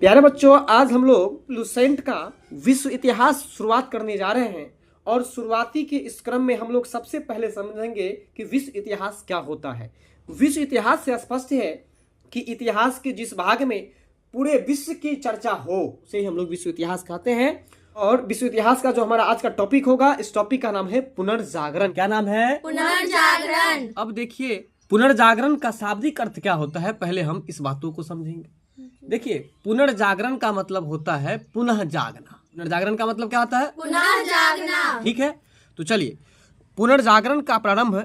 प्यारे बच्चों, आज हम लोग लुसेंट का विश्व इतिहास शुरुआत करने जा रहे हैं और शुरुआती के इस क्रम में हम लोग सबसे पहले समझेंगे कि विश्व इतिहास क्या होता है। विश्व इतिहास से स्पष्ट है कि इतिहास के जिस भाग में पूरे विश्व की चर्चा हो उसे ही हम लोग विश्व इतिहास कहते हैं। और विश्व इतिहास का जो हमारा आज का टॉपिक होगा, इस टॉपिक का नाम है पुनर्जागरण। क्या नाम है? पुनर्जागरण। अब देखिए, पुनर्जागरण का शाब्दिक अर्थ क्या होता है, पहले हम इस बातों को समझेंगे। देखिए, पुनर्जागरण का मतलब होता है पुनः जागना। पुनर्जागरण का मतलब क्या होता है? पुनः जागना। ठीक है, तो चलिए, पुनर्जागरण का प्रारंभ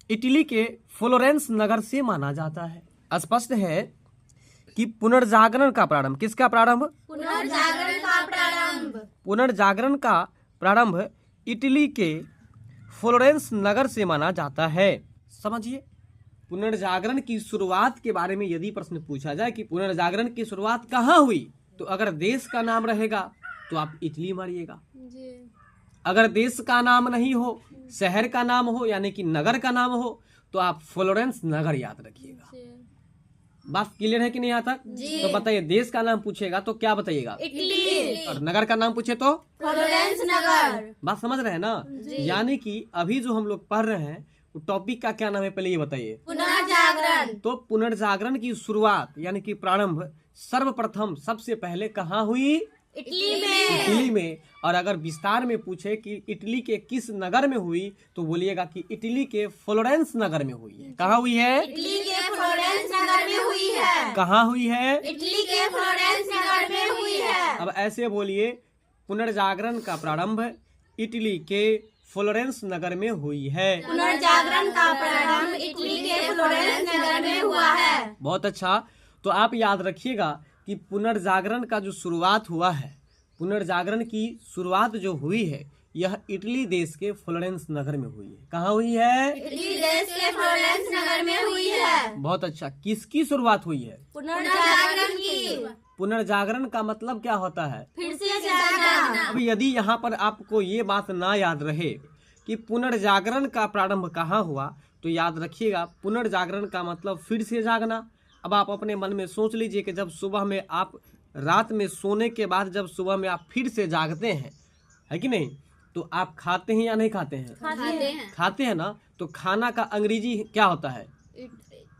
इटली के फ्लोरेंस नगर से माना जाता है। स्पष्ट है कि पुनर्जागरण का प्रारंभ, किसका प्रारंभ? पुनर्जागरण का प्रारंभ। पुनर्जागरण का प्रारंभ इटली के फ्लोरेंस नगर से माना जाता है। समझिए, पुनर्जागरण की शुरुआत के बारे में यदि प्रश्न पूछा जाए कि पुनर्जागरण की शुरुआत कहाँ हुई, तो अगर देश का नाम रहेगा तो आप इटली मारिएगा। अगर देश का नाम नहीं हो, शहर का नाम हो यानी कि नगर का नाम हो, तो आप फ्लोरेंस नगर याद रखिएगा। बात क्लियर है कि नहीं यहाँ तक? तो बताइए, देश का नाम पूछेगा तो क्या बताइएगा? इटली। और नगर का नाम पूछे तो फ्लोरेंस नगर। बात समझ रहे हैं ना? यानी कि अभी जो हम लोग पढ़ रहे हैं वो टॉपिक का क्या नाम है, पहले ये बताइए। पुनर्जागरण। तो पुनर्जागरण की शुरुआत यानी कि प्रारंभ सर्वप्रथम सबसे पहले कहाँ हुई? इटली में। इटली में। और अगर विस्तार में पूछे कि इटली के किस नगर में हुई, तो बोलिएगा कि इटली के फ्लोरेंस नगर में हुई है। कहाँ हुई है? इटली के फ्लोरेंस नगर में हुई है। कहाँ हुई है? इटली के फ्लोरेंस नगर में हुई है। अब ऐसे बोलिए, पुनर्जागरण का प्रारंभ इटली के फ्लोरेंस नगर में हुई है। पुनर्जागरण का प्रारंभ इटली के फ्लोरेंस नगर में हुआ है। बहुत अच्छा। तो आप याद रखिएगा कि पुनर्जागरण का जो शुरुआत हुआ है, पुनर्जागरण की शुरुआत जो हुई है, यह इटली देश के फ्लोरेंस नगर में हुई है। कहाँ हुई है? इटली देश के फ्लोरेंस नगर में हुई है। बहुत अच्छा। किसकी शुरुआत हुई है? पुनर्जागरण की। पुनर्जागरण का मतलब क्या होता है? फिर से जागना। अब यदि यहाँ पर आपको ये बात ना याद रहे कि पुनर्जागरण का प्रारंभ कहाँ हुआ, तो याद रखिएगा पुनर्जागरण का मतलब फिर से जागना। अब आप अपने मन में सोच लीजिए कि जब सुबह में आप रात में सोने के बाद जब सुबह में आप फिर से जागते हैं, है कि नहीं, तो आप खाते हैं या नहीं खाते हैं? खाते हैं ना। तो खाना का अंग्रेजी क्या होता है?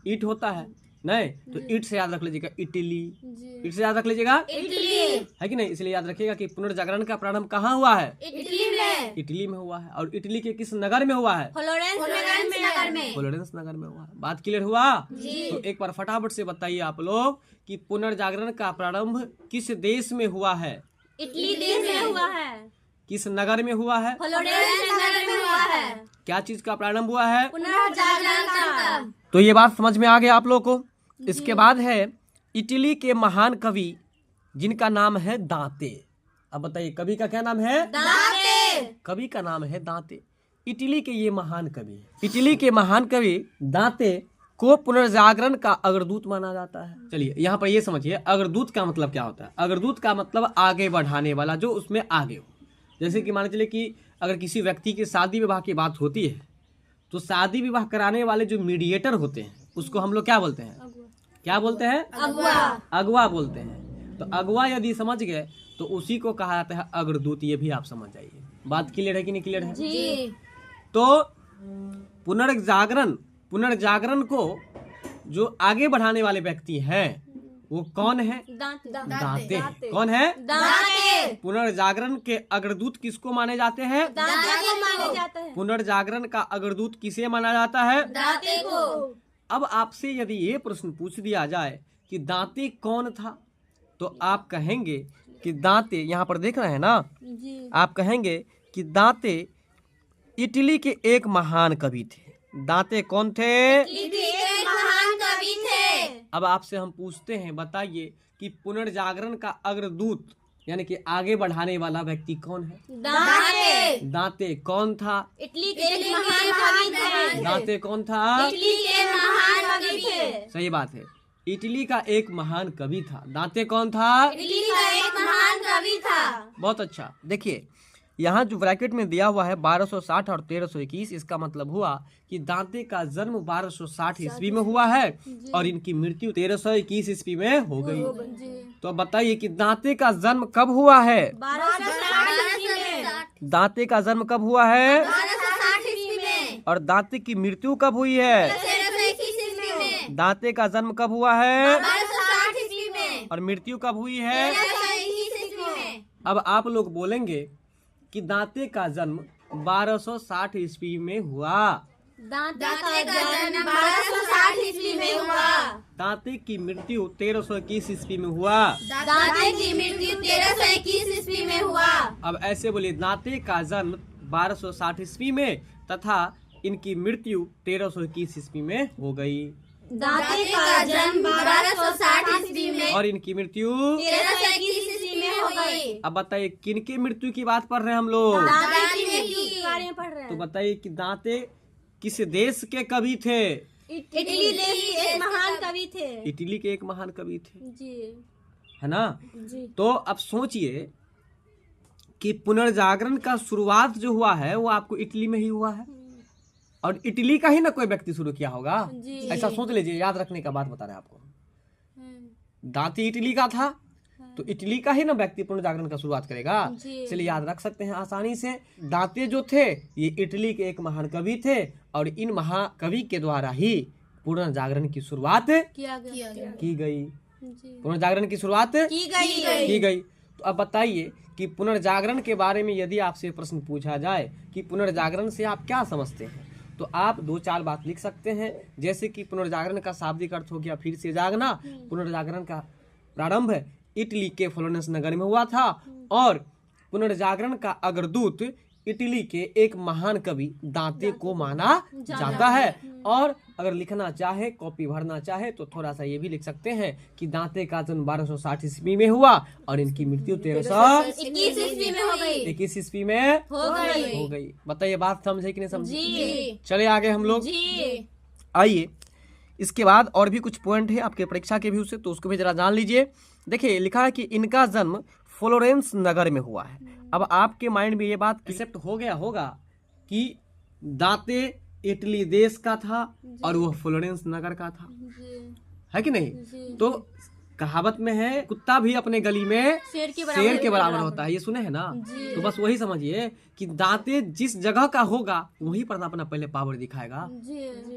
ईट होता है। नहीं तो ईट से याद रख लीजिएगा इटली। ईट से याद रख लीजिएगा इटली, है कि नहीं। इसलिए याद रखिएगा कि पुनर्जागरण का प्रारंभ कहाँ हुआ है? इटली में। इटली में हुआ है। और इटली के किस नगर में हुआ है? फ्लोरेंस नगर में। फ्लोरेंस नगर में हुआ है। बात क्लियर हुआ? तो एक बार फटाफट से बताइए आप लोग कि पुनर्जागरण का प्रारंभ किस देश में हुआ है? इटली देश में हुआ है। किस नगर में हुआ है? फ्लोरेंस नगर में हुआ है। क्या चीज का प्रारंभ हुआ है? पुनर्जागरण का। तो ये बात समझ में आ गया आप लोग को। इसके बाद है इटली के महान कवि जिनका नाम है दांते। अब बताइए, कवि का क्या नाम है? दांते। कवि का नाम है दांते। इटली के ये महान कवि हैं। इटली के महान कवि दांते को पुनर्जागरण का अग्रदूत माना जाता है। चलिए यहाँ पर ये समझिए, अग्रदूत का मतलब क्या होता है? अग्रदूत का मतलब आगे बढ़ाने वाला, जो उसमें आगे हो। जैसे कि मान चलिए कि अगर किसी व्यक्ति की शादी विवाह की बात होती है, तो शादी विवाह कराने वाले जो मीडिएटर होते हैं उसको हम लोग क्या बोलते हैं? क्या बोलते हैं? अगुआ। अगुआ बोलते हैं। तो अगुआ यदि समझ गए तो उसी को कहा जाता है अग्रदूत। ये भी आप समझ जाइए। बात क्लियर है कि नहीं क्लियर है? जी। तो पुनर्जागरण को जो आगे बढ़ाने वाले व्यक्ति हैं वो कौन है? दांते। कौन है? दांते। पुनर्जागरण के अग्रदूत किसको माने जाते हैं? दांते को माने जाते हैं। पुनर्जागरण का अग्रदूत किसे माना जाता है? दांते को। अब आपसे यदि ये प्रश्न पूछ दिया जाए कि दांते कौन था, तो आप कहेंगे कि दांते, यहाँ पर देख रहे हैं ना, आप कहेंगे कि दांते इटली के एक महान कवि थे। दांते कौन थे? इटली के महान कवि थे। अब आपसे हम पूछते हैं, बताइए कि पुनर्जागरण का अग्रदूत यानी कि आगे बढ़ाने वाला व्यक्ति कौन है? दांते। दांते कौन था? इटली के महान कवि थे। दांते कौन था? इटली के महान कवि थे। सही बात है, इटली का एक महान कवि था। दांते कौन था? इटली का एक महान कवि था। बहुत अच्छा। देखिए, यहाँ जो ब्रैकेट में दिया हुआ है 1260 और 1321, इसका मतलब हुआ कि दांते का जन्म 1260 ईस्वी में हुआ है और इनकी मृत्यु 1321 ईस्वी में हो गई। तो अब बताइए कि दांते का जन्म कब हुआ है? 1260 ईस्वी में। दांते का जन्म कब हुआ है 1260 ईस्वी में। और दांते की मृत्यु कब हुई है? 1321 ईस्वी में। दांते का जन्म कब हुआ है 1260 ईस्वी में। और मृत्यु कब हुई है? 1321 ईस्वी में। अब आप लोग बोलेंगे कि दांते का जन्म 1260 ईस्वी में हुआ, दांते का जन्म 1260 ईस्वी में हुआ। दांते की मृत्यु 1321 ईस्वी में हुआ। दांते की मृत्यु 1321 ईस्वी में हुआ। अब ऐसे बोलिए, दांते का जन्म 1260 ईस्वी में तथा इनकी मृत्यु 1321 ईस्वी में हो गई दांते का जन्म 1260 ईस्वी में और इनकी मृत्यु 1321 ईस्वी में हो गई। अब बताइए किनके मृत्यु की बात पढ़ रहे हैं हम लोग? दांते की मृत्यु के बारे में पढ़ रहे तो हैं। बताइए कि दांते किस देश के कवि थे? इटली देश के एक महान कवि थे। इटली के एक महान कवि थे, जी है ना? जी। तो अब सोचिए कि पुनर्जागरण का शुरुआत जो हुआ है वो आपको इटली में ही हुआ है और इटली का ही ना कोई व्यक्ति शुरू किया होगा। जी। ऐसा सोच लीजिए, याद रखने का बात बता रहे हैं आपको। दांती इटली का था तो इटली का ही ना व्यक्ति पुनर्जागरण का शुरुआत करेगा। जी। चलिए याद रख सकते हैं आसानी से। दांते जो थे ये इटली के एक महान कवि थे और इन महाकवि के द्वारा ही पुनर्जागरण की शुरुआत किया गया। की गई। जी। पुनर्जागरण की शुरुआत की गई। तो अब बताइए कि पुनर्जागरण के बारे में यदि आपसे प्रश्न पूछा जाए कि पुनर्जागरण से आप क्या समझते हैं, तो आप 2-4 बात लिख सकते हैं। जैसे कि पुनर्जागरण का शाब्दिक अर्थ हो गया फिर से जागना। पुनर्जागरण का प्रारंभ इटली के फ्लोरेंस नगर में हुआ था और पुनर्जागरण का अग्रदूत इटली के एक महान कवि दांते को माना जाता है। और अगर लिखना चाहे, कॉपी भरना चाहे तो थोड़ा सा ये भी लिख सकते हैं कि दांते का जन्म 1260 ईस्वी में हुआ और इनकी मृत्यु 1321 ईस्वी में हो गई। 21 ईस्वी में हो गई। बताइए बात समझे कि नहीं समझे? जी। चले आगे हम लोग। जी। आइए, इसके बाद और भी कुछ पॉइंट है आपके परीक्षा के व्यू से, तो उसको भी जरा जान लीजिए। देखिए लिखा है कि इनका जन्म फ्लोरेंस नगर में हुआ है। अब आपके माइंड में ये बात एक्सेप्ट हो गया होगा कि दांते इटली देश का था और वो फ्लोरेंस नगर का था, है कि नहीं? तो कहावत में है, कुत्ता भी अपने गली में शेर के बराबर होता है, ये सुने हैं ना? तो बस वही समझिए कि दांते जिस जगह का होगा वहीं पर अपना पहले पावर दिखाएगा।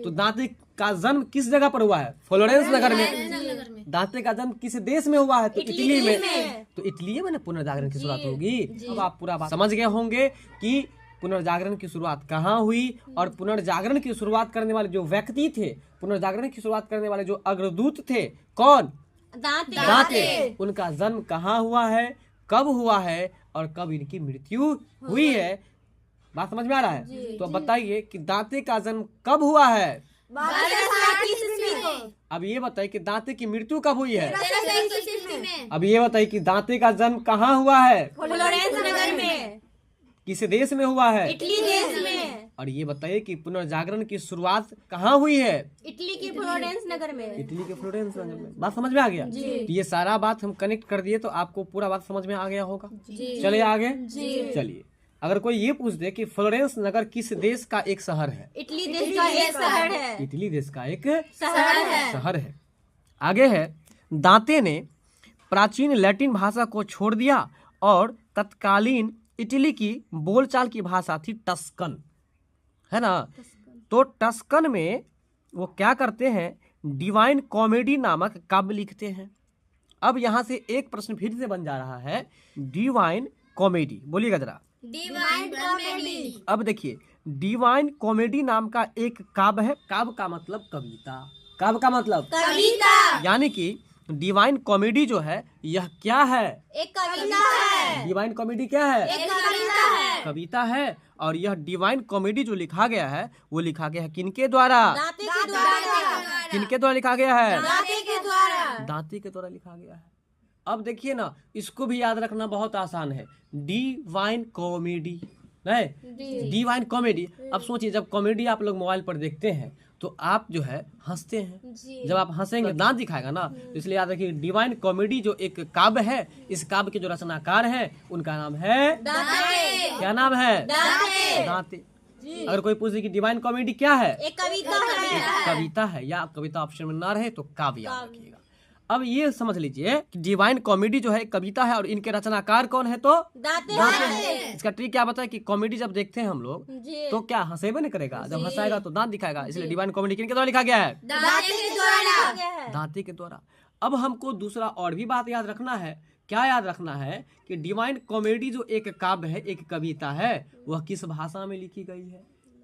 तो दांते का जन्म किस जगह पर हुआ है? फ्लोरेंस नगर में। दांते का जन्म किस देश में हुआ है? तो इटली में। तो इटली में ना पुनर्जागरण की शुरुआत होगी। अब आप पूरा बात समझ गए होंगे कि पुनर्जागरण की शुरुआत कहाँ हुई और पुनर्जागरण की शुरुआत करने वाले जो व्यक्ति थे, पुनर्जागरण की शुरुआत करने वाले जो अग्रदूत थे, कौन? दांते। उनका जन्म कहाँ हुआ है, कब हुआ है और कब इनकी मृत्यु हुई है। बात समझ में आ रहा है? तो बताइए कि दांते का जन्म कब हुआ है? 1260 ईस्वी में। अब ये बताइए कि दांते की मृत्यु कब हुई है? 1321 ईस्वी में। अब ये बताइए कि दांते का जन्म कहाँ हुआ है, फ्लोरेंस नगर में। किस देश में हुआ है? इटली देश में। और ये बताइए कि पुनर्जागरण की शुरुआत कहाँ हुई है? इटली के फ्लोरेंस नगर में। इटली के फ्लोरेंस नगर में। बात समझ में आ गया? तो ये सारा बात हम कनेक्ट कर दिए तो आपको पूरा बात समझ में आ गया होगा। चलिए आगे। चलिए, अगर कोई ये पूछ दे कि फ्लोरेंस नगर किस देश का एक शहर है? इटली देश का एक शहर है। इटली देश का एक शहर है। आगे है, दांते ने प्राचीन लैटिन भाषा को छोड़ दिया और तत्कालीन इटली की बोलचाल की भाषा थी टस्कन, है ना? तो टस्कन में वो क्या करते हैं, डिवाइन कॉमेडी नामक काव्य लिखते हैं। अब यहाँ से एक प्रश्न फिर से बन जा रहा है, डिवाइन कॉमेडी, बोलिएगा जरा। Divine comedy. अब देखिए, डिवाइन कॉमेडी नाम का एक काव्य है। काव्य का मतलब कविता, काव्य का मतलब कविता। यानी कि डिवाइन कॉमेडी जो है यह क्या है? एक कविता है। डिवाइन कॉमेडी क्या है? एक कविता है। कविता है। और यह डिवाइन कॉमेडी जो लिखा गया है वो लिखा गया है किनके द्वारा? दांते के द्वारा। किनके द्वारा लिखा गया है? दांते के द्वारा। दांते के द्वारा लिखा गया है। अब देखिए ना, इसको भी याद रखना बहुत आसान है, डिवाइन कॉमेडी नहीं, डिवाइन कॉमेडी। अब सोचिए, जब कॉमेडी आप लोग मोबाइल पर देखते हैं तो आप जो है हंसते हैं। जी। जब आप हंसेंगे दांत दिखाएगा ना, तो इसलिए याद रखिए डिवाइन कॉमेडी जो एक काव्य है, इस काव्य के जो रचनाकार हैं उनका नाम है, दांते। क्या नाम है, दांते। दांते। अगर कोई पूछे कि डिवाइन कॉमेडी क्या है, एक कविता है। कविता है, या कविता ऑप्शन में ना रहे तो काव्य याद रखिएगा। अब ये समझ लीजिए कि डिवाइन कॉमेडी जो है एक कविता है और इनके रचनाकार कौन है, तो दांते। इसका ट्रिक क्या बताए कि कॉमेडी जब देखते हैं हम लोग जी। तो क्या हंसेबे नहीं करेगा, जब हंसाएगा तो दांत दिखाएगा, इसलिए डिवाइन कॉमेडी किनके द्वारा लिखा गया है, दांते के द्वारा लिखा गया है। दांते के द्वारा। अब हमको दूसरा और भी बात याद रखना है। क्या याद रखना है कि डिवाइन कॉमेडी जो एक काव्य है, एक कविता है, वह किस भाषा में लिखी गई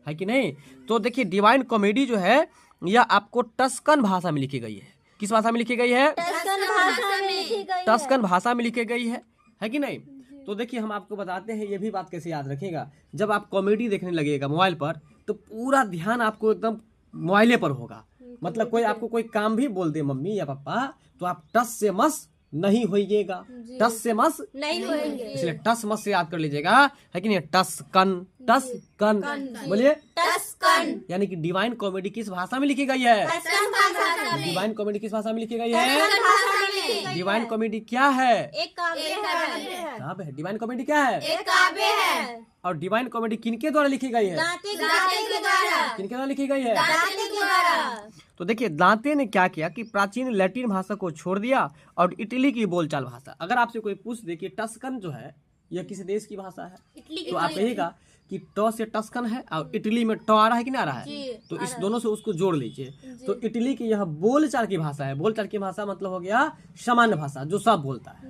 है कि नहीं। तो देखिए डिवाइन कॉमेडी जो है यह आपको टस्कन भाषा में लिखी गई है। किस भाषा में लिखी गई है, टस्कन भाषा में लिखी गई है। टस्कन भाषा में लिखी गई है कि नहीं। तो देखिए हम आपको बताते हैं, ये भी बात कैसे याद रखिएगा। जब आप कॉमेडी देखने लगेगा मोबाइल पर, तो पूरा ध्यान आपको एकदम मोबाइले पर होगा। मतलब कोई आपको कोई काम भी बोल दे मम्मी या पापा, तो आप टस से मस नहीं होइएगा, टस से मस नहीं होंगे। इसलिए टस मस से याद कर लीजिएगा, है कि नहीं। टस्कन, टस्कन बोलिए, टस्कन। यानी कि डिवाइन कॉमेडी किस भाषा में लिखी गई है, टस्कन भाषा में। डिवाइन कॉमेडी किस भाषा में लिखी गई है, टस्कन भाषा में लिखी गई है। डिवाइन कॉमेडी क्या है, एक काव्य है। काव्य है। डिवाइन कॉमेडी क्या है, एक काव्य है। और डिवाइन कॉमेडी किनके द्वारा लिखी गई है, दांते के द्वारा। किनके द्वारा लिखी गई है। दांते के द्वारा। तो देखिए दांते ने क्या किया कि प्राचीन लैटिन भाषा को छोड़ दिया और इटली की बोलचाल भाषा। अगर आपसे कोई पूछ दे कि टस्कन जो है यह किस देश की भाषा है, इटली तो आप कहिएगा कि ट से टस्कन है और इटली में ट आ रहा है कि नहीं आ रहा है, तो इस दोनों से उसको जोड़ लीजिए। तो इटली की यह बोलचाल की भाषा है। बोलचाल की भाषा मतलब हो गया सामान्य भाषा, जो सब बोलता है।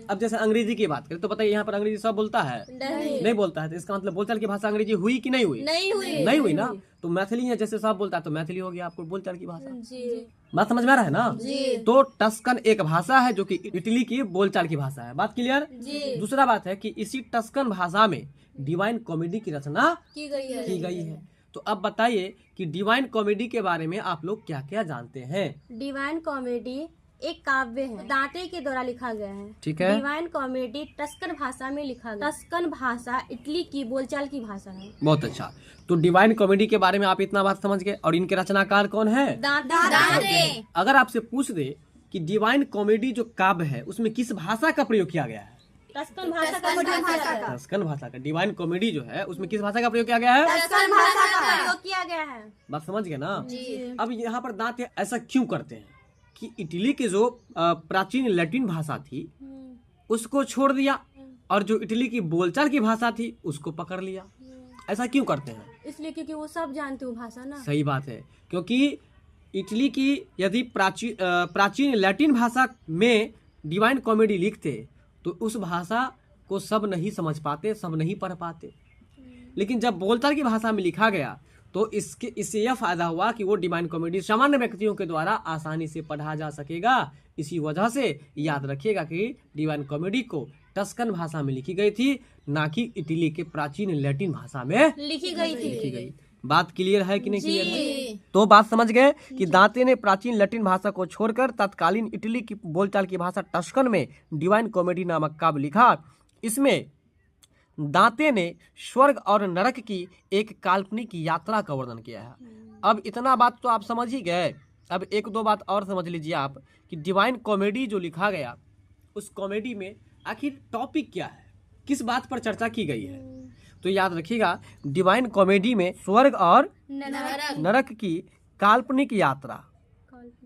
अब जैसे अंग्रेजी की बात करें तो बताइए यहाँ पर अंग्रेजी सब बोलता है, नहीं बोलता है। तो इसका मतलब बोलचाल की भाषा अंग्रेजी हुई कि नहीं हुई, नहीं हुई ना। तो मैथिली है, जैसे सब बोलता है तो मैथिली हो गया आपको बोलचाल की भाषा। बात समझ में आ रहा है ना। तो टस्कन एक भाषा है जो कि इटली की बोलचाल की भाषा है। बात क्लियर। दूसरा बात है कि इसी टस्कन भाषा में डिवाइन कॉमेडी की रचना की गई है। तो अब बताइए कि डिवाइन कॉमेडी के बारे में आप लोग क्या क्या जानते हैं। डिवाइन कॉमेडी एक काव्य है, दांते के द्वारा लिखा गया है। ठीक है। डिवाइन कॉमेडी टस्कन भाषा में लिखा गया। टस्कन भाषा इटली की बोलचाल की भाषा है। बहुत अच्छा। तो डिवाइन कॉमेडी के बारे में आप इतना बात समझ गए। और इनके रचनाकार कौन है, दांते। अगर आपसे पूछ दे कि डिवाइन कॉमेडी जो काव्य है उसमें किस भाषा का प्रयोग किया गया है, टस्कन भाषा का प्रयोग किया गया है। टस्कन भाषा का। डिवाइन कॉमेडी जो है उसमें किस भाषा का प्रयोग किया गया है, टस्कन भाषा का प्रयोग किया गया है। बात समझ गए ना। अब यहाँ पर दांते ऐसा क्यों करते हैं कि इटली की जो प्राचीन लैटिन भाषा थी उसको छोड़ दिया और जो इटली की बोलचाल की भाषा थी उसको पकड़ लिया। ऐसा क्यों करते हैं, इसलिए क्योंकि वो सब जानते हो भाषा ना। सही बात है। क्योंकि इटली की यदि प्राचीन लैटिन भाषा में डिवाइन कॉमेडी लिखते तो उस भाषा को सब नहीं समझ पाते, सब नहीं पढ़ पाते। लेकिन जब बोलचाल की भाषा में लिखा गया तो इससे यह फायदा हुआ कि वो डिवाइन कॉमेडी सामान्य व्यक्तियों के द्वारा आसानी से पढ़ा जा सकेगा। इसी वजह से याद रखिएगा कि डिवाइन कॉमेडी को टस्कन भाषा में लिखी गई थी, ना कि इटली के प्राचीन लैटिन भाषा में लिखी गई। बात क्लियर है कि नहीं क्लियर है। तो बात समझ गए कि दांते ने प्राचीन लैटिन भाषा को छोड़कर तत्कालीन इटली की बोलचाल की भाषा टस्कन में डिवाइन कॉमेडी नामक काव्य लिखा। इसमें दांते ने स्वर्ग और नरक की एक काल्पनिक यात्रा का वर्णन किया है। अब इतना बात तो आप समझ ही गए। अब एक दो बात और समझ लीजिए आप कि डिवाइन कॉमेडी जो लिखा गया उस कॉमेडी में आखिर टॉपिक क्या है, किस बात पर चर्चा की गई है। तो याद रखिएगा डिवाइन कॉमेडी में स्वर्ग और नरक की काल्पनिक यात्रा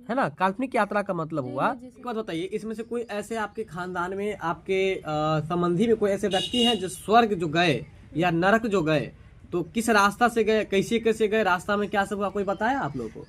है ना। काल्पनिक यात्रा का मतलब हुआ, एक बात बताइए, इसमें से कोई ऐसे आपके खानदान में, आपके संबंधी में कोई ऐसे व्यक्ति हैं जो स्वर्ग जो गए या नरक जो गए, तो किस रास्ता से गए, कैसे कैसे गए, रास्ता में क्या सब हुआ, कोई बताया आप लोगों को?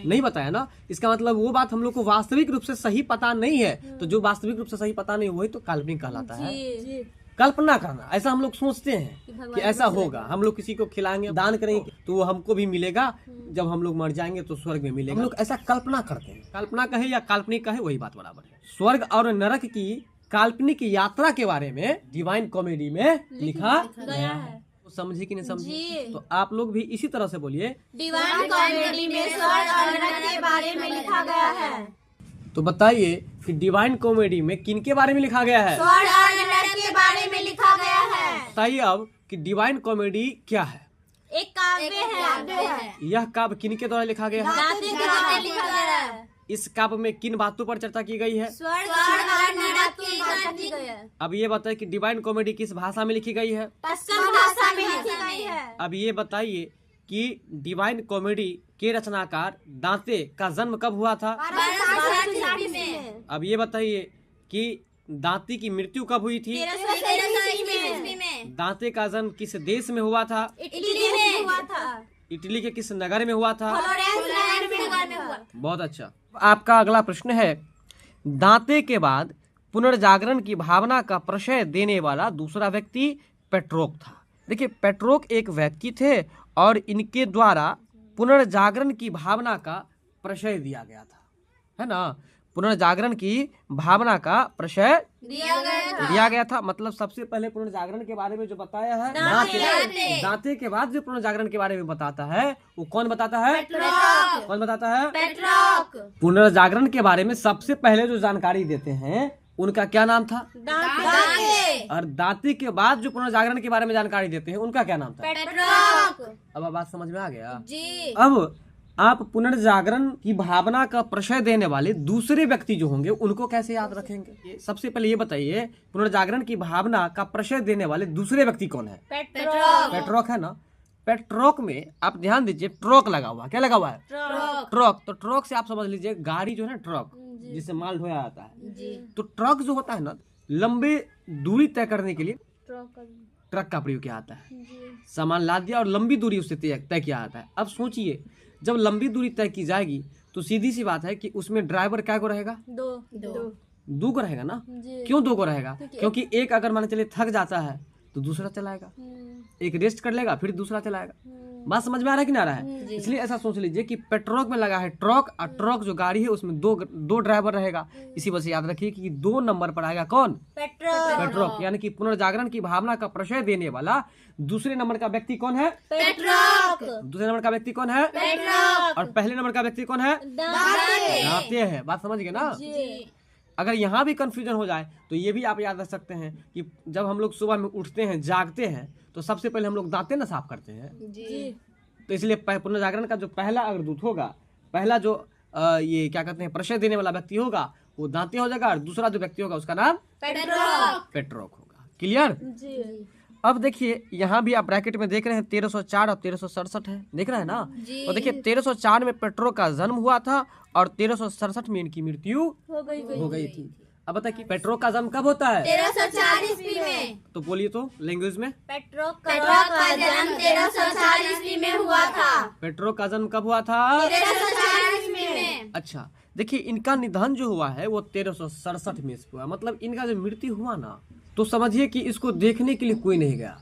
नहीं बताया ना। इसका मतलब वो बात हम लोग को वास्तविक रूप से सही पता नहीं है। तो जो वास्तविक रूप से सही पता नहीं वही तो काल्पनिक कहलाता है। कल्पना करना, ऐसा हम लोग सोचते हैं कि ऐसा होगा, हम लोग किसी को खिलाएंगे, दान करेंगे तो वो हमको भी मिलेगा, जब हम लोग मर जाएंगे तो स्वर्ग में मिलेगा। हम लोग ऐसा कल्पना करते हैं। कल्पना कहे या काल्पनिक कहे वही बात बराबर है। स्वर्ग और नरक की काल्पनिक यात्रा के बारे में डिवाइन कॉमेडी में लिखा गया है। तो समझी कि नहीं समझी? तो आप लोग भी इसी तरह से बोलिए, डिवाइन कॉमेडी में स्वर्ग और नरक के बारे में लिखा गया है। तो बताइए कि डिवाइन कॉमेडी में किन के बारे में लिखा गया है? स्वर्ग और नरक के बारे में लिखा गया है। बताइए अब कि डिवाइन कॉमेडी क्या है? एक काव्य है। यह काव्य किनके द्वारा लिखा गया है? दांते के द्वारा लिखा गया है। इस काव्य में किन बातों पर चर्चा की गई है? स्वर और नरक की चर्चा की गई है। अब ये बताइए कि डिवाइन कॉमेडी किस भाषा में लिखी गई है? टस्कन भाषा में लिखी गई है। अब ये बताइए कि डिवाइन कॉमेडी के रचनाकार दांते का जन्म कब हुआ था? 1260 में। अब ये बताइए कि दांते की मृत्यु कब हुई थी? 1313 ईस्वी में। दांते का जन्म किस देश में हुआ था? इटली में हुआ था। इटली के किस नगर में हुआ था? फ्लोरेंस नगर में हुआ। बहुत अच्छा। आपका अगला प्रश्न है, दांते के बाद पुनर्जागरण की भावना का प्रशय देने वाला दूसरा व्यक्ति पेट्रोक था। देखिए, पेट्रोक एक व्यक्ति थे और इनके द्वारा पुनर्जागरण की भावना का प्रशय दिया गया था, है ना? पुनर्जागरण की भावना का प्रशय दिया गया था। मतलब सबसे पहले पुनर्जागरण के बारे में जो बताया है दांते के बाद जो पुनर्जागरण के बारे में बताता है वो कौन बताता है? कौन बताता है? पेट्रोक। पुनर्जागरण के बारे में सबसे पहले जो जानकारी देते हैं उनका क्या नाम था? दांते। और दांते के बाद जो पुनर्जागरण के बारे में जानकारी देते हैं उनका क्या नाम था? पेट्रोक। अब बात समझ में आ गया? जी। अब आप पुनर्जागरण की भावना का प्रशय देने वाले दूसरे व्यक्ति जो होंगे उनको कैसे याद रखेंगे? सबसे पहले ये बताइए, पुनर्जागरण की भावना का प्रशय देने वाले दूसरे व्यक्ति कौन है? पेट्रोक। पेट्रोक है ना? पेट्रोक में आप ध्यान दीजिए, ट्रक लगा हुआ, क्या लगा हुआ है? ट्रक। तो ट्रक से आप समझ लीजिए गाड़ी जो है ना, ट्रक जिससे माल ढोया जाता है। तो ट्रक जो होता है ना, लंबे दूरी तय करने के लिए ट्रक का प्रयोग किया जाता है। सामान लाद दिया और लंबी दूरी उससे तय किया जाता है। अब सोचिए, जब लंबी दूरी तय की जाएगी तो सीधी सी बात है कि उसमें ड्राइवर क्या को रहेगा? दो को रहेगा ना? क्यों दो को रहेगा? क्योंकि एक अगर मान चले थक जाता है तो दूसरा चलाएगा, एक रेस्ट कर लेगा फिर दूसरा चलाएगा। बात समझ में आ रहा है कि ना आ रहा है? इसलिए ऐसा सोच लीजिए कि पेट्रोक में लगा है ट्रक, और ट्रक जो गाड़ी है उसमें दो ड्राइवर रहेगा। इसी वजह से याद रखिए कि 2 नंबर पर आएगा कौन? पेट्रोक। यानी कि पुनर्जागरण की भावना का प्रशय देने वाला दूसरे नंबर का व्यक्ति कौन है? पेट्रोक। दूसरे नंबर का व्यक्ति कौन है? पेट्रोक। और पहले नंबर का व्यक्ति कौन है? दांते है। बात समझ गए ना? अगर यहाँ भी कंफ्यूजन हो जाए तो ये भी आप याद रख सकते हैं कि जब हम लोग सुबह में उठते हैं, जागते हैं, तो सबसे पहले हम लोग दांते ना साफ करते हैं। तो इसलिए पुनर्जागरण का जो पहला अग्रदूत होगा, पहला जो ये क्या कहते हैं प्रशय देने वाला व्यक्ति होगा, वो दांते हो जाएगा, और दूसरा जो व्यक्ति होगा उसका नाम पेट्रोक होगा। क्लियर? अब देखिए, यहाँ भी आप ब्रैकेट में देख रहे हैं 1304 और 1367 है, देख रहे हैं ना? तो देखिए 1304 में पेट्रोक का जन्म हुआ था और 1367 में इनकी मृत्यु हो गई थी। अब बताइए कि पेट्रोक का जन्म कब होता है? 1304 ईस्वी में। तो बोलिए तो लैंग्वेज में। पेट्रोक का जन्म 1304 ईस्वी में हुआ था। पेट्रोक का जन्म कब हुआ था? 1304 ईस्वी में। अच्छा, देखिए इनका निधन जो हुआ है वो 1367 में हुआ। मतलब इनका जो मृत्यु हुआ ना, तो समझिए कि इसको देखने के लिए कोई नहीं गया।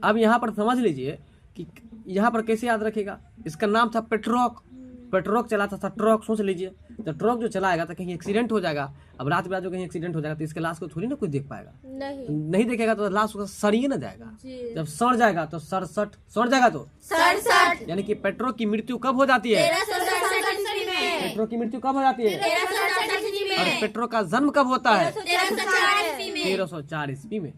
अब यहाँ पर समझ लीजिए कि यहाँ पर कैसे याद रखेगा। इसका नाम था पेट्रोक। पेट्रोक चलाता था ट्रक। सोच लीजिए, तो ट्रक जो चलाएगा तो कहीं एक्सीडेंट हो जाएगा। अब रात बिरात जो कहीं एक्सीडेंट हो जाएगा तो इसके लाश को थोड़ी ना कोई देख पाएगा। नहीं देखेगा तो लाश उसका सड़िए ना जाएगा। जब सड़ जाएगा तो सड़ जाएगा तो 67। यानी कि पेट्रोक की मृत्यु कब हो जाती है? 1367 ईस्वी में। पेट्रोक की मृत्यु कब हो जाती है? 1367 ईस्वी में। और पेट्रोक का जन्म कब होता है? 1304 ईस्वी में। 1304 ईस्वी में।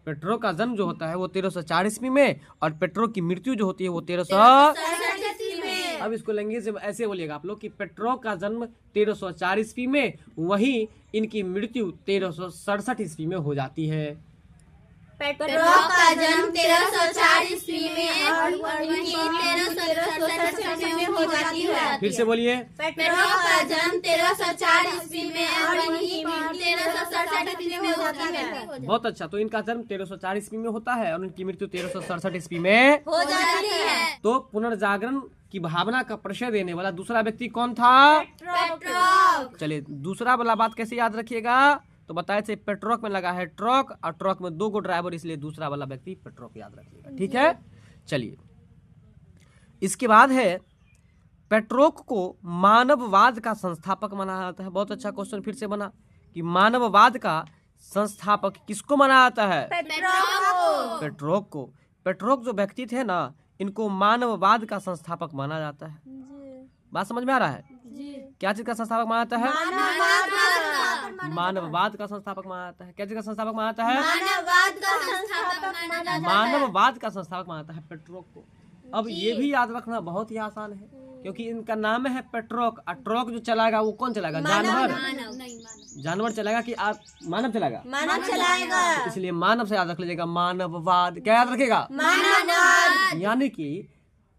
पेट्रोक का जन्म जो होता है वो 1304 ईस्वी में, और पेट्रोक की मृत्यु जो होती है वो 1367 ईस्वी में। अब इसको लैंग्वेज में ऐसे बोलिएगा आप लोग कि पेट्रोक का जन्म 1304 ईस्वी में, वहीं इनकी मृत्यु 1367 ईस्वी में हो जाती है। पेट्रोक का जन्म 1304 ईस्वी में और इनकी 1367 ईस्वी में हो जाती है। फिर से बोलिए। पेट्रोक का जन्म 1304 ईस्वी में और इनकी 1367 ईस्वी में हो जाती है। बहुत अच्छा। तो इनका जन्म 1304 ईस्वी में होता है और इनकी मृत्यु 1367 ईस्वी में हो जाती है। तो पुनर्जागरण की भावना का प्रशय देने वाला दूसरा व्यक्ति कौन था? पेट्रोक। चलिए दूसरा वाला बात कैसे याद रखिएगा? तो बताए थे पेट्रोक में लगा है ट्रक, और ट्रक में 2 ड्राइवर, इसलिए दूसरा वाला व्यक्ति पेट्रोक याद रखिएगा। ठीक है, चलिए इसके बाद है पेट्रोक को मानववाद का संस्थापक माना जाता है। बहुत अच्छा क्वेश्चन फिर से बना कि मानववाद का संस्थापक किसको माना जाता है? पेट्रोक को। पेट्रोक जो व्यक्ति थे ना, इनको मानववाद का संस्थापक माना जाता है। बात समझ में आ रहा है? क्या चीज का संस्थापक माना जाता है? मानववाद का संस्थापक माना जाता है। क्या चीज का संस्थापक माना जाता है? मानववाद का संस्थापक माना जाता है। मानववाद का संस्थापक माना जाता है पेट्रोक को। अब ये भी याद रखना बहुत ही आसान है, क्योंकि इनका नाम है पेट्रोक। और ट्रक जो चलाएगा वो कौन चलाएगा? जानवर। जानवर चलाएगा कि आप मानव चलाएगा? मानव चलाएगा। इसलिए मानव से याद रख लीजिएगा, मानववाद। क्या याद रखेगा? मानववाद। यानी कि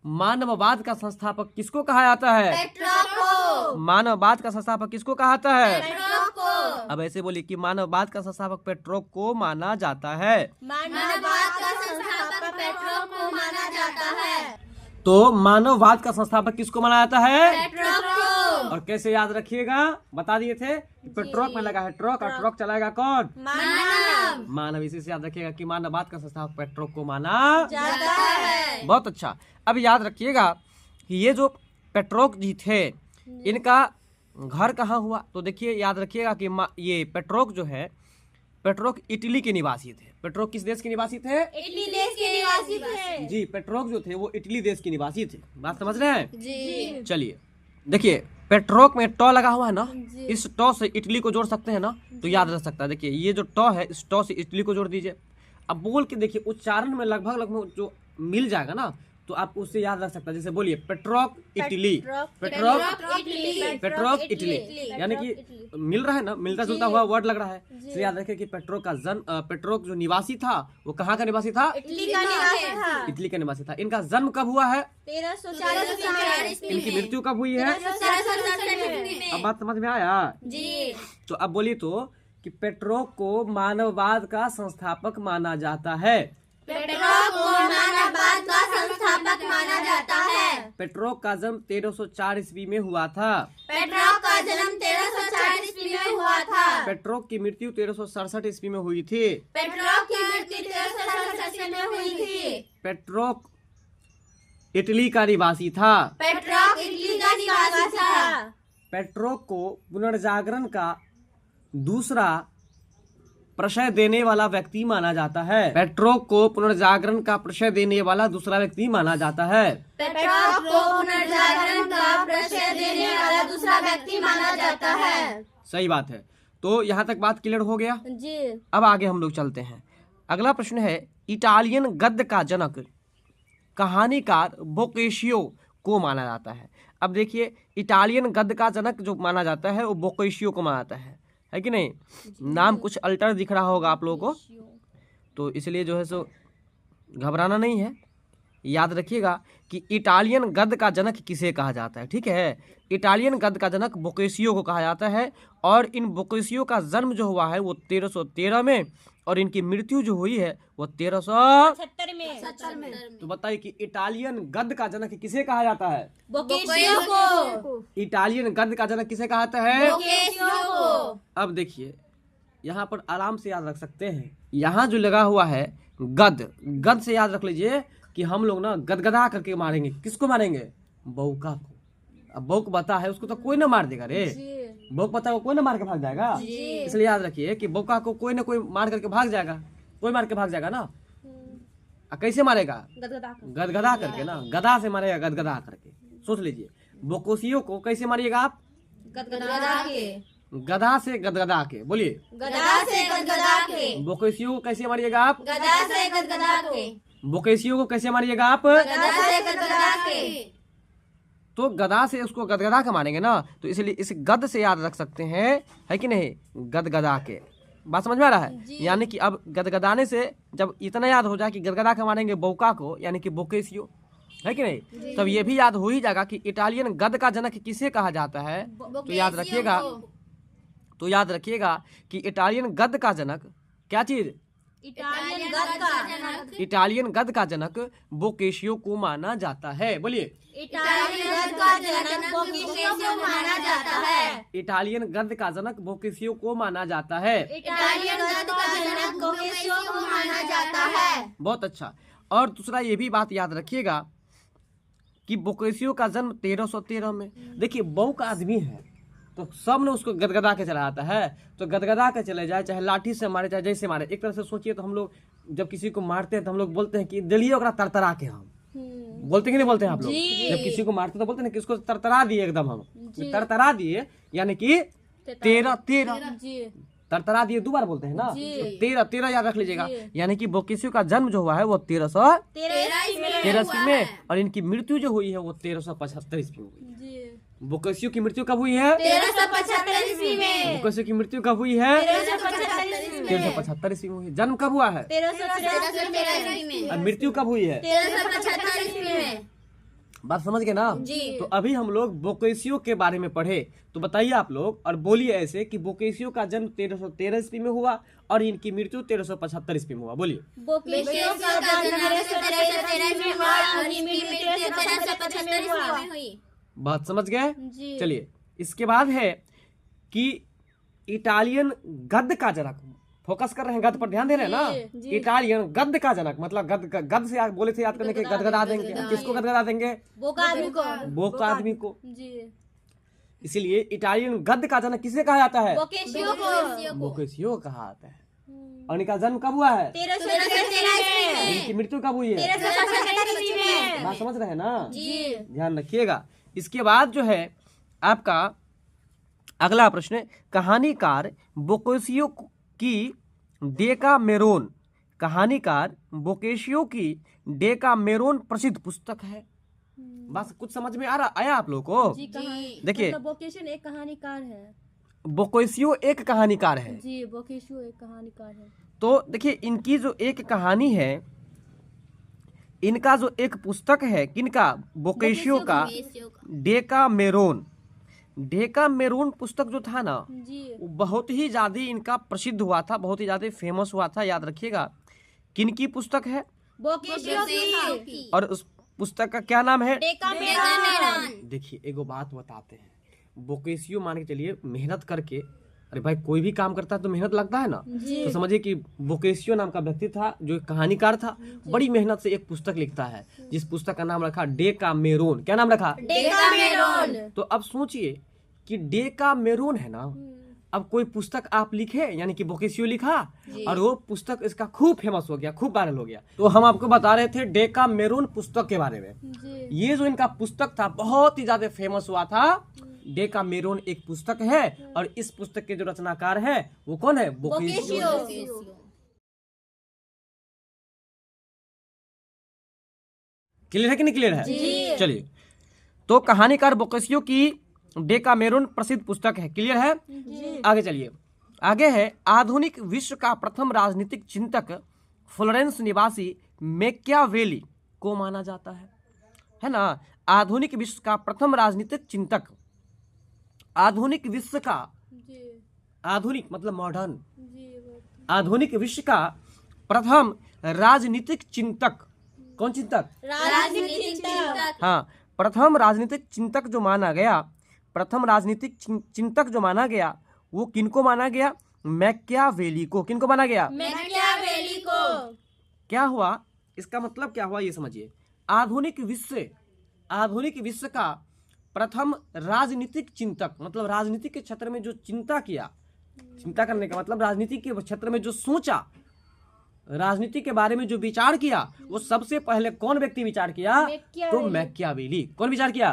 मानववाद का संस्थापक किसको कहा जाता है? पेट्रोक को। मानववाद का संस्थापक किसको कहा जाता है? पेट्रोक को। अब ऐसे बोलिए कि मानववाद का संस्थापक पेट्रोक को माना जाता है। मानववाद का संस्थापक पेट्रोक को माना जाता है। तो मानववाद का संस्थापक किसको माना जाता है? पेट्रोक को। और कैसे याद रखिएगा? बता दिए थे कि पेट्रोक में लगा है ट्रक, और ट्रक चलाएगा कौन? मानव। मानव। इसी से याद रखिएगा कि मानववाद का संस्थापक पेट्रोक को माना जाता है। बहुत अच्छा। अब याद रखिएगा कि ये जो पेट्रोक जी थे, इनका घर कहाँ हुआ? तो देखिए याद रखिएगा कि ये पेट्रोक जो है, पेट्रोक इटली के निवासी थे। पेट्रोक किस देश के निवासी थे? इटली देश के निवासी थे। जी, पेट्रोक जो थे वो इटली देश के निवासी थे। बात समझ रहे हैं? जी। चलिए देखिए, पेट्रोक में टॉ लगा हुआ है ना, इस टॉ से इटली को जोड़ सकते हैं ना, तो याद रख सकता है। देखिए ये जो टॉ है, इस टॉ से इटली को जोड़ दीजिए। अब बोल के देखिए, उच्चारण में लगभग जो मिल जाएगा ना, तो आप उससे याद रख सकता है। जैसे बोलिए पेट्रोक इटली, पेट्रोक इटली, यानी कि मिल रहा है ना, मिलता जुलता हुआ वर्ड लग रहा है। इसलिए याद रखें कि पेट्रोक का जन्म, पेट्रोक जो निवासी था वो कहाँ का निवासी था? इटली का निवासी था। इटली का निवासी था। इनका जन्म कब हुआ है? 1347 इनकी मृत्यु कब हुई है? 1367 अब बात समझ में आया? जी। तो अब बोलिए तो कि पेट्रोक को मानववाद का संस्थापक माना जाता है। पेट्रोक को मानववाद का संस्थापक माना जाता है। पेट्रोक का जन्म 1304 ईस्वी में हुआ था। पेट्रोक का जन्म 1304 ईस्वी में हुआ था। पेट्रोक की मृत्यु 1367 ईस्वी में हुई थी। पेट्रोक की मृत्यु 1367 में हुई थी। पेट्रोक इटली का निवासी था। पेट्रोक इटली का निवासी था। पेट्रोक को पुनर्जागरण का दूसरा प्रश्रय देने वाला व्यक्ति माना जाता है। पेट्रोक को पुनर्जागरण का प्रश्रय देने वाला दूसरा व्यक्ति माना जाता है। पेट्रोक को पुनर्जागरण का प्रश्रय देने वाला दूसरा व्यक्ति माना जाता है। सही बात है। तो यहाँ तक बात क्लियर हो गया। जी। अब आगे हम लोग चलते हैं। अगला प्रश्न है, इटालियन गद्य का जनक कहानीकार बोकेशियो को माना जाता है। अब देखिए, इटालियन गद्य का जनक जो माना जाता है वो बोकेशियो को माना जाता है कि नहीं? नाम कुछ अल्टर दिख रहा होगा आप लोगों को, तो इसलिए जो है सो घबराना नहीं है। याद रखिएगा कि इटालियन गद्य का जनक किसे कहा जाता है। ठीक है, इटालियन गद्य का जनक बोकेशियो को कहा जाता है। और इन बोकेशियो का जन्म जो हुआ है वो 1313 में, और इनकी मृत्यु जो हुई है वो 1370 में। तो बताइए कि इटालियन गद्य का जनक किसे कहा जाता है? बोकेशियो को। इटालियन गद्य का जनक किसे कहा जाता है? बोकेशियो को। अब देखिए, यहाँ पर आराम से याद रख सकते हैं। यहाँ जो लगा हुआ है गद, गद से याद रख लीजिए कि हम लोग ना गदगदा करके मारेंगे। किसको मारेंगे? बौका को। अब बौक बता है, उसको तो कोई ना मार देगा रे। बौक बता को कोई ना मार के भाग जाएगा। इसलिए याद रखिए कि बौका को कोई ना कोई मार करके भाग जाएगा। कोई मार के भाग जाएगा ना। कैसे मारेगा? गदगदा करके ना, गदा से मारेगा, गदगदा करके। सोच लीजिए, बोकोशियो को कैसे मारिएगा आप? गदगदा के। गदा से गदगदा के। बोलिए, गदा से गदगदा के। बोकेशियो को कैसे मारिएगा आप? गदा से गदगदा के। बोकेशियो को कैसे मारिएगा आप? गदा से गदगदा के। तो गदा से उसको गदगदा के मारेंगे ना, तो इसलिए इस गद से याद रख सकते हैं, है कि नहीं? गदगदा के। बात समझ में आ रहा है? यानी कि अब गदगदाने से जब इतना याद हो जाए कि गदगदा के मारेंगे बौका को, यानी कि बोकेशियो, है कि नहीं? तब ये भी याद हो ही जाएगा कि इटालियन गद्य का जनक किसे कहा जाता है। तो याद रखिएगा कि इटालियन गद्य का जनक क्या चीज? इटालियन गद्य का जनक। इटालियन गद्य का जनक बोकेशियो को माना जाता है। बोलिए, इटालियन गद्य का जनक बोकेशियो को माना जाता है। इटालियन गद्य का जनक बोकेशियो को माना जाता है। इटालियन गद्य का जनक बोकेशियो को माना जाता है। बहुत अच्छा। और दूसरा ये भी बात याद रखिएगा कि बोकेशियो का जन्म 1313 में। देखिए, बौक आदमी है तो सब ने उसको गदगदा के चला जाता है। तो गदगदा के चले जाए, चाहे लाठी से मारे चाहे जैसे मारे। एक तरह से सोचिए तो हम लोग जब किसी को मारते हैं तो हम लोग बोलते हैं कि दिलिए ओकरा तरतरा के। हम बोलते कि नहीं बोलते हैं आप लोग? जब किसी को मारते तो बोलते हैं कि इसको तरतरा दिए, एकदम हम तरतरा दिए, यानी कि 13 जी तरतरा दिए, दो बार बोलते हैं ना, जी। तो 13 याद रख लीजिएगा। जी। यानी कि बोकेशियो का जन्म जो हुआ है वो 1313 13 ईस्वी में, और इनकी मृत्यु जो हुई है वो 1375 ईस्वी में हुई। जी बोकेशियो की मृत्यु कब हुई है? 1375 ईस्वी में। बोकेशियो की मृत्यु कब हुई है? 1375 ईस्वी में। 1375 ईस्वी में हुई। जन्म कब हुआ है? 1313 ईस्वी में। और मृत्यु कब हुई है? 1375 ईस्वी में। बात समझ गए ना? जी। तो अभी हम लोग बोकेशियो के बारे में पढ़े, तो बताइए आप लोग और बोलिए ऐसे कि बोकेशियो का जन्म 1313 ईस्वी में हुआ और इनकी मृत्यु 1375 ईस्वी में हुआ। बोलिए। बोकेशियो का जन्म 1313 ईस्वी में हुआ और इनकी मृत्यु 1375 ईस्वी में हुई। बात समझ गए? जी। चलिए, इसके बाद है कि इटालियन गद्य का जनक, फोकस कर रहे हैं गद्य पर, ध्यान दे रहे हैं ना? जी। इटालियन गद्य का जनक, मतलब गद्य से बोले थे याद करने के, गदगदा देंगे। किसको गदगदा देंगे? बोका आदमी को। बोक आदमी को। जी इसीलिए इटालियन गद्य का जनक किसे कहा जाता है? बोकेशियो को। बोकेशियो कहा जाता है। और इनका जन्म कब हुआ है? 1313 ईस्वी में। इनकी मृत्यु कब हुई है? 1375 ईस्वी में। बात समझ रहे हैं ना? जी ध्यान रखिएगा। इसके बाद जो है आपका अगला प्रश्न, कहानीकार बोकेशियो की डेकामेरोन, कहानीकार बोकेशियो की डेकामेरोन प्रसिद्ध पुस्तक है। बस कुछ समझ में आया आप लोगों को? जी कहानी, देखिए, मतलब बोकेशियो एक कहानीकार है। बोकेशियो एक कहानीकार है। जी बोकेशियो एक कहानीकार है। तो देखिए, इनकी जो एक कहानी है, इनका जो एक पुस्तक है, किनका? बोकेशियो का डेकामेरोन। डेकामेरोन पुस्तक जो था ना, जी वो बहुत ही ज्यादा इनका प्रसिद्ध हुआ था, बहुत ही ज्यादा फेमस हुआ था। याद रखिएगा, किनकी पुस्तक है बोकेशियो की। और उस पुस्तक का क्या नाम है? डेकामेरॉन। देखिए, एगो बात बताते हैं। बोकेशियो मान के चलिए मेहनत करके, अरे भाई कोई भी काम करता है तो मेहनत लगता है ना, जी तो समझिए कि बोकेशियो नाम का व्यक्ति था जो एक कहानीकार था, बड़ी मेहनत से एक पुस्तक लिखता है, जिस पुस्तक का नाम रखा डेकामेरोन। क्या नाम रखा? डेकामेरॉन। तो अब सोचिए कि डेकामेरोन है ना, अब कोई पुस्तक आप लिखे, यानी कि बोकेशियो लिखा और वो पुस्तक इसका खूब फेमस हो गया, खूब वायरल हो गया। तो हम आपको बता रहे थे डेकामेरोन पुस्तक के बारे में। जी ये जो इनका पुस्तक था बहुत ही ज्यादा फेमस हुआ था। डेकामेरोन एक पुस्तक है और इस पुस्तक के जो रचनाकार है वो कौन है? बोकेशियो। क्लियर है कि नहीं क्लियर है? जी। चलिए, तो कहानीकार बोकेशियो की डेकामेरोन प्रसिद्ध पुस्तक है। क्लियर है? जी आगे चलिए। आगे है, आधुनिक विश्व का प्रथम राजनीतिक चिंतक फ्लोरेंस निवासी मैकियावेली को माना जाता है ना? आधुनिक विश्व का प्रथम राजनीतिक चिंतक, आधुनिक विश्व का, जी आधुनिक मतलब मॉडर्न, जी आधुनिक विश्व का प्रथम राजनीतिक चिंतक। कौन चिंतक? राजनीतिक चिंतक। हाँ, प्रथम राजनीतिक चिंतक जो माना गया, प्रथम राजनीतिक चिंतक जो माना गया वो किनको माना गया? मैकियावेली को। किनको माना गया? मैकियावेली को। क्या हुआ? इसका मतलब क्या हुआ ये समझिए। आधुनिक विश्व का प्रथम राजनीतिक चिंतक, मतलब राजनीति के क्षेत्र में जो चिंता किया, चिंता करने का मतलब राजनीति के क्षेत्र में जो सोचा, राजनीति के बारे में जो विचार किया, वो सबसे पहले कौन व्यक्ति विचार किया? तो मैकियावेली। कौन विचार किया?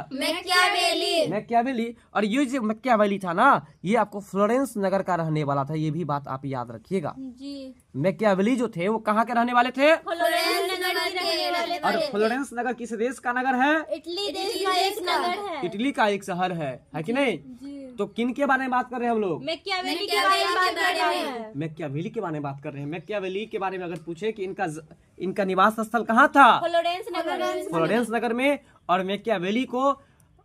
मैकियावेली। और ये जो मैकियावेली था ना, ये आपको फ्लोरेंस नगर का रहने वाला था, ये भी बात आप याद रखिएगा। जी मैकियावेली जो थे वो कहाँ के रहने वाले थे? फ्लोरेंस नगर के रहने वाले और थे। फ्लोरेंस नगर किस देश का नगर है? इटली देश का एक नगर है। इटली का एक शहर है कि नहीं? जी तो किन के बारे में बात कर रहे हैं हम लोग? मैकियावेली के बारे में बात कर रहे हैं। मैकियावेली के बारे में बात कर रहे हैं। मैकियावेली के बारे में अगर पूछे कि इनका निवास स्थल कहाँ था? फ्लोरेंस नगर में। और मैकियावेली को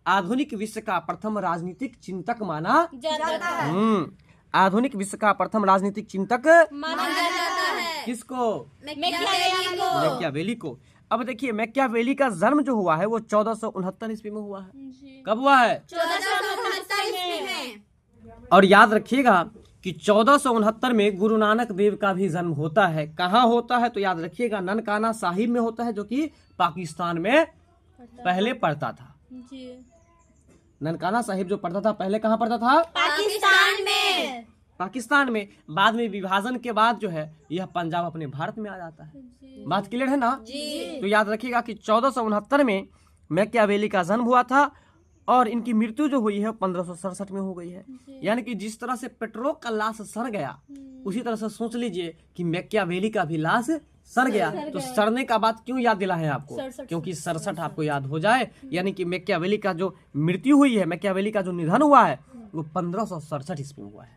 आधुनिक विश्व का प्रथम राजनीतिक चिंतक माना जाता है। आधुनिक विश्व का प्रथम राजनीतिक चिंतक माना जाता है किसको? मैकियावेली को। मैकियावेली को। अब देखिए, मैकियावेली का जन्म जो हुआ है वो 1469 ईस्वी में हुआ है। जी कब हुआ है? 1469 ईस्वी में। और याद रखिएगा कि 1469 में गुरु नानक देव का भी जन्म होता है। कहाँ होता है? तो याद रखिएगा, ननकाना साहिब में होता है, जो कि पाकिस्तान में पहले पढ़ता था। जी ननकाना साहिब जो पढ़ता था पहले कहाँ पढ़ता था? पाकिस्तान में। पाकिस्तान में। बाद में विभाजन के बाद जो है यह पंजाब अपने भारत में आ जाता है। जी बात क्लियर है ना? जी। तो याद रखिएगा कि 1469 में मैकियावेली का जन्म हुआ था और इनकी मृत्यु जो हुई है 1567 में हो गई है। यानी कि जिस तरह से पेट्रोक का लाश सड़ गया उसी तरह से सोच लीजिए कि मैकियावेली का भी लाश सड़ गया। तो सड़ने का बात क्यों याद दिला है आपको? क्योंकि 67 आपको याद हो जाए। यानी कि मैकियावेली का जो मृत्यु हुई है, मैकियावेली का जो निधन हुआ है वो 1567 ईस्वी में हुआ है।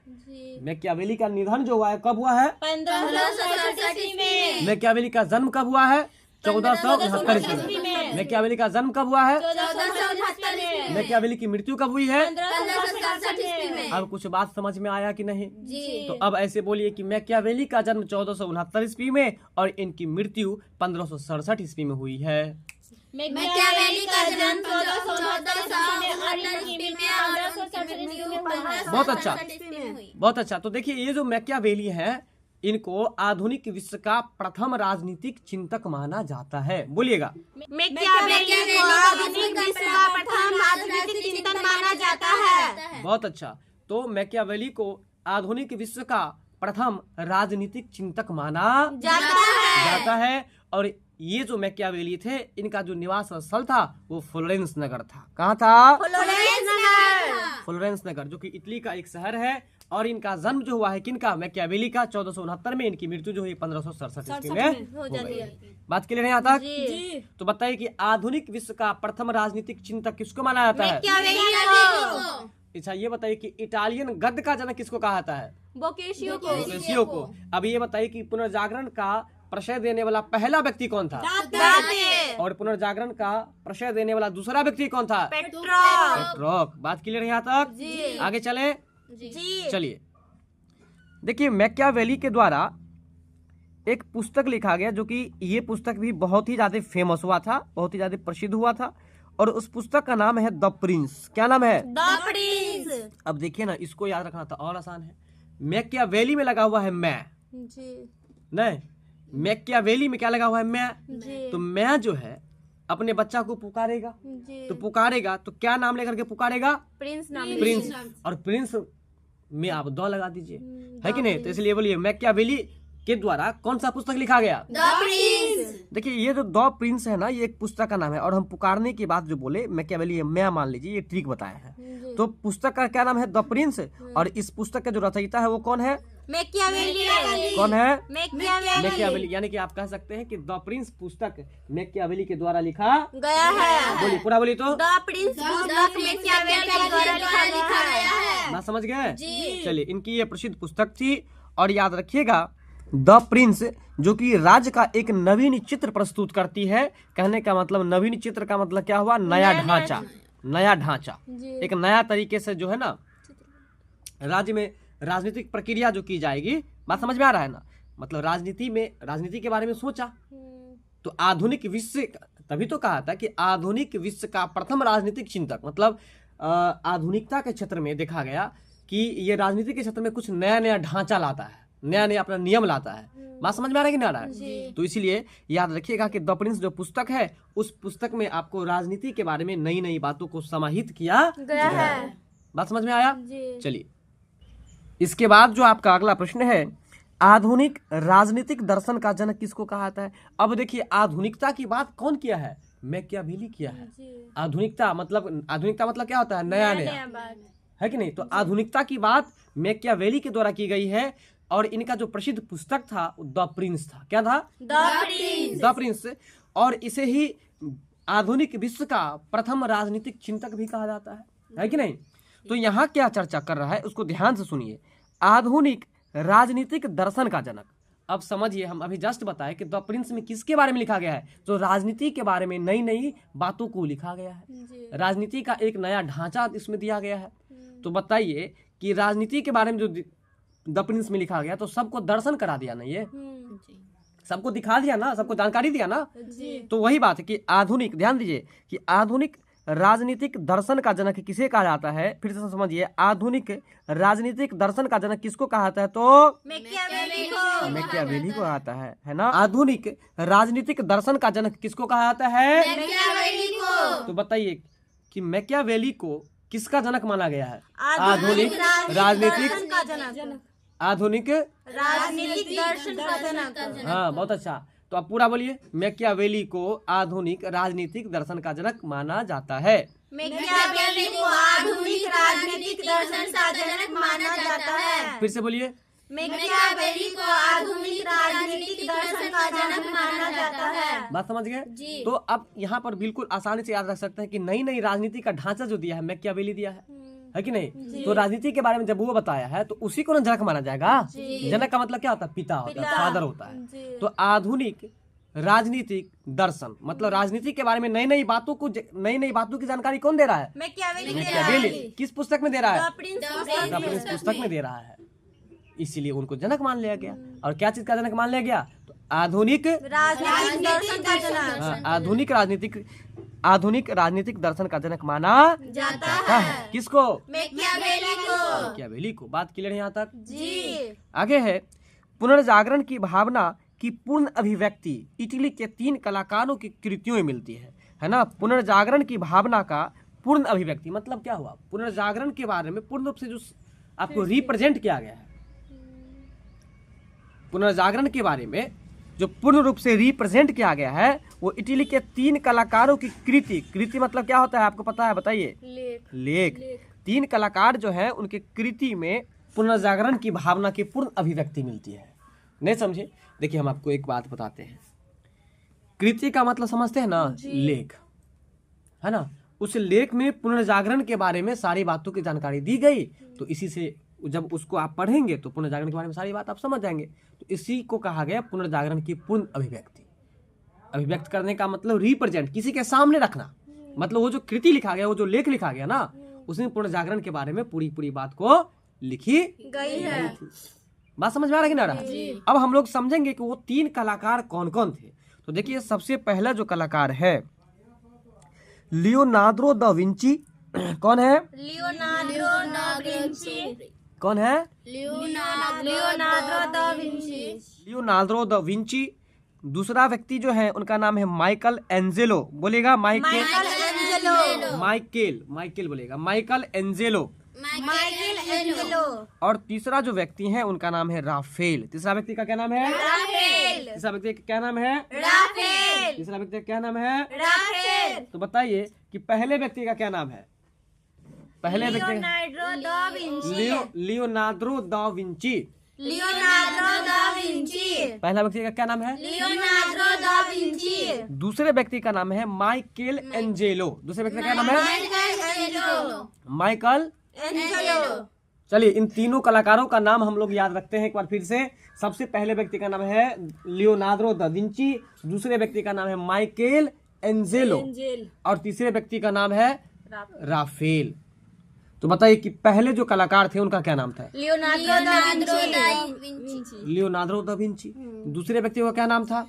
मैकियावेली का निधन जो हुआ है कब हुआ है? 1567 में। मैकियावेली का जन्म कब हुआ है? 1469 ईस्वी में। मैकियावेली का जन्म कब हुआ है? 1469 में। मैकियावेली की मृत्यु कब हुई है? 1567 ईस्वी में। अब कुछ बात समझ में आया कि नहीं? जी। तो अब ऐसे बोलिए कि मैकियावेली का जन्म 1469 ईस्वी में और इनकी मृत्यु 1567 ईस्वी में हुई है। मैकियावेली का जन्म 1469 में और इनकी मृत्यु 1567 ईस्वी में हुई। बहुत अच्छा, 1567 ईस्वी में हुई। बहुत अच्छा। तो देखिए ये जो मैकियावेली है इनको आधुनिक विश्व का प्रथम राजनीतिक चिंतक माना जाता है। बोलिएगा। मैकियावेली को आधुनिक विश्व का प्रथम राजनीतिक चिंतन माना जाता है। बहुत अच्छा। तो मैकियावेली को आधुनिक विश्व का प्रथम राजनीतिक चिंतक माना जाता है। और ये जो मैकियावेली थे इनका जो निवास स्थल था वो फ्लोरेंस नगर था। कहाँ था? फ्लोरेंस नगर, जो कि इटली का एक शहर है। और इनका जन्म जो हुआ है किनका? मैकियावेली का 1469 में। इनकी मृत्यु जो हुई 1567 ईस्वी में हो गई। बात क्लियर है यहाँ तक? तो बताइए कि आधुनिक विश्व का प्रथम राजनीतिक चिंतक किसको माना जाता है? अच्छा ये बताइए कि इटालियन गद्य का जनक किसको कहा जाता है? बोकेशियो को। अब ये बताइए कि पुनर्जागरण का प्रशय देने वाला पहला व्यक्ति कौन था? और पुनर्जागरण का प्रशय देने वाला दूसरा व्यक्ति कौन था? पेट्रोक। बात क्लियर है यहाँ तक? आगे चले। चलिए देखिए मैकियावेली के द्वारा एक पुस्तक लिखा गया जो कि ये पुस्तक भी बहुत ही ज्यादा फेमस हुआ था, बहुत ही ज्यादा प्रसिद्ध हुआ था। और उस पुस्तक का नाम है द प्रिंस। क्या नाम है? The Prince. अब देखिए ना, इसको याद रखना था और आसान है। मैकियावेली में लगा हुआ है मैं, नहीं, मैकियावेली में क्या लगा हुआ है? मैं। तो मैं जो है अपने बच्चा को पुकारेगा तो पुकारेगा तो क्या नाम लेकर के पुकारेगा? प्रिंस। और प्रिंस में आप द लगा दीजिए, है कि नहीं? तो इसलिए बोलिए मैकियावेली के द्वारा कौन सा पुस्तक लिखा गया? The Prince. देखिए ये जो द प्रिंस है ना, ये एक पुस्तक का नाम है। और हम पुकारने की बात जो बोले मैकियावेली मैं मान लीजिए, ये ट्रिक बताया है। तो पुस्तक का क्या नाम है? The Prince. और इस पुस्तक का जो रचयिता है वो कौन है? मैकियावेली। कौन है? मैकियावेली। यानी कि आप कह सकते हैं कि द प्रिंस पुस्तक मैकियावेली के द्वारा लिखा गया है। बोलिए, पूरा बोलिए तो। द प्रिंस पुस्तक मैकियावेली के द्वारा लिखा गया है। ना समझ गए? चलिए इनकी ये प्रसिद्ध पुस्तक थी। और याद रखिएगा द प्रिंस जो कि राज्य का एक नवीन चित्र प्रस्तुत करती है। कहने का मतलब नवीन चित्र का मतलब क्या हुआ? नया ढांचा। नया ढांचा, एक नया तरीके से जो है ना राज्य में राजनीतिक प्रक्रिया जो की जाएगी। बात समझ में आ रहा है ना? मतलब राजनीति के बारे में सोचा तो आधुनिक विश्व, तभी तो कहा था कि आधुनिक विश्व का प्रथम राजनीतिक चिंतक। मतलब आधुनिकता के क्षेत्र में देखा गया कि ये राजनीति के क्षेत्र में कुछ नया नया ढांचा लाता है, नया नया अपना नियम लाता है। बात समझ में आ रहा है कि नहीं आ रहा है? तो इसीलिए याद रखिएगा कि द प्रिंस जो पुस्तक है उस पुस्तक में आपको राजनीति के बारे में नई नई बातों को समाहित किया गया है। बात समझ में आया? चलिए इसके बाद जो आपका अगला प्रश्न है, आधुनिक राजनीतिक दर्शन का जनक किसको कहा जाता है? अब देखिए आधुनिकता की बात कौन किया है? मैकियावेली किया है। आधुनिकता मतलब क्या होता है? नया नया, है कि नहीं? तो आधुनिकता की बात मैकियावेली के द्वारा की गई है। और इनका जो प्रसिद्ध पुस्तक था द प्रिंस था। क्या था? The Prince. और इसे ही आधुनिक विश्व का प्रथम राजनीतिक चिंतक भी कहा जाता है कि नहीं? तो यहाँ क्या चर्चा कर रहा है उसको ध्यान से सुनिए। आधुनिक राजनीतिक दर्शन का जनक। अब समझिए, हम अभी जस्ट बताए कि द प्रिंस में किसके बारे में लिखा गया है? जो राजनीति के बारे में नई नई बातों को लिखा गया है। राजनीति का एक नया ढांचा इसमें दिया गया है। तो बताइए कि राजनीति के बारे में जो द प्रिंस में लिखा गया तो सबको दर्शन करा दिया ना, ये सबको दिखा दिया ना, सबको जानकारी दिया ना। तो वही बात है कि आधुनिक, ध्यान दीजिए कि आधुनिक राजनीतिक दर्शन का जनक किसे कहा जाता है? फिर से समझिए, आधुनिक राजनीतिक दर्शन का जनक किसको कहा जाता है? तो मैकियावेली को आता है ना। आधुनिक राजनीतिक दर्शन का जनक किसको कहा जाता है? मैकियावेली को। तो बताइए कि मैकियावेली को किसका जनक माना गया है? आधुनिक राजनीतिक आधुनिक राजनीतिक दर्शन का जनक। हाँ, बहुत अच्छा। तो अब पूरा बोलिए। मैकियावेली को आधुनिक राजनीतिक दर्शन का जनक माना जाता है। मैकियावेली को आधुनिक राजनीतिक दर्शन का जनक माना जाता है। फिर से बोलिए। मैकियावेली को आधुनिक राजनीतिक दर्शन का जनक माना जाता है। बात समझ गए? तो अब यहाँ पर बिल्कुल आसानी से याद रख सकते हैं कि नई नई राजनीति का ढांचा जो दिया है मैकियावेली दिया है कि नहीं? तो राजनीति के बारे में जब वो बताया है तो उसी को ना जनक माना जाएगा। जनक का मतलब क्या होता है? पिता होता है, फादर होता है। तो आधुनिक राजनीतिक दर्शन मतलब राजनीति के बारे में नई नई बातों की जानकारी कौन दे रहा है? मैकियावेली। किस पुस्तक में दे रहा है? प्रिंस पुस्तक में दे रहा है। इसीलिए उनको जनक मान लिया गया। और क्या चीज का जनक मान लिया गया? तो आधुनिक राजनीतिक दर्शन का जनक। आधुनिक राजनीतिक दर्शन का जनक माना जाता है। किसको? मैकियावेली को। बात क्लियर है यहाँ तक? जी। आगे है पुनर्जागरण की भावना की पूर्ण अभिव्यक्ति इटली के 3 कलाकारों की कृतियों में मिलती है ना? पुनर्जागरण की भावना का पूर्ण अभिव्यक्ति मतलब क्या हुआ? पुनर्जागरण के बारे में पूर्ण रूप से जो आपको रिप्रेजेंट किया गया है, पुनर्जागरण के बारे में जो पूर्ण रूप से रिप्रेजेंट किया गया है वो इटली के 3 कलाकारों की कृति मतलब क्या होता है आपको पता है? बताइए। लेख। 3 कलाकार जो है उनके कृति में पुनर्जागरण की भावना की पूर्ण अभिव्यक्ति मिलती है। नहीं समझे? देखिए हम आपको एक बात बताते हैं। कृति का मतलब समझते हैं ना? लेख, है ना? उस लेख में पुनर्जागरण के बारे में सारी बातों की जानकारी दी गई। तो इसी से जब उसको आप पढ़ेंगे तो पुनर्जागरण के बारे में सारी बात आप समझ जाएंगे। तो इसी को कहा गया पुनर्जागरण की पूर्ण अभिव्यक्ति। अभिव्यक्त करने का मतलब रिप्रेजेंट, किसी के सामने रखना। मतलब वो जो कृति लिखा गया, वो जो लेख लिखा गया ना, उसमें पुनर्जागरण के बारे में पूरी बात को लिखी गई है। बात समझ में आ रहा है कि ना रहा? अब हम लोग समझेंगे कि वो 3 कलाकार कौन कौन थे। तो देखिए सबसे पहला जो कलाकार है लियोनार्डो दा विंची। कौन है? Leonardo da Vinci. कौन है? Leonardo da Vinci. Leonardo da Vinci. दूसरा व्यक्ति जो है उनका नाम है माइकल एंजेलो। बोलेगा माइकल बोलेगा माइकल एंजेलो। और तीसरा जो व्यक्ति है उनका नाम है राफेल। तीसरा व्यक्ति का क्या नाम है? तीसरा व्यक्ति का क्या नाम है? तीसरा व्यक्ति का क्या नाम है? तो बताइए कि पहले व्यक्ति का क्या नाम है? पहले व्यक्ति लियोनार्डो दा विंची। पहला व्यक्ति का क्या नाम है? Leonardo da Vinci. दूसरे व्यक्ति का नाम है माइकल एंजेलो। दूसरे व्यक्ति का क्या नाम है? Michael Angelo. चलिए इन तीनों कलाकारों का नाम हम लोग याद रखते हैं एक बार फिर से। सबसे पहले व्यक्ति का नाम है लियोनार्डो दा विंची। दूसरे व्यक्ति का नाम है माइकल एंजेलो। और तीसरे व्यक्ति का नाम है राफेल। तो बताइए कि पहले जो कलाकार थे उनका क्या नाम था? Leonardo da Vinci. दूसरे व्यक्ति का क्या नाम था?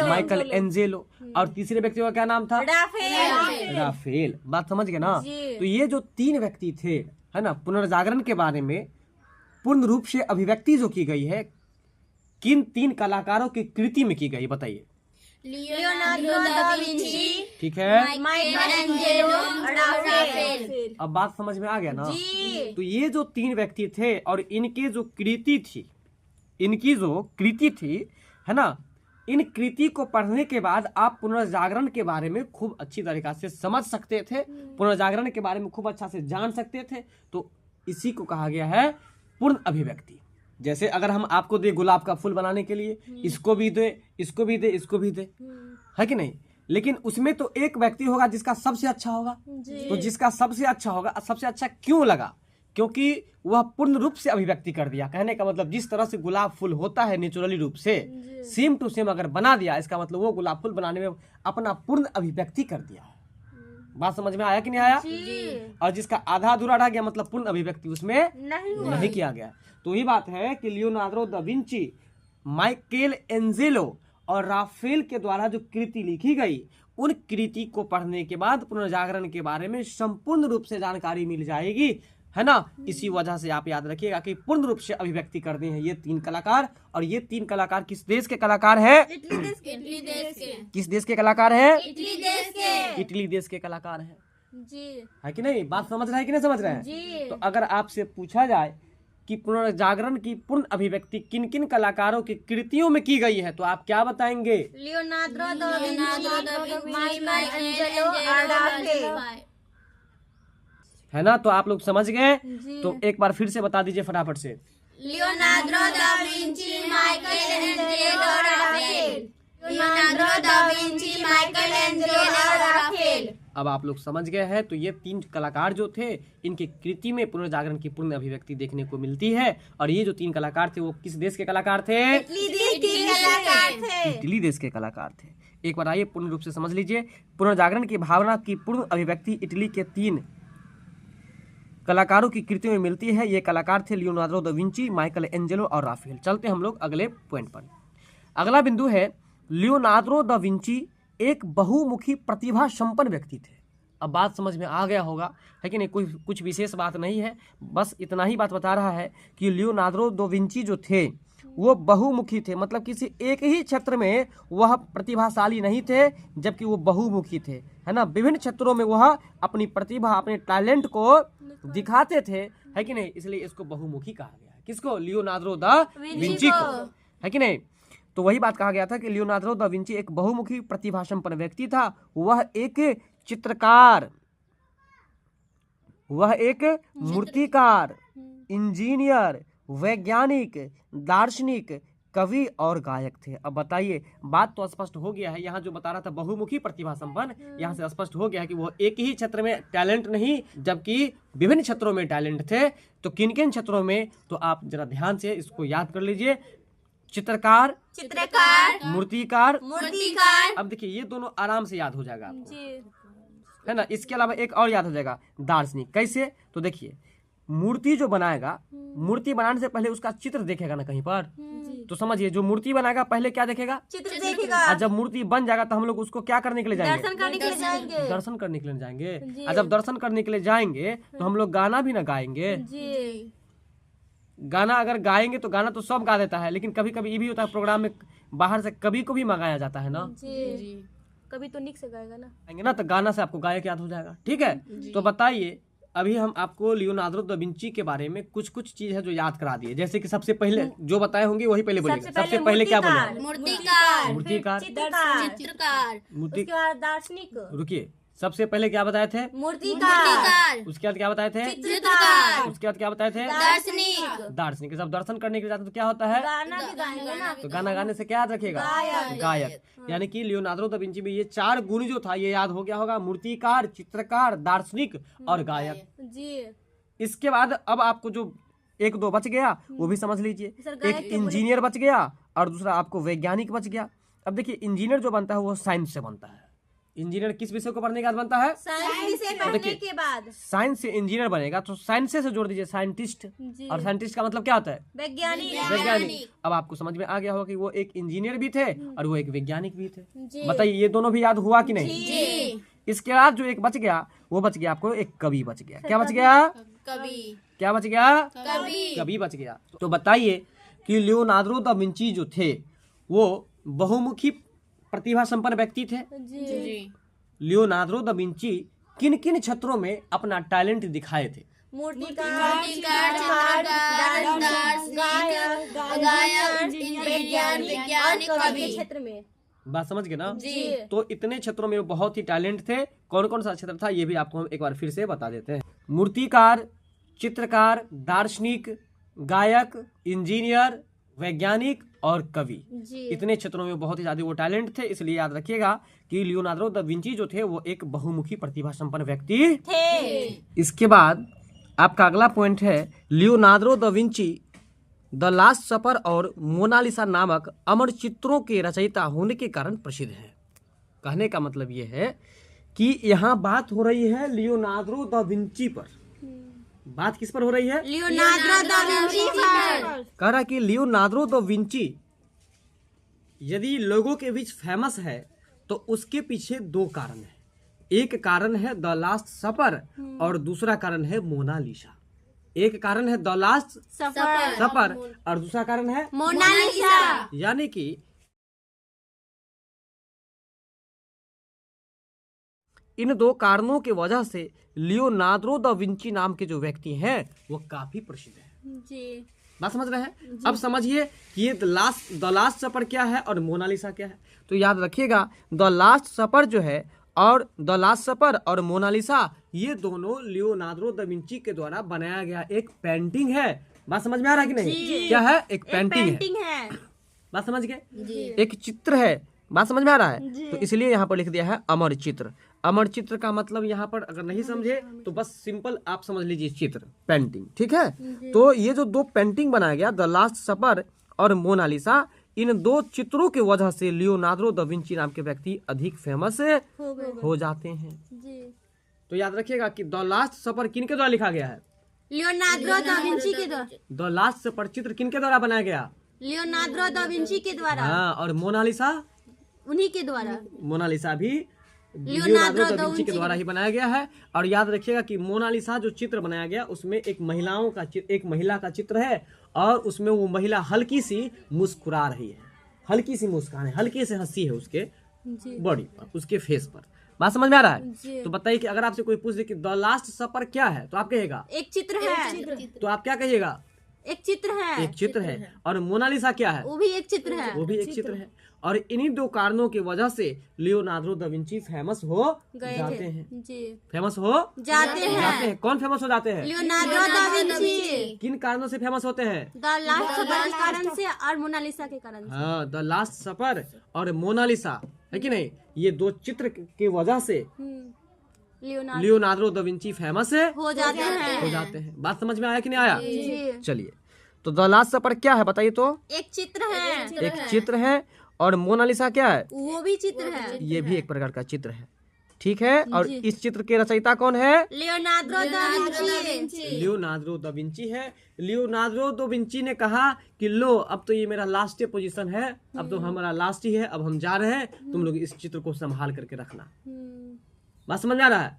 Michael Angelo. और तीसरे व्यक्ति का क्या नाम था? राफेल। बात समझ गए ना? तो ये जो 3 व्यक्ति थे, है ना, पुनर्जागरण के बारे में पूर्ण रूप से अभिव्यक्ति जो की गई है किन 3 कलाकारों की कृति में की गई? बताइए। लियोनार्डो दा विंची, ठीक है, माइकल एंजेलो, राफेल। अब बात समझ में आ गया ना? तो ये जो 3 व्यक्ति थे और इनकी जो कृति थी, है ना, इन कृति को पढ़ने के बाद आप पुनर्जागरण के बारे में खूब अच्छी तरीका से समझ सकते थे, पुनर्जागरण के बारे में खूब अच्छा से जान सकते थे। तो इसी को कहा गया है पूर्ण अभिव्यक्ति। जैसे अगर हम आपको दे गुलाब का फूल बनाने के लिए, इसको भी दे, इसको भी दे, इसको भी दे, है कि नहीं? लेकिन उसमें तो एक व्यक्ति होगा जिसका सबसे अच्छा होगा। तो जिसका सबसे अच्छा होगा, सबसे अच्छा क्यों लगा? क्योंकि वह पूर्ण रूप से अभिव्यक्ति कर दिया। कहने का मतलब जिस तरह से गुलाब फूल होता है नेचुरली रूप से, सेम टू सेम अगर बना दिया, इसका मतलब वो गुलाब फूल बनाने में अपना पूर्ण अभिव्यक्ति कर दिया। बात समझ में आया कि नहीं आया? और जिसका आधा अधूरा रह गया मतलब पूर्ण अभिव्यक्ति उसमें नहीं किया गया। तो ये बात है कि Leonardo da Vinci, Michael Angelo और राफेल के द्वारा जो कृति लिखी गई, उन कृति को पढ़ने के बाद पुनर्जागरण के बारे में संपूर्ण रूप से जानकारी मिल जाएगी, है ना? इसी वजह से आप याद रखिएगा कि पूर्ण रूप से अभिव्यक्ति करते हैं ये 3 कलाकार। और ये 3 कलाकार किस देश के कलाकार है? इटली देश के। किस देश के कलाकार है? इटली देश के। इटली देश के कलाकार है जी। है कि नहीं? बात समझ रहे हैं कि नहीं समझ रहे हैं? जी। तो अगर आपसे पूछा जाए कि पुनर्जागरण की पूर्ण अभिव्यक्ति किन किन कलाकारों की कृतियों में की गई है, तो आप क्या बताएंगे? लियोनार्डो दा विंची, माइकल और राफेल। है ना? तो आप लोग समझ गए? तो एक बार फिर से बता दीजिए फटाफट से। लियोनार्डो दा विंची, माइकल और Raphael. Leonardo da Vinci, Michael और राफेल। अब आप लोग समझ गए हैं। तो ये 3 कलाकार जो थे, इनकी कृति में पुनर्जागरण की पूर्ण अभिव्यक्ति देखने को मिलती है। और ये जो 3 कलाकार थे वो किस देश के कलाकार थे? इटली देश के कलाकार थे। एक बार आइए पूर्ण रूप से समझ लीजिए। पुनर्जागरण की भावना की पूर्ण अभिव्यक्ति इटली के 3 कलाकारों की कृतियों में मिलती है। ये कलाकार थे Leonardo da Vinci, Michael Angelo और राफेल। चलते हम लोग अगले पॉइंट पर। अगला बिंदु है लियोनार्डो दा विंची एक बहुमुखी प्रतिभा संपन्न व्यक्ति थे। अब बात समझ में आ गया होगा, है कि नहीं? कुछ विशेष बात नहीं है, बस इतना ही बात बता रहा है कि लियोनार्डो दा विंची जो थे वो बहुमुखी थे, मतलब किसी एक ही क्षेत्र में वह प्रतिभाशाली नहीं थे, जबकि वो बहुमुखी थे, है ना? विभिन्न क्षेत्रों में वह अपनी प्रतिभा, अपने टैलेंट को दिखाते थे, है कि नहीं? इसलिए इसको बहुमुखी कहा गया है। किसको? लियोनार्डो दा विंची को, है कि नहीं? तो वही बात कहा गया था कि लियोनार्डो दा विंची एक बहुमुखी प्रतिभा संपन्न व्यक्ति था। वह एक चित्रकार, वह एक मूर्तिकार, इंजीनियर, वैज्ञानिक, दार्शनिक, कवि और गायक थे। अब बताइए, बात तो स्पष्ट हो गया है। यहाँ जो बता रहा था बहुमुखी प्रतिभा संपन्न, यहाँ से स्पष्ट हो गया है कि वो एक ही क्षेत्र में टैलेंट नहीं, जबकि विभिन्न क्षेत्रों में टैलेंट थे। तो किन किन क्षेत्रों में? तो आप जरा ध्यान से इसको याद कर लीजिए। चित्रकार, मूर्तिकार। अब देखिए ये दोनों आराम से याद हो जाएगा आपको, है ना? इसके अलावा एक और याद हो जाएगा, दार्शनिक। कैसे? तो देखिए, मूर्ति जो बनाएगा, मूर्ति बनाने से पहले उसका चित्र देखेगा ना कहीं पर, तो समझिए जो मूर्ति बनाएगा पहले क्या देखेगा? चित्र देखेगा। और जब मूर्ति बन जाएगा तो हम लोग उसको क्या करने के लिए जाएंगे? दर्शन करने के लिए जाएंगे। दर्शन करने के लिए जाएंगे। और जब दर्शन करने के लिए जाएंगे तो हम लोग गाना भी ना गाएंगे। गाना अगर गाएंगे तो गाना तो सब गा देता है, लेकिन कभी कभी ये भी होता है प्रोग्राम में बाहर से कभी को भी मंगाया जाता है ना, कभी तो निक से गाएगा ना, आएंगे ना, तो गाना से आपको गायक याद हो जाएगा। ठीक है, तो बताइए, अभी हम आपको लियोनार्डो दा विंची के बारे में कुछ कुछ चीज है जो याद करा दिए। जैसे कि सबसे पहले जो बताए होंगे वही पहले बोलिएगा। सबसे पहले क्या बोले? मूर्तिकार, चित्रकार, दार्शनिक। रुकिए, सबसे पहले क्या बताए थे? मूर्तिकार। उसके बाद क्या बताए थे? चित्रकार। उसके बाद क्या बताए थे? दार्शनिक। जब दर्शन करने के लिए जाते तो क्या होता है? गाना भी गाएंगे ना। तो गाना गाने से क्या याद रखेगा? गायक। यानी कि लियोनार्डो दा विंची में ये 4 गुण जो था ये याद हो गया होगा। मूर्तिकार, चित्रकार, दार्शनिक और गायक जी। इसके बाद अब आपको जो 1-2 बच गया वो भी समझ लीजिए। एक इंजीनियर बच गया और दूसरा आपको वैज्ञानिक बच गया। अब देखिए, इंजीनियर जो बनता है वो साइंस से बनता है। इंजीनियर किस विषय को पढ़ने के बाद बनता है? साइंस से पढ़ने के बाद। साइंस से इंजीनियर बनेगा तो साइंस से जोड़ दीजिए साइंटिस्ट। और साइंटिस्ट का मतलब क्या होता है? वैज्ञानिक। अब आपको समझ में आ गया होगा कि वो एक इंजीनियर भी थे और वो एक वैज्ञानिक भी थे। बताइए, ये दोनों भी याद हुआ कि नहीं? इसके बाद जो एक बच गया वो बच गया आपको एक कवि बच गया। क्या बच गया? क्या बच गया? कवि बच गया। तो बताइए कि लियोनार्डो दा विंची जो थे वो बहुमुखी प्रतिभा संपन्न व्यक्ति थे। लियोनार्डो दा विंची किन किन क्षेत्रों में अपना टैलेंट दिखाए थे? मूर्तिकार, क्षेत्र में। बात समझ गए ना? तो इतने क्षेत्रों में बहुत ही टैलेंट थे। कौन कौन सा क्षेत्र था ये भी आपको हम एक बार फिर से बता देते हैं। मूर्तिकार, चित्रकार, दार्शनिक, गायक, इंजीनियर, वैज्ञानिक और कवि। इतने क्षेत्रों में बहुत ही ज्यादा वो टैलेंट थे। इसलिए याद रखिएगा कि लियोनार्डो दा विंची जो थे वो एक बहुमुखी प्रतिभा संपन्न व्यक्ति थे। इसके बाद आपका अगला पॉइंट है, Leonardo da Vinci the last सपर और मोनालिसा नामक अमर चित्रों के रचयिता होने के कारण प्रसिद्ध है। कहने का मतलब ये है कि यहाँ बात हो रही है लियोनार्डो दा विंची पर। बात किस पर हो रही है? लियोनार्डो दा विंची पर। कह रहा कि लियोनार्डो दा विंची यदि लोगों के बीच फेमस है तो उसके पीछे 2 कारण है। एक कारण है द लास्ट सपर और दूसरा कारण है मोनालिसा। एक कारण है द लास्ट सपर और दूसरा कारण है मोनालिसा। यानी कि इन 2 कारणों की वजह से लियोनार्डो दा विंची नाम के जो व्यक्ति हैं वो काफी प्रसिद्ध है। जी। बात समझ रहे हैं? अब समझिए कि ये द लास्ट सपर क्या है और मोनालिसा क्या है। तो याद रखिएगा, द लास्ट सपर जो है और द लास्ट सपर और मोनालिसा ये दोनों लियोनार्डो दा विंची के द्वारा बनाया गया एक पेंटिंग है। बात समझ में आ रहा है कि नहीं? क्या है? एक पेंटिंग है। बात समझ गए? एक चित्र है। बात समझ में आ रहा है? तो इसलिए यहाँ पर लिख दिया है अमर चित्र। अमर चित्र का मतलब यहाँ पर अगर नहीं समझे तो बस सिंपल आप समझ लीजिए चित्र, पेंटिंग। ठीक है? तो ये जो दो पेंटिंग बनाया गया, द लास्ट सपर और मोनालिसा, इन दो चित्रों की वजह से लियोनार्डो दा विंची नाम के व्यक्ति अधिक फेमस हो जाते हैं। जी। तो याद रखिएगा कि द लास्ट सपर किनके द्वारा लिखा गया है? लियोनार्डो दा विंची के द्वारा। द लास्ट सपर चित्र किनके द्वारा बनाया गया? लियोनार्डो दा विंची के द्वारा। हाँ, और मोनालिसा? उन्हीं के द्वारा। मोनालिसा भी लियोनार्डो दा विंची के द्वारा ही बनाया गया है। और याद रखिएगा कि मोनालिसा जो चित्र बनाया गया उसमें एक महिला का चित्र है और उसमें वो महिला हल्की सी मुस्कुरा रही है, हल्की सी मुस्कान है, हल्की सी हंसी है उसके बॉडी पर, उसके फेस पर। बात समझ में आ रहा है? तो बताइए कि अगर आपसे कोई पूछ दे कि द लास्ट सपर क्या है तो आप कहिएगा एक चित्र है। तो आप क्या कहिएगा? एक चित्र है। एक चित्र है। और मोनालिसा क्या है? वो भी एक चित्र है। वो भी एक चित्र है। और इन्हीं दो कारणों की वजह से लियोनार्डो दा विंची फेमस हो जाते हैं। जी। फेमस हो जाते हैं। कौन फेमस हो जाते हैं? Leonardo da Vinci. किन कारणों से फेमस होते हैं? द लास्ट सपर के कारण से और मोनालिसा के कारण से। हाँ, द लास्ट सपर और मोनालिसा, है कि नहीं? ये दो चित्र की वजह से लियोनार्डो दा विंची फेमस हो जाते हैं। बात समझ में आया कि नहीं आया? जी। चलिए, तो द लास्ट सपर क्या है बताइए तो? एक चित्र है। एक चित्र है। और मोनालिसा क्या है? वो भी चित्र है। ये भी एक प्रकार का चित्र है। ठीक है? और इस चित्र के रचयिता कौन है? Leonardo da Vinci. Leonardo da Vinci है। लियोनार्डो दा विंची ने कहा कि लो, अब तो ये मेरा लास्ट पोजीशन है, अब तो हमारा लास्ट ही है, अब हम जा रहे हैं, तुम लोग इस चित्र को संभाल करके रखना। बात समझ में आ रहा है?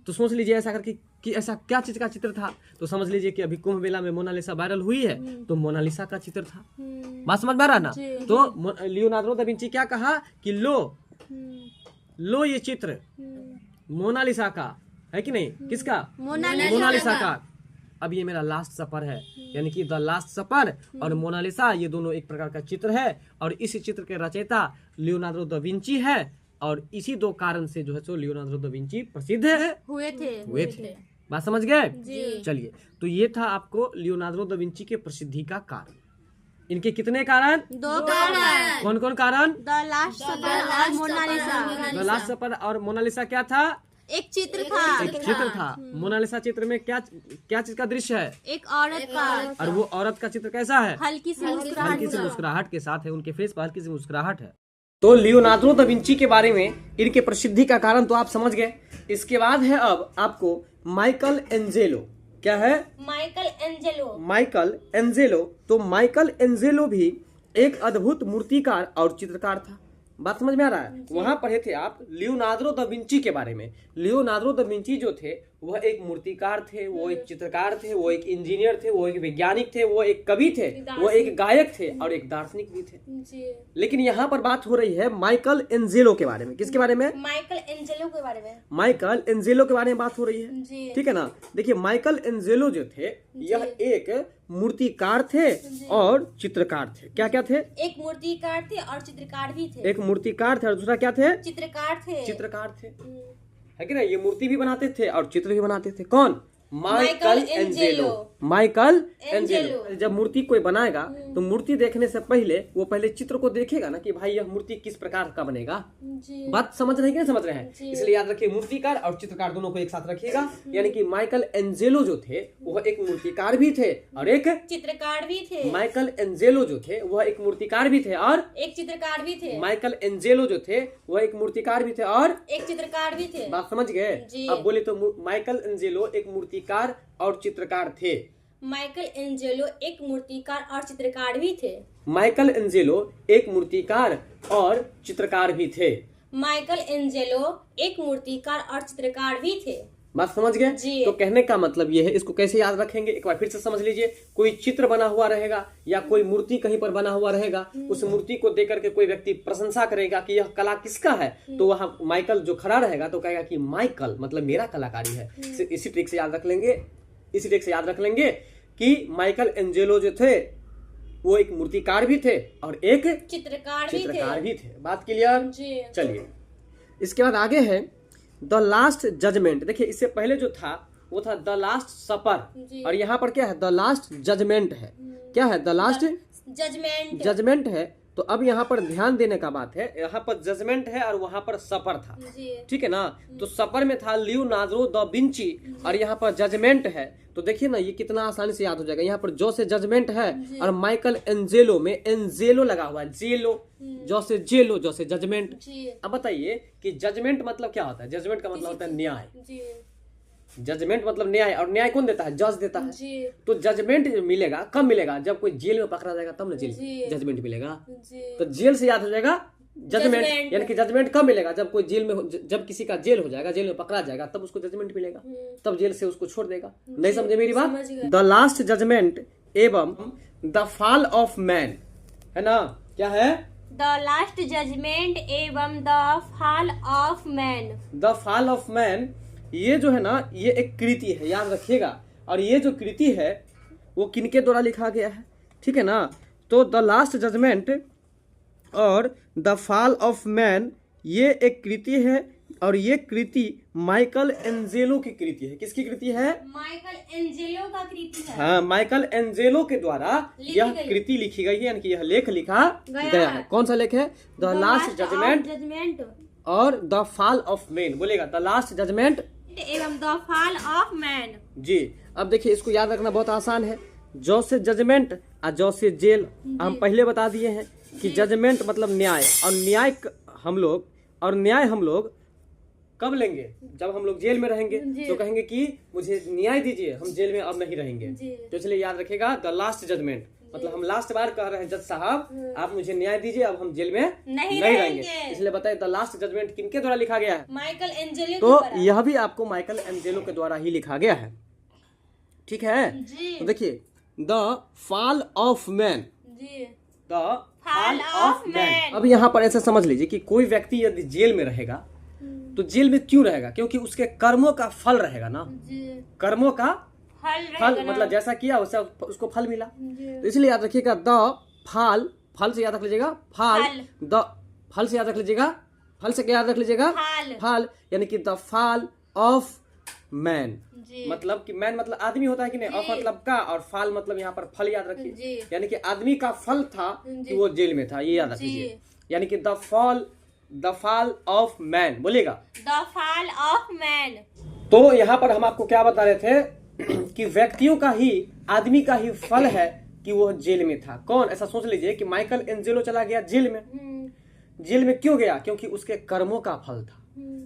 तो सोच लीजिए ऐसा करके कि ऐसा क्या चीज का चित्र था। तो समझ लीजिए कि अभी कुंभ मेला में मोनालिसा वायरल हुई है, तो मोनालिसा का चित्र था। बात समझ में आ रहा है ना? तो लियोनार्डो दा विंची क्या कहा कि लो ये चित्र मोनालिसा का, है कि नहीं? किसका? मोनालिसा का। अब ये मेरा लास्ट सपर है, यानी कि द लास्ट सपर और मोनालिसा ये दोनों एक प्रकार का चित्र है। और इस चित्र के रचयिता लियोनार्डो दा विंची है। और इसी दो कारण से जो है सो लियोनार्डो दा विंची प्रसिद्ध हुए थे। बात समझ गए? चलिए, तो ये था आपको लियोनार्डो दा विंची के प्रसिद्धि का कारण। इनके कितने कारण? 2 कारण। कौन कौन कारण? द लास्ट सपर और मोनालिसा। द लास्ट सपर और मोनालिसा क्या था? एक चित्र था। एक चित्र था। मोनालिसा चित्र में क्या चीज का दृश्य है? एक औरत का। और वो औरत का चित्र कैसा है? हल्की सी मुस्कुराहट के साथ है, उनके फेस पर हल्की सी मुस्कुराहट है। तो लियोनार्डो दा विंची के बारे में इनके प्रसिद्धि का कारण तो आप समझ गए। इसके बाद है अब आपको माइकल एंजेलो। क्या है? Michael Angelo. तो माइकल एंजेलो भी एक अद्भुत मूर्तिकार और चित्रकार था। बात समझ में आ रहा है? वहां पढ़े थे आप लियोनार्डो दा विंची के बारे में। लियोनार्डो दा विंची जो थे वह एक मूर्तिकार थे, वो एक चित्रकार थे, वो एक इंजीनियर थे, वो एक वैज्ञानिक थे, वो एक कवि थे, वो एक गायक थे और एक दार्शनिक भी थे। लेकिन यहाँ पर बात हो रही है माइकल एंजेलो के बारे में। किसके बारे में? माइकल एंजेलो के बारे में। माइकल एंजेलो के बारे में बात हो रही है। ठीक है ना? देखिए, माइकल एंजेलो जो थे यह एक मूर्तिकार थे और चित्रकार थे। क्या क्या थे? एक मूर्तिकार थे और चित्रकार भी थे। एक मूर्तिकार थे और दूसरा क्या थे? चित्रकार थे। है कि ना? ये मूर्ति भी बनाते थे और चित्र भी बनाते थे। कौन? Michael Angelo. जब मूर्ति कोई बनाएगा तो मूर्ति देखने से पहले वो पहले चित्र को देखेगा ना कि भाई यह मूर्ति किस प्रकार का बनेगा। बात समझ रहे हैं कि नहीं समझ रहे हैं? इसलिए याद रखिए, मूर्तिकार और चित्रकार दोनों को एक साथ रखिएगा। यानी कि माइकल एंजेलो जो थे वह एक मूर्तिकार भी थे और एक चित्रकार भी थे। माइकल एंजेलो जो थे वह एक मूर्तिकार भी थे और एक चित्रकार भी थे। माइकल एंजेलो जो थे वह एक मूर्तिकार भी थे और एक चित्रकार भी थे। बात समझ गए? अब बोले तो माइकल एंजेलो एक मूर्तिकार और चित्रकार थे। माइकल एंजेलो एक मूर्तिकार और चित्रकार भी थे। माइकल एंजेलो एक मूर्तिकार और चित्रकार भी थे। माइकल एंजेलो एक मूर्तिकार और चित्रकार भी थे। बात समझ गए? तो कहने का मतलब ये है, इसको कैसे याद रखेंगे एक बार फिर से समझ लीजिए। कोई चित्र बना हुआ रहेगा या कोई मूर्ति कहीं पर बना हुआ रहेगा, उस मूर्ति को देख करके कोई व्यक्ति प्रशंसा करेगा कि यह कला किसका है, तो वहाँ माइकल जो खड़ा रहेगा तो कहेगा कि माइकल मतलब मेरा कलाकारी है। इसी ट्रिक से याद रख लेंगे कि माइकल एंजेलो जो थे वो एक मूर्तिकार भी थे और एक चित्रकार भी थे। बात क्लियर? जी। चलिए इसके बाद आगे है द लास्ट जजमेंट। देखिए इससे पहले जो था वो था द लास्ट सपर और यहाँ पर क्या है? द लास्ट जजमेंट है। क्या है? द लास्ट जजमेंट है। तो अब यहाँ पर ध्यान देने का बात है, यहाँ पर जजमेंट है और वहां पर सपर था, ठीक है ना। तो सपर में था लियोनार्डो दा विंची और यहाँ पर जजमेंट है। तो देखिए ना ये कितना आसानी से याद हो जाएगा। यहाँ पर जो से जजमेंट है और माइकल एंजेलो में एंजेलो लगा हुआ है, जेलो, जो से जेलो, जो से जजमेंट। अब बताइए कि जजमेंट मतलब क्या होता है? जजमेंट का मतलब होता है न्याय। जजमेंट मतलब न्याय, और न्याय कौन देता है? जज देता है। तो जजमेंट मिलेगा कब मिलेगा? जब कोई जेल में पकड़ा जाएगा तब ना जजमेंट मिलेगा। तो जेल से याद हो जाएगा जजमेंट, यानी कि जजमेंट कब मिलेगा? जब कोई जेल में, जब किसी का जेल हो जाएगा, जेल में पकड़ा जाएगा तब उसको जजमेंट मिलेगा, तब जेल से उसको छोड़ देगा। नहीं समझे मेरी बात? द लास्ट जजमेंट एवं द फॉल ऑफ मैन, है ना? क्या है? द लास्ट जजमेंट एवं the fall of man. The fall of man ये जो है ना ये एक कृति है, याद रखिएगा। और ये जो कृति है वो किनके द्वारा लिखा गया है, ठीक है ना? तो द लास्ट जजमेंट और द फॉल ऑफ मैन ये एक कृति है और ये कृति माइकल एंजेलो की कृति है। किसकी कृति है? माइकल एंजेलो का कृति है। हाँ, माइकल एंजेलो के द्वारा यह कृति लिखी गई है, यानी कि यह लेख लिखा गया है। कौन सा लेख है? द लास्ट जजमेंट और द फॉल ऑफ मैन। बोलेगा द लास्ट जजमेंट एवं द फॉल ऑफ मैन। जी। अब देखिए इसको याद रखना बहुत आसान है। जो से जजमेंट और जो से जेल हम पहले बता दिए हैं कि जजमेंट मतलब न्याय, और न्याय हम लोग कब लेंगे? जब हम लोग जेल में रहेंगे तो कहेंगे कि मुझे न्याय दीजिए, हम जेल में अब नहीं रहेंगे। तो इसलिए याद रखिएगा द लास्ट जजमेंट मतलब हम लास्ट बार कह रहे हैं जज साहब आप मुझे न्याय दीजिए, अब हम जेल में नहीं रहेंगे। इसलिए बताइए द लास्ट जजमेंट किनके द्वारा लिखा गया है? Michael Angelo. तो यह भी आपको माइकल एंजेलो के द्वारा ही लिखा गया है, ठीक है? तो देखिए the fall of man, the fall of man. अब यहाँ पर ऐसा समझ लीजिए कि कोई व्यक्ति यदि जेल में रहेगा तो जेल में क्यों रहेगा? क्योंकि उसके कर्मों का फल रहेगा ना। कर्मों का फल मतलब जैसा किया वैसा उसको फल मिला। तो इसलिए याद रखिएगा द फल से याद रख लीजिएगा, द फल से याद रख लीजिएगा, फल से क्या याद रख लीजिएगा? फल, यानी कि द फॉल ऑफ मैन। मतलब कि मैन मतलब आदमी होता है कि नहीं, ऑफ मतलब का, और फाल मतलब यहाँ पर फल याद रखिए, यानी कि आदमी का फल था कि वो जेल में था, ये याद रखिए। यानी कि द फॉल ऑफ मैन। बोलिएगा द फॉल ऑफ मैन। तो यहाँ पर हम आपको क्या बता रहे थे कि व्यक्तियों का ही, आदमी का ही फल है कि वो जेल में था। कौन? ऐसा सोच लीजिए कि माइकल एंजेलो चला गया जेल में। जेल में क्यों गया? क्योंकि उसके कर्मों का फल था।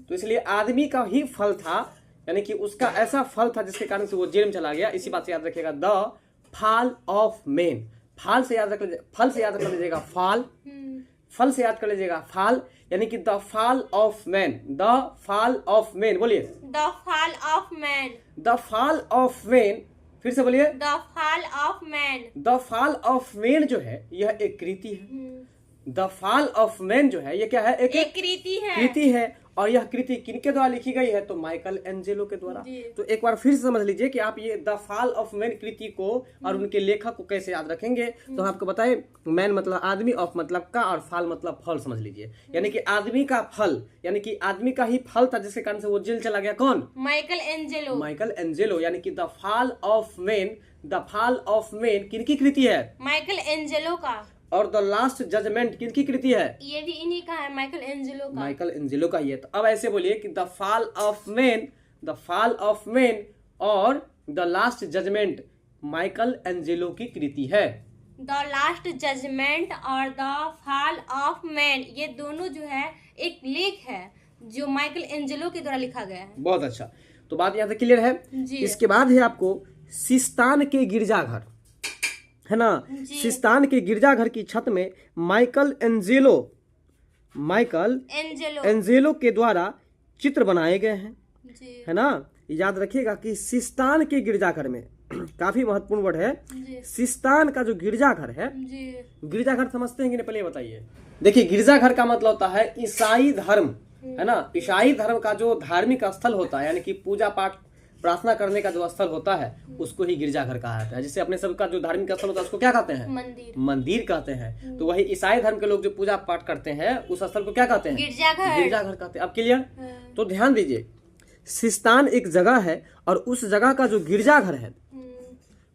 तो इसलिए आदमी का ही फल था, यानी कि उसका ऐसा फल था जिसके कारण से वो जेल में चला गया। इसी बात से याद रखिएगा द फॉल ऑफ मैन। फल से याद रख लीजिएगा फॉल, फल से याद कर लीजिएगा फॉल, यानी कि the fall of man. The fall of man, बोलिए the fall of man. The fall of man, फिर से बोलिए the fall of man. The fall of man जो है यह एक कृति है। द फॉल ऑफ मैन जो है ये क्या है? एक कृति है। और यह कृति किनके द्वारा लिखी गई है? तो माइकल एंजेलो के द्वारा। तो एक बार फिर से समझ लीजिए कि आप ये द फॉल ऑफ मैन कृति को और उनके लेखक को कैसे याद रखेंगे। तो आपको बताए मैन मतलब आदमी, ऑफ मतलब का, और फॉल मतलब फल समझ लीजिए। यानी कि आदमी का फल, यानी कि आदमी का ही फल था जिसके कारण से वो जेल चला गया। कौन? Michael Angelo. यानी कि the fall of man, the fall of man किनकी कृति है? माइकल एंजेलो का। और द लास्ट जजमेंट किनकी कृति है? ये भी इन्हीं का है, माइकल एंजेलो का। ही है। तो अब ऐसे बोलिए कि द फॉल ऑफ मैन और the last judgement Michelangelo की कृति है। द लास्ट जजमेंट और द फॉल ऑफ मैन ये दोनों जो है एक लेख है जो माइकल एंजेलो के द्वारा लिखा गया है। बहुत अच्छा, तो बात यहाँ तक क्लियर है। इसके बाद है आपको सिस्तान के गिरजाघर, है ना? सिस्तान के गिरजाघर की छत में माइकल एंजेलो के द्वारा चित्र बनाए गए हैं, है ना? याद रखिएगा कि सिस्तान के गिरजाघर में काफी महत्वपूर्ण वर्ड है। सिस्तान का जो गिरजाघर है, गिरजाघर समझते हैं कि नहीं पहले बताइए। देखिए गिरजाघर का मतलब होता है ईसाई धर्म, है ना? ईसाई धर्म का जो धार्मिक स्थल होता है, यानी कि पूजा पाठ प्रार्थना करने का जो स्थल होता है उसको ही गिरजाघर कहा जाता है। जैसे अपने सबका जो धार्मिक स्थल होता है उसको क्या कहते हैं? मंदिर। मंदिर कहते हैं। तो वही ईसाई धर्म के लोग जो पूजा पाठ करते हैं उस स्थल को क्या कहते हैं? गिरजाघर। गिरजाघर कहते हैं। अब क्लियर? तो ध्यान दीजिए, सिस्तान एक जगह है और उस जगह का जो गिरजाघर है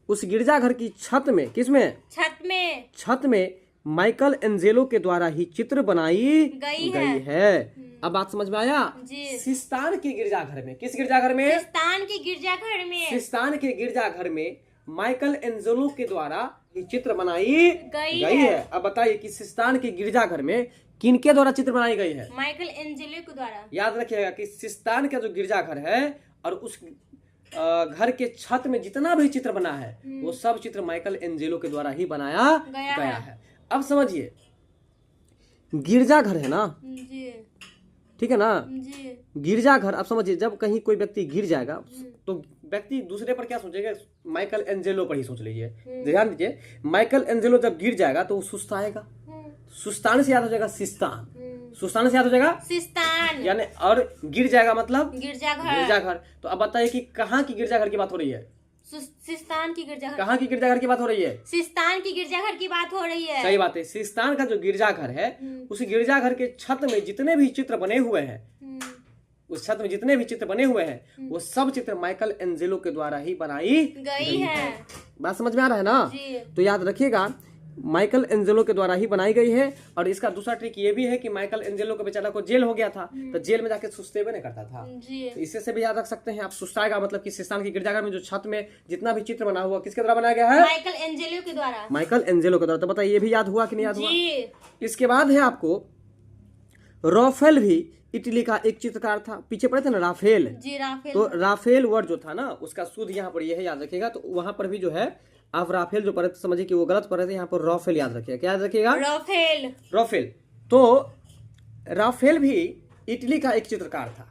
उस गिरजाघर की छत में, किसमें? छत में माइकल एंजेलो के द्वारा ही चित्र बनाई गई है। अब बात समझ में आया? सिस्तान के गिरजाघर में, किस गिरजाघर में? सिस्तान के गिरजाघर में। सिस्तान के गिरजाघर में माइकल एंजेलो के द्वारा ये चित्र बनाई गई है। अब बताइए कि सिस्तान के गिरजाघर में किनके द्वारा चित्र बनाई गई है? माइकल एंजेलो के द्वारा। याद रखिएगा कि सिस्तान का जो गिरजाघर है और उस घर के छत में जितना भी चित्र बना है वो सब चित्र माइकल एंजेलो के द्वारा ही बनाया गया है। अब समझिए, गिरजाघर है ना, ठीक है ना, गिरजाघर। अब समझिए, जब कहीं कोई व्यक्ति गिर जाएगा तो व्यक्ति दूसरे पर क्या सोचेगा? माइकल एंजेलो पर ही सोच लीजिए। ध्यान दीजिए, माइकल एंजेलो जब गिर जाएगा तो वो सुस्ताएगा। सुस्तान से याद हो जाएगा सिस्तान, सुस्तान से याद हो जाएगा सिस्तान, यानी और गिर जाएगा मतलब गिरजाघर। तो अब बताइए कि कहाँ की गिरजाघर की बात हो रही है? सिस्तान की गिरजाघर। कहाँ की गिरजाघर की बात हो रही है? सिस्तान की गिरजाघर की बात हो रही है। सही बात है। सिस्तान का जो गिरजाघर है उस गिरजाघर के छत में जितने भी चित्र बने हुए हैं, उस छत में जितने भी चित्र बने हुए हैं वो सब चित्र माइकल एंजेलो के द्वारा ही बनाई गई है। बात समझ में आ रहा है ना? तो याद रखिएगा, माइकल एंजेलो के द्वारा ही बनाई गई है। और इसका दूसरा ट्रिक ये भी है कि माइकल एंजेलो के बेचारा को जेल हो गया था तो जेल में जाके सुस्ते हुए नहीं करता था। तो इससे से भी याद रख सकते हैं आप। सुस्ताएगा मतलब कि सिस्तान की गिरजाघर में जो छत में जितना भी चित्र बना हुआ किसके द्वारा बनाया गया है? माइकल एंजेलो के द्वारा। माइकल एंजेलो के द्वारा। तो बताइए, ये भी याद हुआ कि नहीं याद हुआ? इसके बाद है आपको राफेल भी इटली का एक चित्रकार था। पीछे पढ़े थे ना राफेल। तो राफेल वर्ड जो था ना उसका शुद्ध यहाँ पर यह है, याद रखिएगा। तो वहां पर भी जो है आप राफेल जो पढ़े थे समझिए कि वो गलत पढ़े थे। यहाँ पर राफेल याद रखिएगा। क्या याद रखिएगा? राफेल। तो राफेल भी इटली का एक चित्रकार था।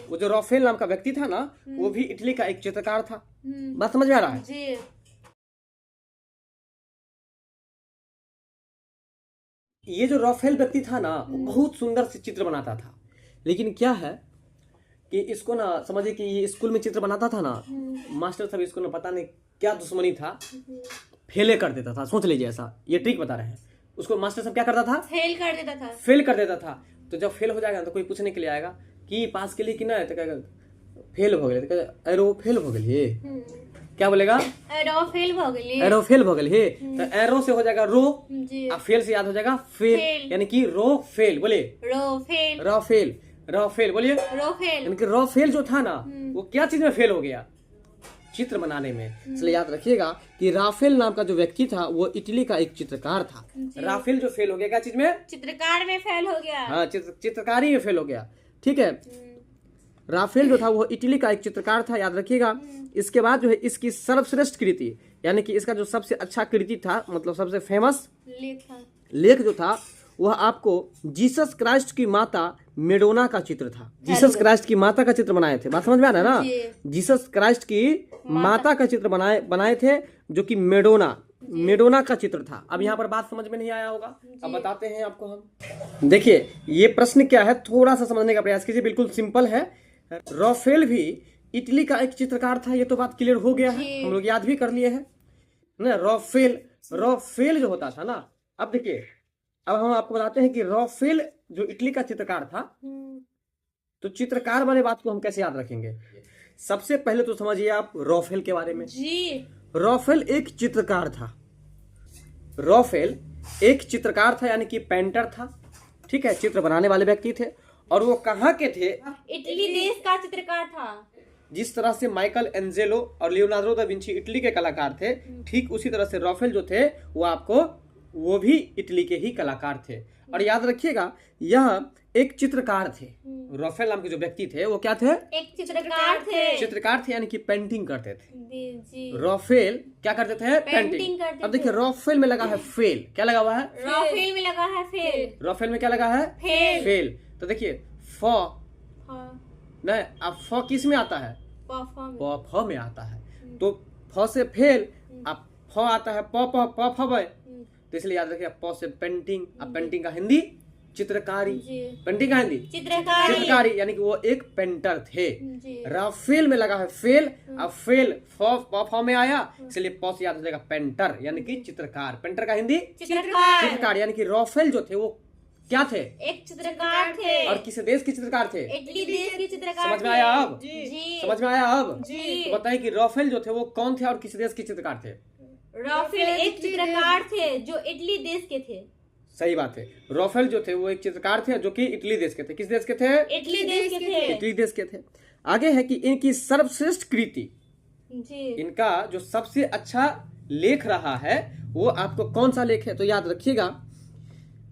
वो जो राफेल नाम का व्यक्ति था ना वो भी इटली का एक चित्रकार था। बात समझ में आ रहा है? ये जो राफेल व्यक्ति था ना वो बहुत सुंदर से चित्र बनाता था। लेकिन क्या है कि इसको ना समझिए कि ये स्कूल में चित्र बनाता था ना, मास्टर साहब इसको ना पता नहीं क्या दुश्मनी था, फेले कर देता था। सोच लीजिए ऐसा, ये ट्रिक बता रहे हैं। उसको मास्टर साहब क्या करता था? फेल कर देता था। तो जब फेल हो जाएगा तो कोई पूछने के लिए आएगा कि पास के लिए कि ना, तो कहेगा फेल हो गए, तो एरो फेल हो गए। क्या बोलेगा? एरो फेल हो गए। तो एरो से हो जाएगा रो, अब फेल से याद हो जाएगा फेल, यानी कि रो फेल। बोले रो फेल बोलिए। यानी कि रो फेल जो था ना वो क्या चीज में फेल हो गया? चित्र बनाने में। इसलिए याद रखिएगा कि राफेल नाम का जो व्यक्ति था वो इटली का एक चित्रकार था। राफेल जो फेल हो गया क्या चीज में? चित्रकार में फेल हो गया। हाँ, चित्रकारी में फेल हो गया। ठीक है, राफेल जो था वो इटली का एक चित्रकार था, याद रखिएगा। इसके बाद जो है इसकी सर्वश्रेष्ठ कृति, यानी कि इसका जो सबसे अच्छा कृति था, मतलब सबसे फेमस लेख जो था वह आपको जीसस क्राइस्ट की माता मेडोना का चित्र था। जीसस क्राइस्ट की माता का चित्र बनाए थे। बात समझ में आ रहा है ना? जीसस क्राइस्ट की माता का चित्र बनाए थे जो कि मेडोना का चित्र था। अब यहाँ पर बात समझ में नहीं आया होगा, अब बताते हैं आपको हम। देखिए, ये प्रश्न क्या है थोड़ा सा समझने का प्रयास कीजिए, बिल्कुल सिंपल है। राफेल भी इटली का एक चित्रकार था, ये तो बात क्लियर हो गया है, हम लोग याद भी कर लिए हैं ना। राफेल जो होता था ना, अब देखिए, अब हम आपको बताते हैं कि राफेल जो इटली का चित्रकार था, तो चित्रकार वाले बात को हम कैसे याद रखेंगे? सबसे पहले तो समझिए आप राफेल के बारे में। राफेल एक चित्रकार था। राफेल एक चित्रकार था, यानी कि पेंटर था। ठीक है, चित्र बनाने वाले व्यक्ति थे। और वो कहाँ के थे? इटली देश का चित्रकार था। जिस तरह से माइकल एंजेलो और लियोनार्डो दा विंची इटली के कलाकार थे, ठीक उसी तरह से राफेल जो थे वो भी इटली के ही कलाकार थे। और याद रखिएगा, यह एक चित्रकार थे। राफेल नाम के जो व्यक्ति थे वो क्या थे? एक चित्रकार थे, यानी कि पेंटिंग करते थे। राफेल क्या करते थे? पेंटिंग। अब देखिए, राफेल में लगा है फेल। क्या लगा हुआ है? राफेल में लगा है फेल। राफेल में क्या लगा है? फेल। तो देखिए, फ नहीं, अब फ किस में आता है? फ में आता है। तो फ से फेल, अब फ आता है प फ ब। तो इसलिए याद रखिए प से पेंटिंग। अब पेंटिंग का हिंदी चित्रकारी। जी। पेंटिंग का हिंदी चित्रकारी। चित्रकारी, यानी कि वो एक पेंटर थे। जी। राफेल में लगा है फेल, अब फेल फॉर्म में आया, इसलिए पॉ से याद हो जाएगा पेंटर, यानी कि चित्रकार। पेंटर का हिंदी चित्रकार। चित्रकार, यानी कि राफेल जो थे वो क्या थे? एक चित्रकार थे। और किस देश के चित्रकार थे? इटली देश के चित्रकार समझ में थे। आया अब? जी। समझ में आया अब? जी। तो बताइए कि राफेल जो थे वो कौन थे और किस देश के चित्रकार थे? राफेल एक चित्रकार थे जो इटली देश के थे। सही बात है। राफेल जो थे वो एक चित्रकार थे जो कि इटली देश के थे। किस देश के थे? इटली देश के थे। इटली देश के थे। आगे है कि इनकी सर्वश्रेष्ठ कृति, जी। इनका जो सबसे अच्छा लेख रहा है वो आपको कौन सा लेख है? तो याद रखिएगा,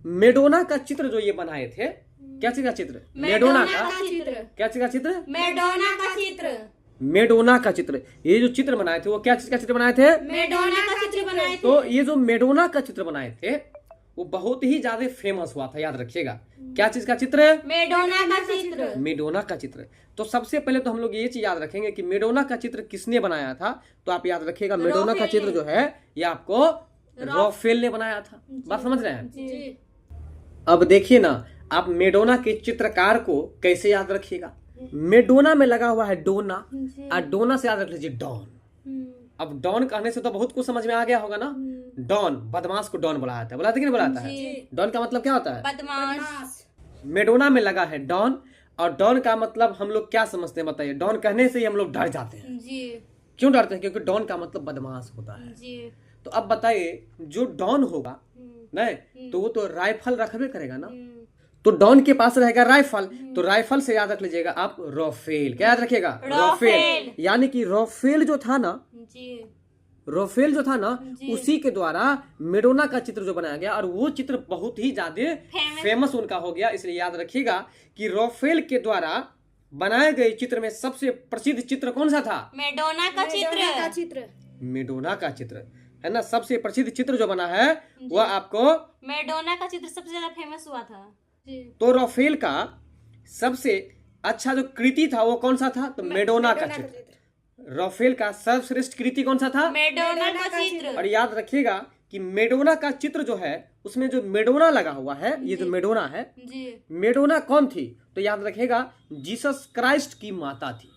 मेडोना का चित्र जो ये बनाए थे। क्या चीज का चित्र? मेडोना का। चित्र। क्या चीज का चित्र? मेडोना का चित्र। मेडोना का चित्र। ये जो चित्र बनाए थे वो क्या चीज का चित्र बनाए थे? मेडोना का चित्र बनाए थे। तो ये जो मेडोना का चित्र बनाए थे वो बहुत ही ज्यादा फेमस हुआ था, याद रखिएगा। क्या चीज का चित्र? मेडोना का चित्र। मेडोना का चित्र। तो सबसे पहले तो हम लोग ये चीज याद रखेंगे कि मेडोना का चित्र किसने बनाया था। तो आप याद रखिएगा, मेडोना का चित्र जो है ये आपको राफेल ने बनाया था। बात समझ रहे हैं? जी। अब देखिए ना, आप मेडोना के चित्रकार को कैसे याद रखिएगा। मेडोना में लगा हुआ है डोना, और डोना से याद रख लीजिए डॉन। अब डॉन कहने से तो बहुत कुछ समझ में आ गया होगा ना। डॉन, बदमाश को डॉन बुलाया था, बुलाते कि नहीं बुलाता है? डॉन का मतलब क्या होता है? बदमाश। मेडोना में लगा है डॉन, और डॉन का मतलब हम लोग क्या समझते हैं बताइए? डॉन कहने से ही हम लोग डर जाते हैं। जी। क्यों डरते हैं? क्योंकि डॉन का मतलब बदमाश होता है। जी। तो अब बताइए, जो डॉन होगा नहीं तो वो तो राइफल रखबे करेगा ना। तो डॉन के पास रहेगा राइफल, तो राइफल से याद रख लीजिएगा आप राफेल। क्या याद रखिएगा? राफेल। यानी कि राफेल जो था ना, जी। राफेल जो था ना, उसी के द्वारा मेडोना का चित्र जो बनाया गया, और वो चित्र बहुत ही ज्यादा फेमस उनका हो गया। इसलिए याद रखिएगा कि राफेल के द्वारा बनाए गए चित्र में सबसे प्रसिद्ध चित्र कौन सा था? मेडोना का चित्र। मेडोना का चित्र है ना। सबसे प्रसिद्ध चित्र जो बना है वह आपको मेडोना का चित्र सबसे ज्यादा फेमस हुआ था। जी। तो राफेल का सबसे अच्छा जो कृति था वो कौन सा था? तो मेडोना का चित्र। राफेल का सर्वश्रेष्ठ कृति कौन सा था? मेडोना का चित्र। और याद रखिएगा कि मेडोना का चित्र जो है उसमें जो मेडोना लगा हुआ है, ये जो मेडोना है, जी। मेडोना कौन थी? तो याद रखिएगा, जीसस क्राइस्ट की माता थी,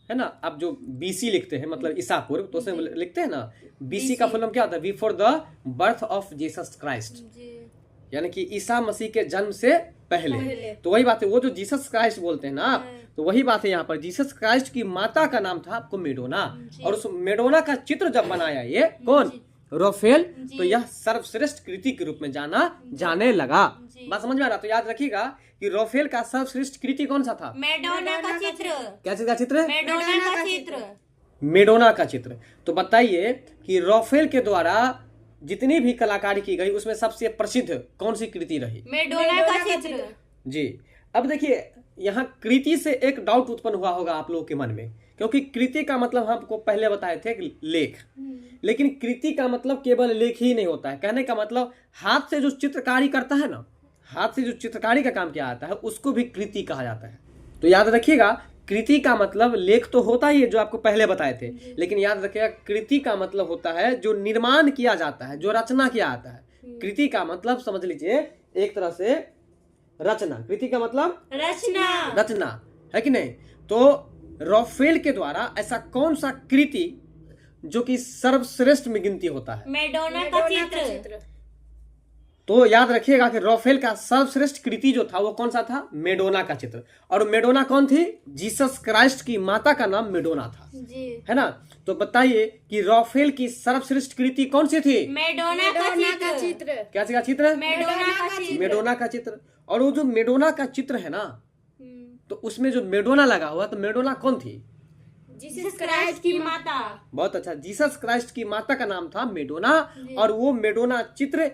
है ना। अब जो बीसी लिखते हैं, मतलब ईसा पूर्व, तो उसमें लिखते हैं ना बीसी का फुल फॉर्म क्या होता है? Before the birth of Jesus Christ, जी। यानी कि ईसा मसीह के जन्म से पहले। तो वही बात है, वो जो जीसस क्राइस्ट बोलते हैं ना आप, तो वही बात है यहाँ पर। जीसस क्राइस्ट की माता का नाम था आपको मेडोना, और उस मेडोना का चित्र जब बनाया ये कौन? राफेल। तो यह सर्वश्रेष्ठ कृति के रूप में जाने लगा। बात समझ में आ रहा? तो याद रखिएगा कि राफेल का सर्वश्रेष्ठ कृति कौन सा था? मेडोना का चित्र। क्या चीज का चित्र? मेडोना का चित्र। मेडोना का चित्र। तो बताइए कि राफेल के द्वारा जितनी भी कलाकारी की गई उसमें सबसे प्रसिद्ध कौन सी कृति रही? मेडोना का चित्र। जी। अब देखिए, यहाँ कृति से एक डाउट उत्पन्न हुआ होगा आप लोगों के मन में, क्योंकि कृति का मतलब हम आपको पहले बताए थे कि लेख, लेकिन कृति का मतलब केवल लेख ही नहीं होता है। कहने का मतलब हाथ से जो चित्रकारी करता है ना, हाथ से जो चित्रकारी का काम किया जाता है उसको भी कृति कहा जाता है। तो याद रखिएगा, कृति का मतलब लेख तो होता ही है जो आपको पहले बताए थे, लेकिन याद रखिएगा कृति का मतलब होता है जो निर्माण किया जाता है, जो रचना किया जाता है। कृति का मतलब समझ लीजिए एक तरह से रचना। कृति का मतलब रचना है कि नहीं। तो राफेल के द्वारा ऐसा कौन सा कृति जो कि सर्वश्रेष्ठ में गिनती होता है? मेडोना का चित्र। तो याद रखिएगा कि राफेल का सर्वश्रेष्ठ कृति जो था वो कौन सा था? मेडोना का चित्र। और मेडोना कौन थी? जीसस क्राइस्ट की माता का नाम मेडोना था, जी। है ना। तो बताइए कि राफेल की सर्वश्रेष्ठ कृति कौन सी थी? मेडोना का चित्र। क्या का चित्र? मेडोना का चित्र। और वो जो मेडोना का चित्र है ना, तो उसमें जो मेडोना लगा हुआ, तो मेडोना कौन थी? जीसस क्राइस्ट की माता। बहुत अच्छा। जीसस क्राइस्ट की माता का नाम था मेडोना। और वो मेडोना चित्र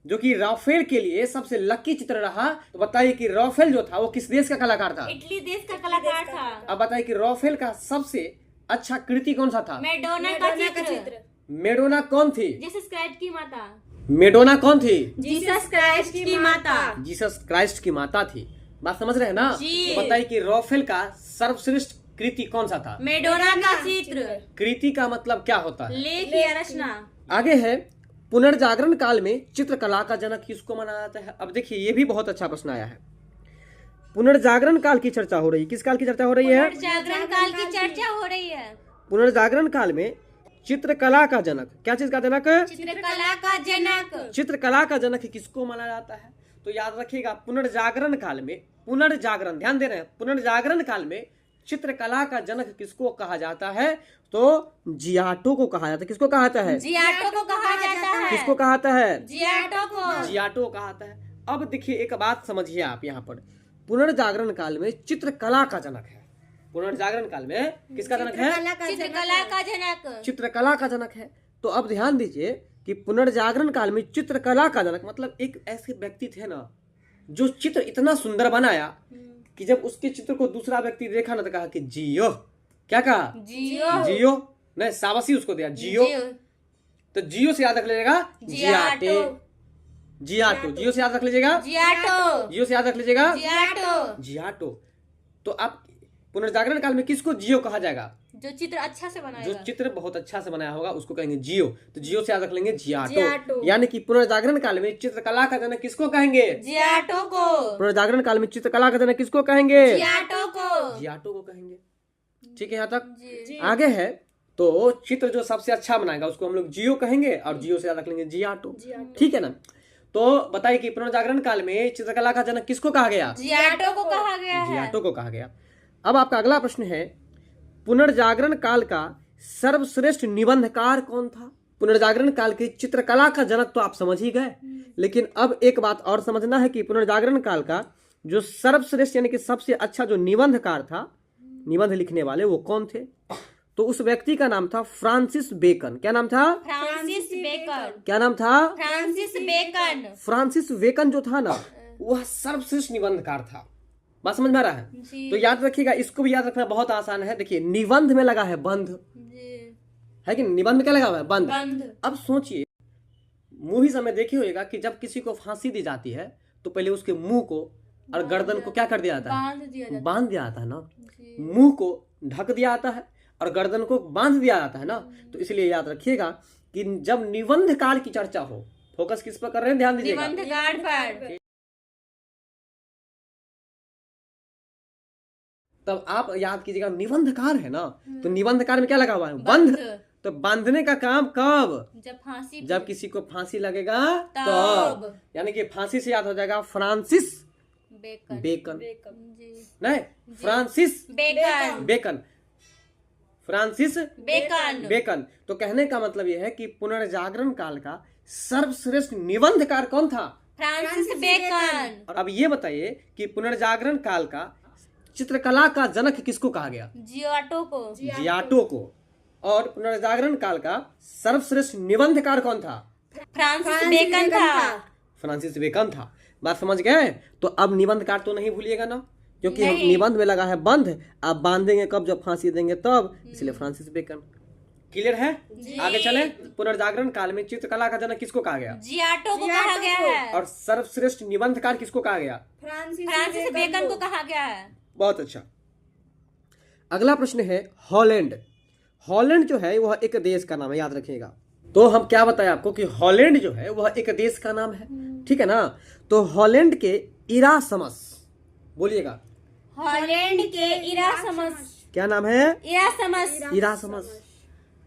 जो कि राफेल के लिए सबसे लकी चित्र रहा। तो बताइए कि राफेल जो था वो किस देश का कलाकार था? इटली देश का कलाकार था। अब बताइए कि राफेल का सबसे अच्छा कृति कौन सा था? मेडोना का चित्र। मेडोना कौन थी? जीसस क्राइस्ट की माता। मेडोना कौन थी? जीसस क्राइस्ट की माता। जीसस क्राइस्ट की माता थी। बात समझ रहे हैं ना? जी। तो बताइए कि राफेल का सर्वश्रेष्ठ कृति कौन सा था? मेडोना का चित्र। कृति का मतलब क्या होता है? लेख या रचना। आगे है पुनर्जागरण काल में चित्रकला का जनक किसको माना जाता है? अब देखिए ये भी बहुत अच्छा प्रश्न आया है। पुनर्जागरण काल की चर्चा हो रही है। किस काल की चर्चा हो रही है? जागरण काल की चर्चा हो रही है। पुनर्जागरण काल में चित्रकला का जनक, क्या चीज का जनक? चित्रकला का जनक। चित्रकला का जनक किसको माना जाता है? तो याद रखिएगा पुनर्जागरण काल में, पुनर्जागरण, ध्यान दे रहे हैं, पुनर्जागरण काल में चित्रकला का जनक किसको कहा जाता है? तो जियाटो को कहा जाता है। किसको कहा जाता है? जियाटो को कहा जाता है। किसको कहा जाता है? जियाटो को। जियाटो कहा जाता है। अब देखिए एक बात समझिए आप, यहाँ पर पुनर्जागरण काल में चित्रकला का जनक है। पुनर्जागरण काल में किसका जनक है? चित्रकला का जनक। चित्रकला का जनक है। तो अब ध्यान दीजिए कि पुनर्जागरण काल में चित्रकला का जनक मतलब एक ऐसे व्यक्ति थे ना जो चित्र इतना सुंदर बनाया कि जब उसके चित्र को दूसरा व्यक्ति देखा ना तो कहा कि जियो। क्या कहा? जियो। जियो, नहीं शाबाशी उसको दिया, जियो। तो जियो से याद रख लीजिएगा जियाटे, जियाटो। जियो से याद रख लीजिएगा जियाटो। जियो से याद रख लीजिएगा जियाटो। जियाटो। तो आप पुनर्जागरण काल में किसको जियो कहा जाएगा? जो चित्र अच्छा से जो बनाएगा। चित्र बहुत अच्छा से बनाया होगा उसको कहेंगे जियो। तो जियो से याद रख लेंगे जियाटो। जियाटो। यानी कि पुनर्जागरण काल में चित्रकला का जनक किसको कहेंगे? जियाटो को। पुनर्जागरण काल में चित्रकला का जनक किसको कहेंगे? जियाटो को। जियाटो को कहेंगे। ठीक है, यहाँ तक जी। आगे है। तो चित्र जो सबसे अच्छा बनाएगा उसको हम लोग जियो कहेंगे और जियो से याद रख लेंगे जियाटो। ठीक है ना। तो बताइए कि पुनर्जागरण काल में चित्रकला का जनक किसको कहा गया? जियाटो को कहा गया है। जियाटो को कहा गया। अब आपका अगला प्रश्न है, पुनर्जागरण काल का सर्वश्रेष्ठ निबंधकार कौन था? पुनर्जागरण काल की चित्रकला का जनक तो आप समझ ही गए, लेकिन अब एक बात और समझना है कि पुनर्जागरण काल का जो सर्वश्रेष्ठ यानी कि सबसे अच्छा जो निबंधकार था, निबंध लिखने वाले, वो कौन थे? तो उस व्यक्ति का नाम था फ्रांसिस बेकन। क्या नाम था? Francis Bacon. क्या नाम था? Francis bacon. फ्रांसिस बेकन जो था ना वह सर्वश्रेष्ठ निबंधकार था। बात समझ में आ रहा है? जी। तो याद रखिएगा, इसको भी याद रखना बहुत आसान है। देखिए निबंध में लगा है बंध, जी। है कि निबंध में क्या लगा हुआ है? बंध। बंध। अब सोचिए, मूवीज में देखे होगा कि जब किसी को फांसी दी जाती है तो पहले उसके मुंह को और गर्दन को क्या कर दिया जाता है? बांध दिया जाता बांध दिया जाता है ना। जी। मुंह को ढक दिया जाता है और गर्दन को बांध दिया जाता है ना। तो इसलिए याद रखिएगा कि जब निबंध काल की चर्चा हो, फोकस किस पर कर रहे हैं, ध्यान दीजिएगा। निबंधकार पर। तब आप याद कीजिएगा निबंधकार है ना, तो निबंधकार में क्या लगा हुआ है? बंध। तो बांधने का काम कब? जब फांसी जब किसी को फांसी लगेगा तब। यानी कि फांसी से याद हो जाएगा फ्रांसिस बेकन। बेकन। जी। नहीं, Francis Bacon. Bacon, Francis Bacon. Bacon. तो कहने का मतलब यह है कि पुनर्जागरण काल का सर्वश्रेष्ठ निबंधकार कौन था? Francis Bacon. और अब ये बताइए कि पुनर्जागरण काल का चित्रकला का जनक किसको कहा गया? जियाटो को। जियाटो को। और पुनर्जागरण काल का सर्वश्रेष्ठ निबंधकार कौन था? फ्रांसिस बेकन था। फ्रांसिस बेकन था। बात समझ गए? तो अब निबंधकार तो नहीं भूलिएगा ना, क्योंकि हम निबंध में लगा है बंध, आप बांधेंगे कब? जब फांसी देंगे तब। इसलिए फ्रांसिस बेकन। क्लियर है? आगे चले। पुनर्जागरण काल में चित्रकला का जनक किसको कहा गया? जियाटो को कहा गया है। और सर्वश्रेष्ठ निबंधकार किसको कहा गया? फ्रांसिस बेकन को कहा गया है। बहुत अच्छा। अगला प्रश्न है हॉलैंड। हॉलैंड जो है वह एक देश का नाम है, याद रखिएगा। तो हम क्या बताएं आपको कि हॉलैंड जो है वह एक देश का नाम है। ठीक है ना। तो हॉलैंड के इरासमस, बोलिएगा। हॉलैंड के इरासमस। क्या नाम है? इरासमस। इरासमस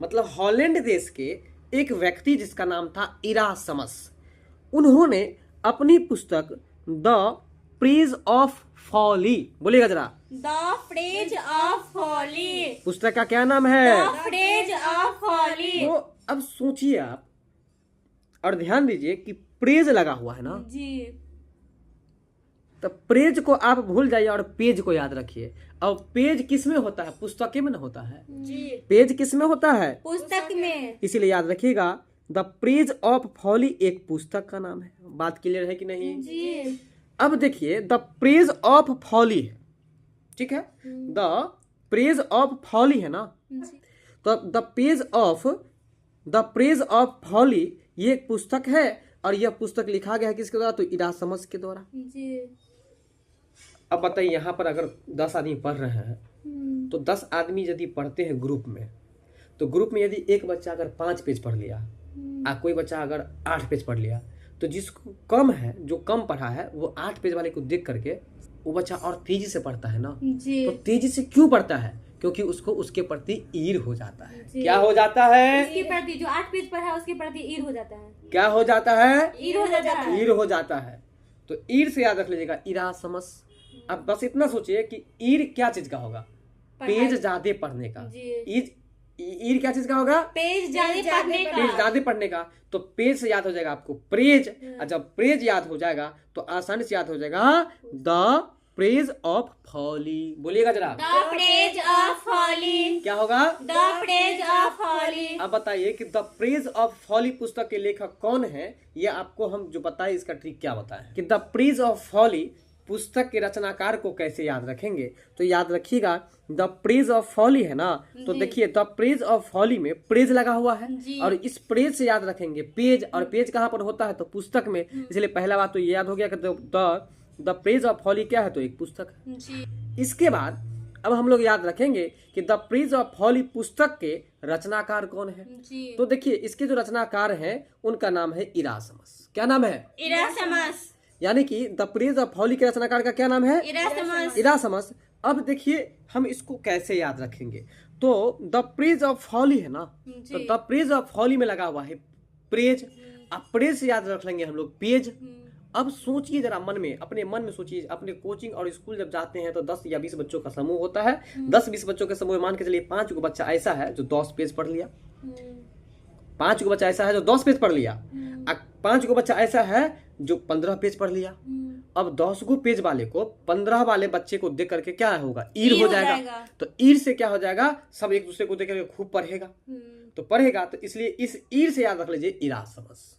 मतलब हॉलैंड देश के एक व्यक्ति जिसका नाम था इरासमस, उन्होंने अपनी पुस्तक द प्रेज ऑफ फॉली, बोलिएगा जरा। The praise of folly. पुस्तक का क्या नाम है? The praise of folly. तो अब सोचिए आप और ध्यान दीजिए कि प्रेज लगा हुआ है ना, जी। तो प्रेज को आप भूल जाइए और पेज को याद रखिए। अब पेज किस में होता है? पुस्तक में ना होता है। जी। पेज किस में होता है? पुस्तक में। इसीलिए याद रखिएगा द प्रेज ऑफ फॉली एक पुस्तक का नाम है। बात क्लियर है कि नहीं? जी। अब देखिए द प्रेज ऑफ फॉली है, ठीक है। द प्रेज ऑफ फॉली है ना, तो द प्रेज ऑफ फॉली ये एक पुस्तक है और यह पुस्तक लिखा गया है किसके द्वारा? तो इरासमस के द्वारा। जी। अब बताइए यहाँ पर अगर 10 आदमी पढ़ रहे हैं तो 10 आदमी यदि पढ़ते हैं ग्रुप में तो ग्रुप में यदि एक बच्चा अगर 5 पेज पढ़ लिया और कोई बच्चा अगर 8 पेज पढ़ लिया, तो जिसको कम है, जो कम पढ़ा है, वो 8 पेज वाले को देख करके वो बच्चा और तेजी से पढ़ता है ना। जी। तो तेजी से क्यों पढ़ता है? क्योंकि उसको उसके प्रति ईर हो जाता है। क्या हो जाता है? उसके प्रति, जो 8 पेज पर है उसके प्रति ईर हो जाता है। क्या हो जाता है? ईर हो जाता है। ईर हो जाता है। तो ईर से याद रख लीजिएगा, इरासमस। अब बस इतना सोचिए कि ईर क्या चीज का होगा? पेज ज्यादा पढ़ने का। ईर क्या चीज का होगा? पेज ज्यादा पढ़ने का। पेज ज्यादा पढ़ने का। तो पेज से याद हो जाएगा आपको प्रेज, और जब प्रेज याद हो जाएगा तो आसानी से याद हो जाएगा द प्रेज ऑफ फॉली। बोलिएगा जरा, द प्रेज ऑफ फॉली। क्या होगा? The praise of folly. अब बताइए कि द प्रेज ऑफ फॉली पुस्तक के लेखक कौन है? ये आपको हम जो बताए इसका ट्रिक क्या बताएं कि द प्रेज ऑफ फॉली पुस्तक के रचनाकार को कैसे याद रखेंगे। तो याद रखिएगा, द प्रेज ऑफ फॉली है ना, तो देखिए द प्रेज ऑफ फॉली में प्रेज लगा हुआ है, और इस प्रेज से याद रखेंगे पेज, और पेज कहाँ पर होता है? तो पुस्तक में। इसलिए पहला बात तो ये याद हो गया कि द प्रेज ऑफ फॉली क्या है? तो एक पुस्तक है। इसके बाद अब हम लोग याद रखेंगे कि द प्रेज ऑफ फॉली पुस्तक के रचनाकार कौन है। तो देखिए इसके जो रचनाकार हैं उनका नाम है इरासमस। क्या नाम है? इरासमस। यानी कि द प्रेज ऑफ फॉली के रचनाकार का क्या नाम है? इरासमस। इरासमस। अब देखिए हम इसको कैसे याद रखेंगे। तो द प्रेज ऑफ फॉली है ना, तो द प्रेज ऑफ फॉली में लगा हुआ है प्रेज। अब प्रेज से याद रख लेंगे हम लोग पेज। अब सोचिए जरा मन में, अपने मन में सोचिए, अपने कोचिंग और स्कूल जब जाते हैं तो 10 या 20 बच्चों का समूह होता है। 10-20 बच्चों के समूह में मान के चलिए 5 को बच्चा ऐसा है जो 10 पेज पढ़ लिया, 5 को बच्चा ऐसा है जो 10 पेज पढ़ लिया, 5 को बच्चा ऐसा है जो 15 पेज पढ़ लिया। अब 10 को पेज वाले को 15 वाले बच्चे को देख करके क्या होगा? ईर हो जाएगा। तो ईर से क्या हो जाएगा? सब एक दूसरे को देख करके खूब पढ़ेगा। तो पढ़ेगा, तो इसलिए इस ईर से याद रख लीजिए इरासमस।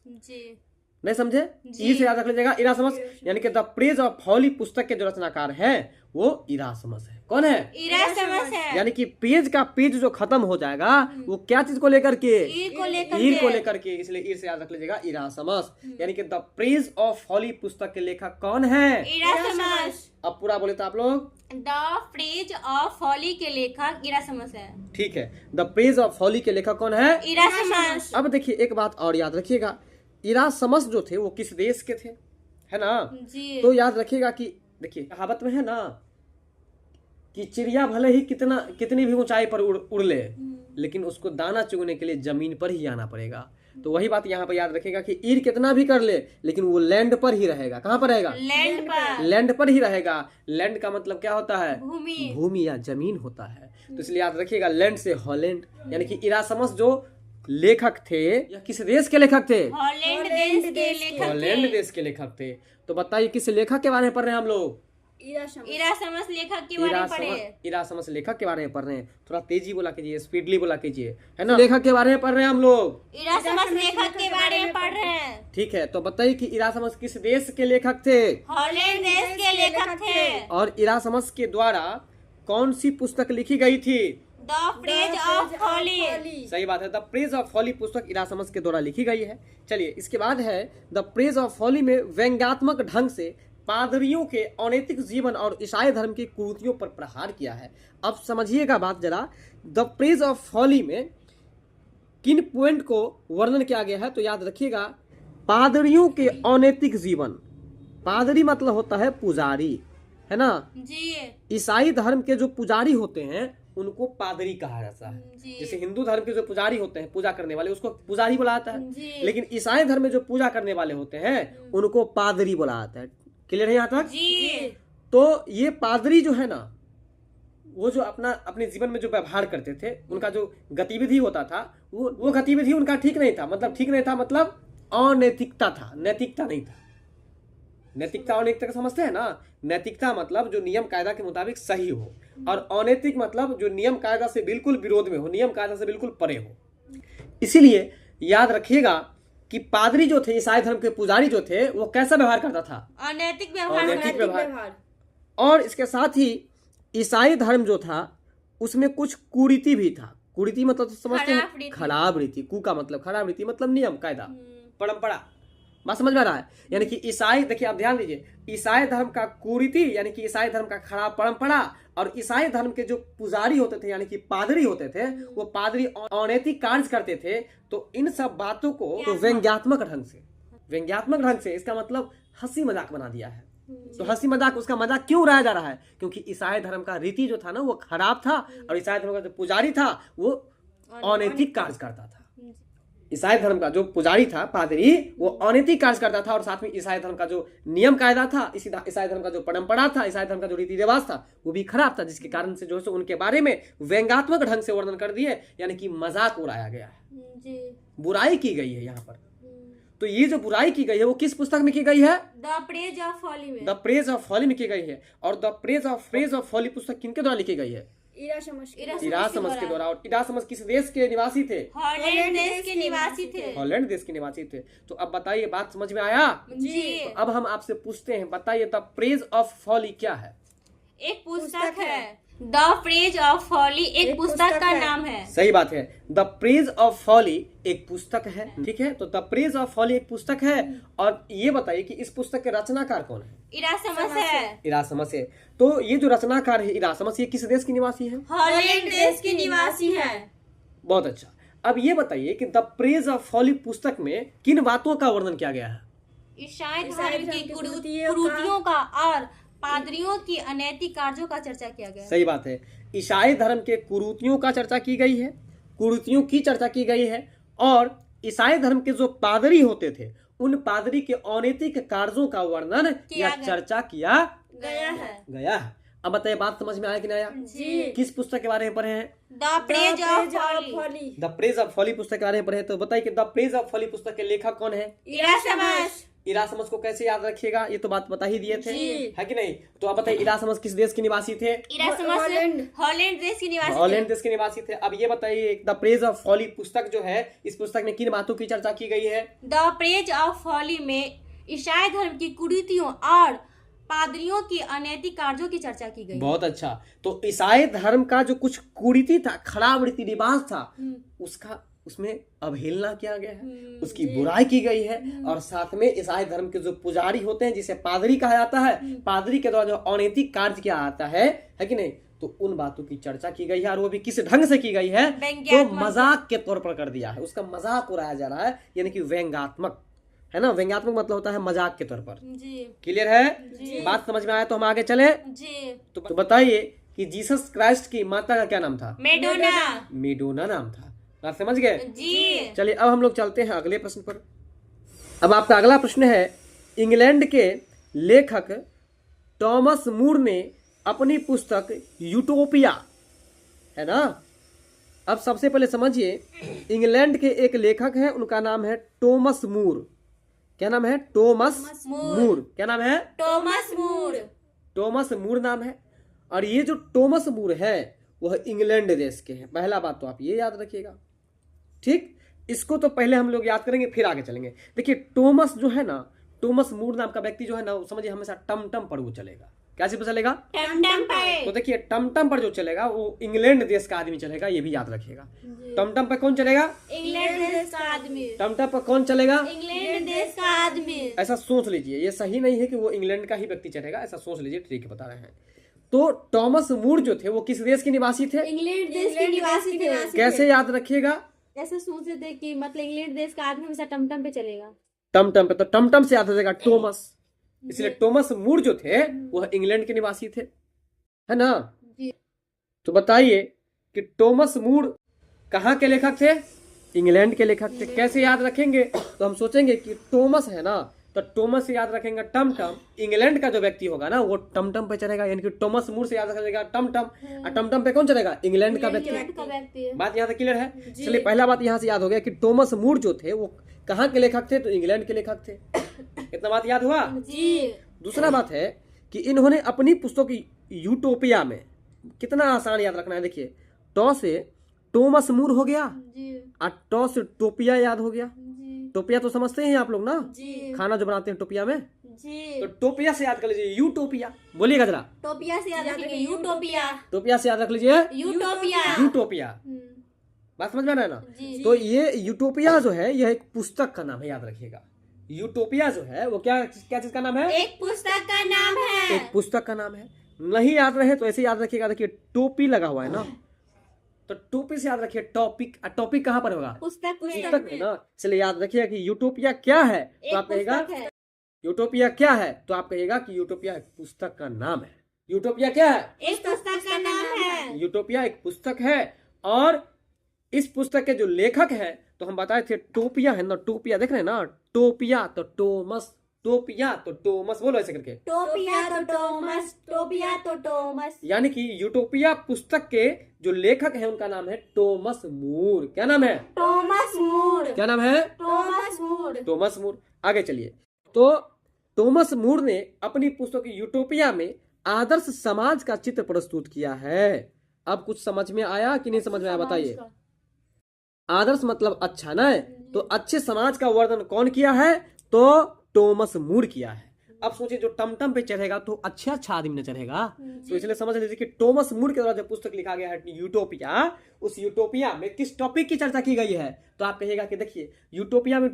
नहीं समझे? ईर से याद रख लीजिएगा इरासमस। यानी कि द प्रेज ऑफ फॉली पुस्तक के जो रचनाकार है वो इरासमस है। कौन है? इरासमस है। यानी कि पेज का पेज जो खत्म हो जाएगा वो क्या चीज को लेकर के? ईर को लेकर के। इसलिए ईर से याद रख लीजिएगा इरासमस। यानी कि द प्रेज ऑफ फॉली पुस्तक के लेखक कौन है? इरासमस। अब पूरा बोले तो आप लोग, द प्रेज ऑफ फॉली के लेखक इरासमस है। ठीक है, द प्रेज ऑफ फॉली के लेखक कौन है? इरासमस। अब देखिए एक बात और याद रखिएगा, इरासमस जो थे वो किस देश के थे, है ना? जी। तो याद रखिएगा कि देखिए कहावत में है ना कि चिड़िया भले ही कितनी भी ऊंचाई पर उड़ ले, लेकिन उसको दाना चुगने के लिए जमीन पर ही आना पड़ेगा। तो वही बात यहाँ पर याद रखिएगा कि ईर कितना भी कर ले, लेकिन वो लैंड पर ही रहेगा। कहाँ पर रहेगा? लैंड पर। लैंड पर ही रहेगा। लैंड का मतलब क्या होता है? भूमि। भूमि या जमीन होता है। तो इसलिए याद रखिएगा लैंड से हॉलैंड। यानी कि इरासमस जो लेखक थे, या किस देश के लेखक थे? हॉलैंड देश के लेखक थे। हॉलैंड देश के लेखक थे। तो बताइए किस लेखक के बारे में पढ़ रहे हैं हम लोग? इरासमस लेखक के बारे में पढ़े। इरासमस लेखक के बारे में पढ़ रहे हैं। थोड़ा तेजी बोला कीजिए, स्पीडली बोला कीजिए, है ना? लेखक के बारे में पढ़ रहे हैं हम लोग। इरासमस लेखक के बारे में पढ़ रहे हैं। ठीक है, तो बताइए कि इरासमस किस देश के लेखक थे? हॉलैंड देश के लेखक थे। और इरासमस के द्वारा कौन सी पुस्तक लिखी गई थी? The praise of folly. सही बात है, द प्रेज ऑफ फॉली पुस्तक इरासमस के द्वारा लिखी गई है। चलिए इसके बाद है द प्रेज ऑफ फॉली में व्यंग्यात्मक ढंग से पादरियों के अनैतिक जीवन और ईसाई धर्म की कुरीतियों पर प्रहार किया है। अब समझिएगा बात जरा, द प्रेज ऑफ फॉली में किन पॉइंट को वर्णन किया गया है? तो याद रखिएगा, पादरियों के अनैतिक जीवन। पादरी मतलब होता है पुजारी, है ना? जी। ईसाई धर्म के जो पुजारी होते हैं उनको पादरी कहा जाता है। जैसे हिंदू धर्म के जो पुजारी होते हैं, पूजा करने वाले, उसको पुजारी बोला जाता है। लेकिन ईसाई धर्म में जो पूजा करने वाले होते हैं उनको पादरी बोला जाता है। क्लियर है यहाँ तक? जी। तो ये पादरी जो है ना, वो जो अपने जीवन में जो व्यवहार करते थे, उनका जो गतिविधि होता था, वो गतिविधि उनका ठीक नहीं था। मतलब ठीक नहीं था मतलब अनैतिकता था, नैतिकता नहीं था। नैतिकता और नैतिकता समझते हैं ना? नैतिकता मतलब जो नियम कायदा के मुताबिक सही हो, और अनैतिक मतलब जो नियम कायदा से बिल्कुल विरोध में हो, नियम कायदा से बिल्कुल परे हो। इसीलिए याद रखिएगा कि पादरी जो थे, ईसाई धर्म के पुजारी जो थे, वो कैसा व्यवहार करता था? अनैतिक व्यवहार। और इसके साथ ही ईसाई धर्म जो था उसमें कुछ कुरीति भी था। कुरीति मतलब तो समझते हैं? खराब रीति। कु का मतलब खराब रीति, मतलब नियम कायदा, परंपरा, बात समझ में आ रहा है? यानी कि ईसाई, देखिए आप ध्यान दीजिए, ईसाई धर्म का कुरीति यानी कि ईसाई धर्म का खराब परंपरा, और ईसाई धर्म के जो पुजारी होते थे यानी कि पादरी होते थे, वो पादरी अनैतिक कार्य करते थे। तो इन सब बातों को तो व्यंग्यात्मक ढंग से इसका मतलब हंसी मजाक बना दिया है। तो हंसी मजाक, उसका मजाक क्यों उड़ाया जा रहा है? क्योंकि ईसाई धर्म का रीति जो था ना वो खराब था, और ईसाई धर्म का जो पुजारी था वो अनैतिक कार्य करता था। ईसाई धर्म का जो पुजारी था, पादरी, वो अनैतिक कार्य करता था, और साथ में ईसाई धर्म का जो नियम कायदा था, ईसाई धर्म का जो परंपरा था, ईसाई धर्म का जो रीति रिवाज था, वो भी खराब था, जिसके कारण से जो है उनके बारे में व्यंग्यात्मक ढंग से वर्णन कर दिए, यानी कि मजाक उड़ाया गया है, बुराई की गई है यहाँ पर। तो ये जो बुराई की गई है वो किस पुस्तक में की गई है? द प्रेज ऑफ फॉली में। द प्रेज ऑफ फॉली में की गई है। और द प्रेज ऑफ फॉली पुस्तक किनके द्वारा लिखी गई है? इरासमस इरासमस के द्वारा। और इरासमस किस देश के निवासी थे? हॉलैंड देश के निवासी थे। हॉलैंड देश के निवासी थे। तो अब बताइए, बात समझ में आया? जी। तो अब हम आपसे पूछते हैं, बताइए द प्रेज ऑफ फॉली क्या है? एक पुस्तक है। द प्रेज ऑफ फॉली एक पुस्तक का नाम है। सही बात है, द प्रेज ऑफ फॉली एक पुस्तक है। ठीक है, तो द प्रेज ऑफ फॉली एक पुस्तक है। और ये बताइए कि इस पुस्तक के रचनाकार कौन है? इरासमस है। इरासमस है। तो ये जो रचनाकार है इरासमस, ये किस देश की निवासी है? हॉलैंड देश के निवासी है। बहुत अच्छा। अब ये बताइए कि द प्रेज ऑफ फॉली पुस्तक में किन बातों का वर्णन किया गया है? ईसाई धर्म की कुरीतियों का और पादरियों की अनैतिक कार्यों का चर्चा किया गया। सही बात है, ईसाई धर्म के कुरीतियों का चर्चा की गई है, कुरीतियों की चर्चा की गई है, और ईसाई धर्म के जो पादरी होते थे उन पादरी के अनैतिक कार्यों का वर्णन या चर्चा किया गया है। अब बताइए, बात समझ में आया कि नहीं आया? जी। किस पुस्तक के बारे में पढ़े हैं? The praise of folly. The praise of folly पुस्तक के बारे में पढ़े हैं। तो बताइए कि द प्रेज ऑफ फॉली पुस्तक के लेखक कौन है? इरासमस। इरासमस को कैसे याद रखिएगा, ये तो बात बता ही दिए थे, जी। है कि नहीं? तो आप बताइए, इरासमस किस देश के निवासी थे? इरासमस हॉलैंड देश के निवासी थे। हॉलैंड देश के निवासी थे। अब ये बताइए, द प्रेज ऑफ फॉली पुस्तक जो है, इस पुस्तक में किन बातों की चर्चा की गई है? द प्रेज ऑफ फॉली में ईसाई धर्म की कुरीतियों और पादरियों की अनैतिक कार्यों की चर्चा की गई। बहुत अच्छा। तो ईसाई धर्म का जो कुछ कुरीति था, खराब रीति रिवाज था, उसका उसमें अवहेलना किया गया है, उसकी बुराई की गई है। और साथ में ईसाई धर्म के जो पुजारी होते हैं, जिसे पादरी कहा जाता है, पादरी के द्वारा जो अनैतिक कार्य किया जाता है कि नहीं, तो उन बातों की चर्चा की गई है। और वो भी किस ढंग से की गई है? तो मजाक के तौर पर कर दिया है, उसका मजाक उड़ाया जा रहा है, यानी कि व्यंग्यात्मक, है ना? व्यंग्यात्मक मतलब होता है मजाक के तौर पर। जी। क्लियर है? बात समझ में आया तो हम आगे चले। जी। तो बताइए कि जीसस क्राइस्ट की माता का क्या नाम था? मेडोना नाम था। बात समझ गए? जी। चलिए अब हम लोग चलते हैं अगले प्रश्न पर। अब आपका अगला प्रश्न है, इंग्लैंड के लेखक टॉमस मूर ने अपनी पुस्तक यूटोपिया, है ना? अब सबसे पहले समझिए, इंग्लैंड के एक लेखक हैं, उनका नाम है टॉमस मूर। क्या नाम है? Thomas More. क्या नाम है? टॉमस मूर नाम है। और ये जो टॉमस मूर है वह इंग्लैंड देश के हैं। पहला बात तो आप ये याद रखिएगा, ठीक? इसको तो पहले हम लोग याद करेंगे, फिर आगे चलेंगे। देखिए, टॉमस जो है ना, टॉमस मूर नाम का व्यक्ति जो है ना, समझिए हमेशा टमटम पर वो चलेगा। क्या चीज पर चलेगा? टमटम पर। तो देखिए, टमटम पर जो चलेगा वो इंग्लैंड देश का आदमी चलेगा, ये भी याद रखिएगा। टमटम पर कौन चलेगा? इंग्लैंड देश का आदमी। टमटम पर कौन चलेगा? इंग्लैंड देश का आदमी। ऐसा सोच लीजिए, ये सही नहीं है कि वो इंग्लैंड का ही व्यक्ति चलेगा, ऐसा सोच लीजिए, ठीक है, बता रहे हैं। तो टॉमस मूर जो थे वो किस देश के निवासी थे? इंग्लैंड देश के निवासी थे। कैसे याद रखिएगा? ऐसे सोच रहे थे कि मतलब इंग्लैंड देश का आदमी हमेशा टमटम पे चलेगा। टमटम पे, तो टमटम से याद रखेगा टॉमस, इसलिए टॉमस मूर जो थे वह इंग्लैंड के निवासी थे, है ना? तो बताइए कि टॉमस मूर कहाँ के लेखक थे? इंग्लैंड के लेखक थे। कैसे याद रखेंगे? तो हम सोचेंगे कि टॉमस है ना, तो टॉमस से याद रखेंगे टमटम, इंग्लैंड का जो व्यक्ति होगा ना वो टमटम पे चलेगा, यानी कि टॉमस मूर से याद रखेगा टमटम, और टमटम पे कौन चलेगा? इंग्लैंड का व्यक्ति। बात यहाँ तक क्लियर है? चलिए, पहला बात यहाँ से याद हो गया कि टॉमस मूर जो थे वो कहाँ के लेखक थे? तो इंग्लैंड के लेखक थे। इतना बात याद हुआ? जी। दूसरा बात है कि इन्होंने अपनी पुस्तक यूटोपिया में, कितना आसान याद रखना है, देखिए, टॉ से टॉमस मूर हो गया, और टॉ से टोपिया याद हो गया। टोपिया तो समझते हैं आप लोग ना, खाना जो बनाते हैं टोपिया में, तो टोपिया से याद कर लीजिए यूटोपिया। बोलिएगा जरा। टोपिया से याद रखेंगे यूटोपिया। टोपिया से याद रख लीजिए यूटोपिया। बात समझ में आ रहा है ना? तो ये यूटोपिया जो है यह एक पुस्तक का नाम है, याद रखिएगा। यूटोपिया जो है वो क्या क्या चीज का नाम है? एक पुस्तक का नाम है। एक पुस्तक का नाम है। नहीं याद रहे तो ऐसे याद रखिएगा, देखिए टोपी लगा हुआ है ना, तो टोपी से याद रखिए टॉपिक। टॉपिक कहाँ पर होगा? पुस्तक पुस्तक में ना, इसलिए याद रखिएगा कि यूटोपिया क्या है, तो आप कहेगा यूटोपिया क्या है, तो आप कहेगा कि यूटोपिया एक पुस्तक का नाम है। यूटोपिया क्या है? एक पुस्तक का नाम है। यूटोपिया एक पुस्तक है, और इस पुस्तक के जो लेखक है तो हम बताए थे टोपिया है ना, टोपिया देख रहे हैं ना, टोपिया तो टोमस, टोपिया तो टोमस, बोलो ऐसे करके, टोपिया तो टोमस, टोपिया तो टोमस। यानी कि यूटोपिया पुस्तक के जो लेखक है उनका नाम है टोमस मूर। क्या नाम है? टोमस मूर। क्या नाम है? टोमस मूर। टोमस मूर। आगे चलिए, तो टोमस मूर ने अपनी पुस्तक यूटोपिया में आदर्श समाज का चित्र प्रस्तुत किया है। अब कुछ समझ में आया कि नहीं समझ में आया बताइए? आदर्श मतलब अच्छा ना, तो अच्छे समाज का वर्णन कौन किया है? तो टोमस मूर किया है। अब सोचिए जो टमटम पे चढ़ेगा तो अच्छा आदमी न चढ़ेगा, तो इसलिए समझ लीजिए कि टोमस मूर के द्वारा जो पुस्तक लिखा गया है यूटोपिया, उस यूटोपिया में किस टॉपिक की चर्चा की गई है? तो आप कहिएगा कि देखिए यूटोपिया में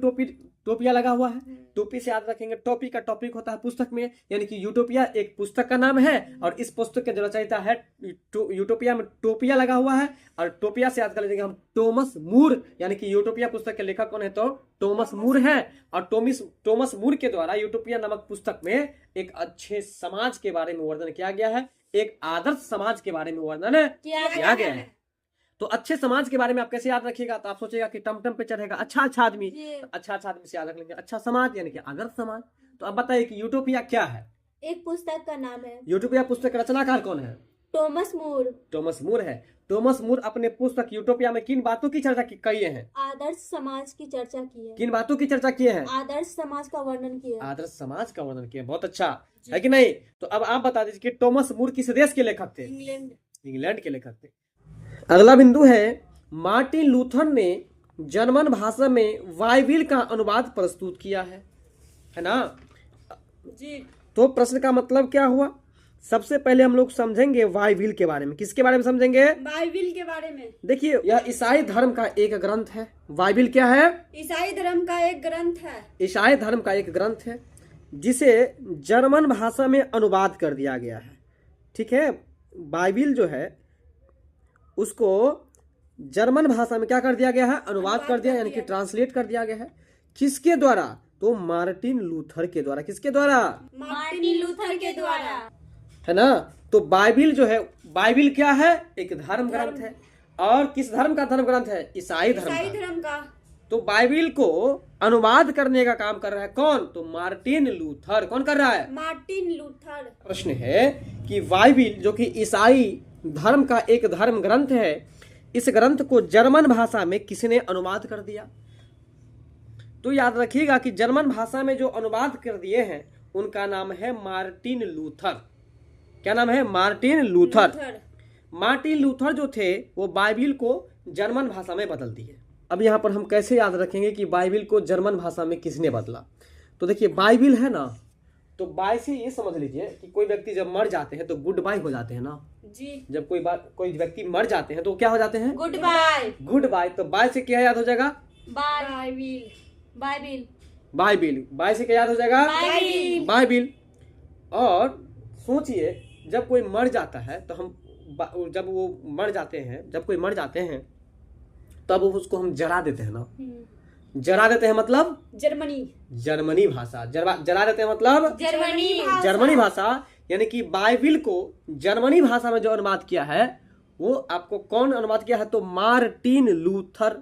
टोपिया लगा हुआ है, टोपी से याद रखेंगे टॉपिक का टॉपिक होता है पुस्तक में, यानी कि यूटोपिया एक पुस्तक का नाम है, और इस पुस्तक के जो रचयिता है यूटोपिया में टोपिया लगा हुआ है, और टोपिया से याद कर लीजिएगा हम टोमस मूर, यानी कि यूटोपिया पुस्तक के लेखक कौन है? तो टोमस मूर है। और टोमस मूर के द्वारा यूटोपिया नामक पुस्तक में एक अच्छे समाज के बारे में वर्णन किया गया है, एक आदर्श समाज के बारे में वर्णन किया गया है। तो अच्छे समाज के बारे में आप कैसे याद रखिएगा? तो आप सोचेगा कि टमटम पे चढ़ेगा अच्छा आदमी, तो अच्छा आदमी से याद रख लेंगे अच्छा समाज, यानी कि आदर्श समाज। तो अब बताइए कि यूटोपिया क्या है? एक पुस्तक का नाम है। यूटोपिया पुस्तक का रचनाकार कौन है? टोमस मूर। टोमस मूर है। टोमस मूर अपने पुस्तक यूटोपिया में किन बातों की चर्चा किए हैं? आदर्श समाज की चर्चा की है। किन बातों की चर्चा किए हैं? आदर्श समाज का वर्णन किया है। आदर्श समाज का वर्णन किया। बहुत अच्छा है कि नहीं? तो अब आप बता दीजिए कि टोमस मूर किस देश के लेखक थे? इंग्लैंड के लेखक थे। अगला बिंदु है, मार्टिन लूथर ने जर्मन भाषा में बाइबिल का अनुवाद प्रस्तुत किया है ना जी। तो प्रश्न का मतलब क्या हुआ? सबसे पहले हम लोग समझेंगे बाइबिल के बारे में। किसके बारे में समझेंगे? बाइबिल के बारे में। देखिए यह ईसाई धर्म का एक ग्रंथ है। बाइबिल क्या है? ईसाई धर्म का एक ग्रंथ है। ईसाई धर्म का एक ग्रंथ है जिसे जर्मन भाषा में अनुवाद कर दिया गया है। ठीक है, बाइबिल जो है उसको जर्मन भाषा में क्या कर दिया गया है? अनुवाद कर दिया, यानी कि ट्रांसलेट कर दिया गया है। किसके द्वारा? तो मार्टिन लूथर के द्वारा। किसके द्वारा? मार्टिन लूथर के द्वारा, है ना। तो बाइबिल जो है, बाइबिल क्या है? एक धर्म ग्रंथ है। और किस धर्म का धर्म ग्रंथ है? ईसाई धर्म का। तो बाइबिल को अनुवाद करने का काम कर रहा है कौन? तो मार्टिन लूथर। कौन कर रहा है? Martin Luther. प्रश्न है कि बाइबिल जो कि ईसाई धर्म का एक धर्म ग्रंथ है, इस ग्रंथ को जर्मन भाषा में किसने अनुवाद कर दिया? तो याद रखिएगा कि जर्मन भाषा में जो अनुवाद कर दिए हैं उनका नाम है मार्टिन लूथर। क्या नाम है? Martin Luther. मार्टिन लूथर जो थे वो बाइबिल को जर्मन भाषा में बदल दिए। अब यहाँ पर हम कैसे याद रखेंगे कि बाइबिल को जर्मन भाषा में किसने बदला? तो देखिए बाइबिल है ना, तो बाय से ये समझ लीजिए कि कोई व्यक्ति जब मर जाते हैं तो गुड बाय हो जाते हैं ना जी। जब कोई व्यक्ति मर जाते हैं तो क्या हो जाते हैं? Good bye. Good bye. तो बाय से क्या याद हो जाएगा? बाइबिल। बाइबिल। बाइबिल। बाय से क्या याद हो जाएगा? बाइबिल। बाइबिल। और सोचिए जब कोई मर जाता है तो हम जब वो मर जाते हैं, जब कोई मर जाते हैं तब उसको हम जला देते हैं ना। जला देते हैं मतलब जर्मनी भाषा। जला देते हैं मतलब जर्मनी भाषा। यानी कि बाइबिल को जर्मनी भाषा में जो अनुवाद किया है वो आपको कौन अनुवाद किया है? तो मार्टिन लूथर।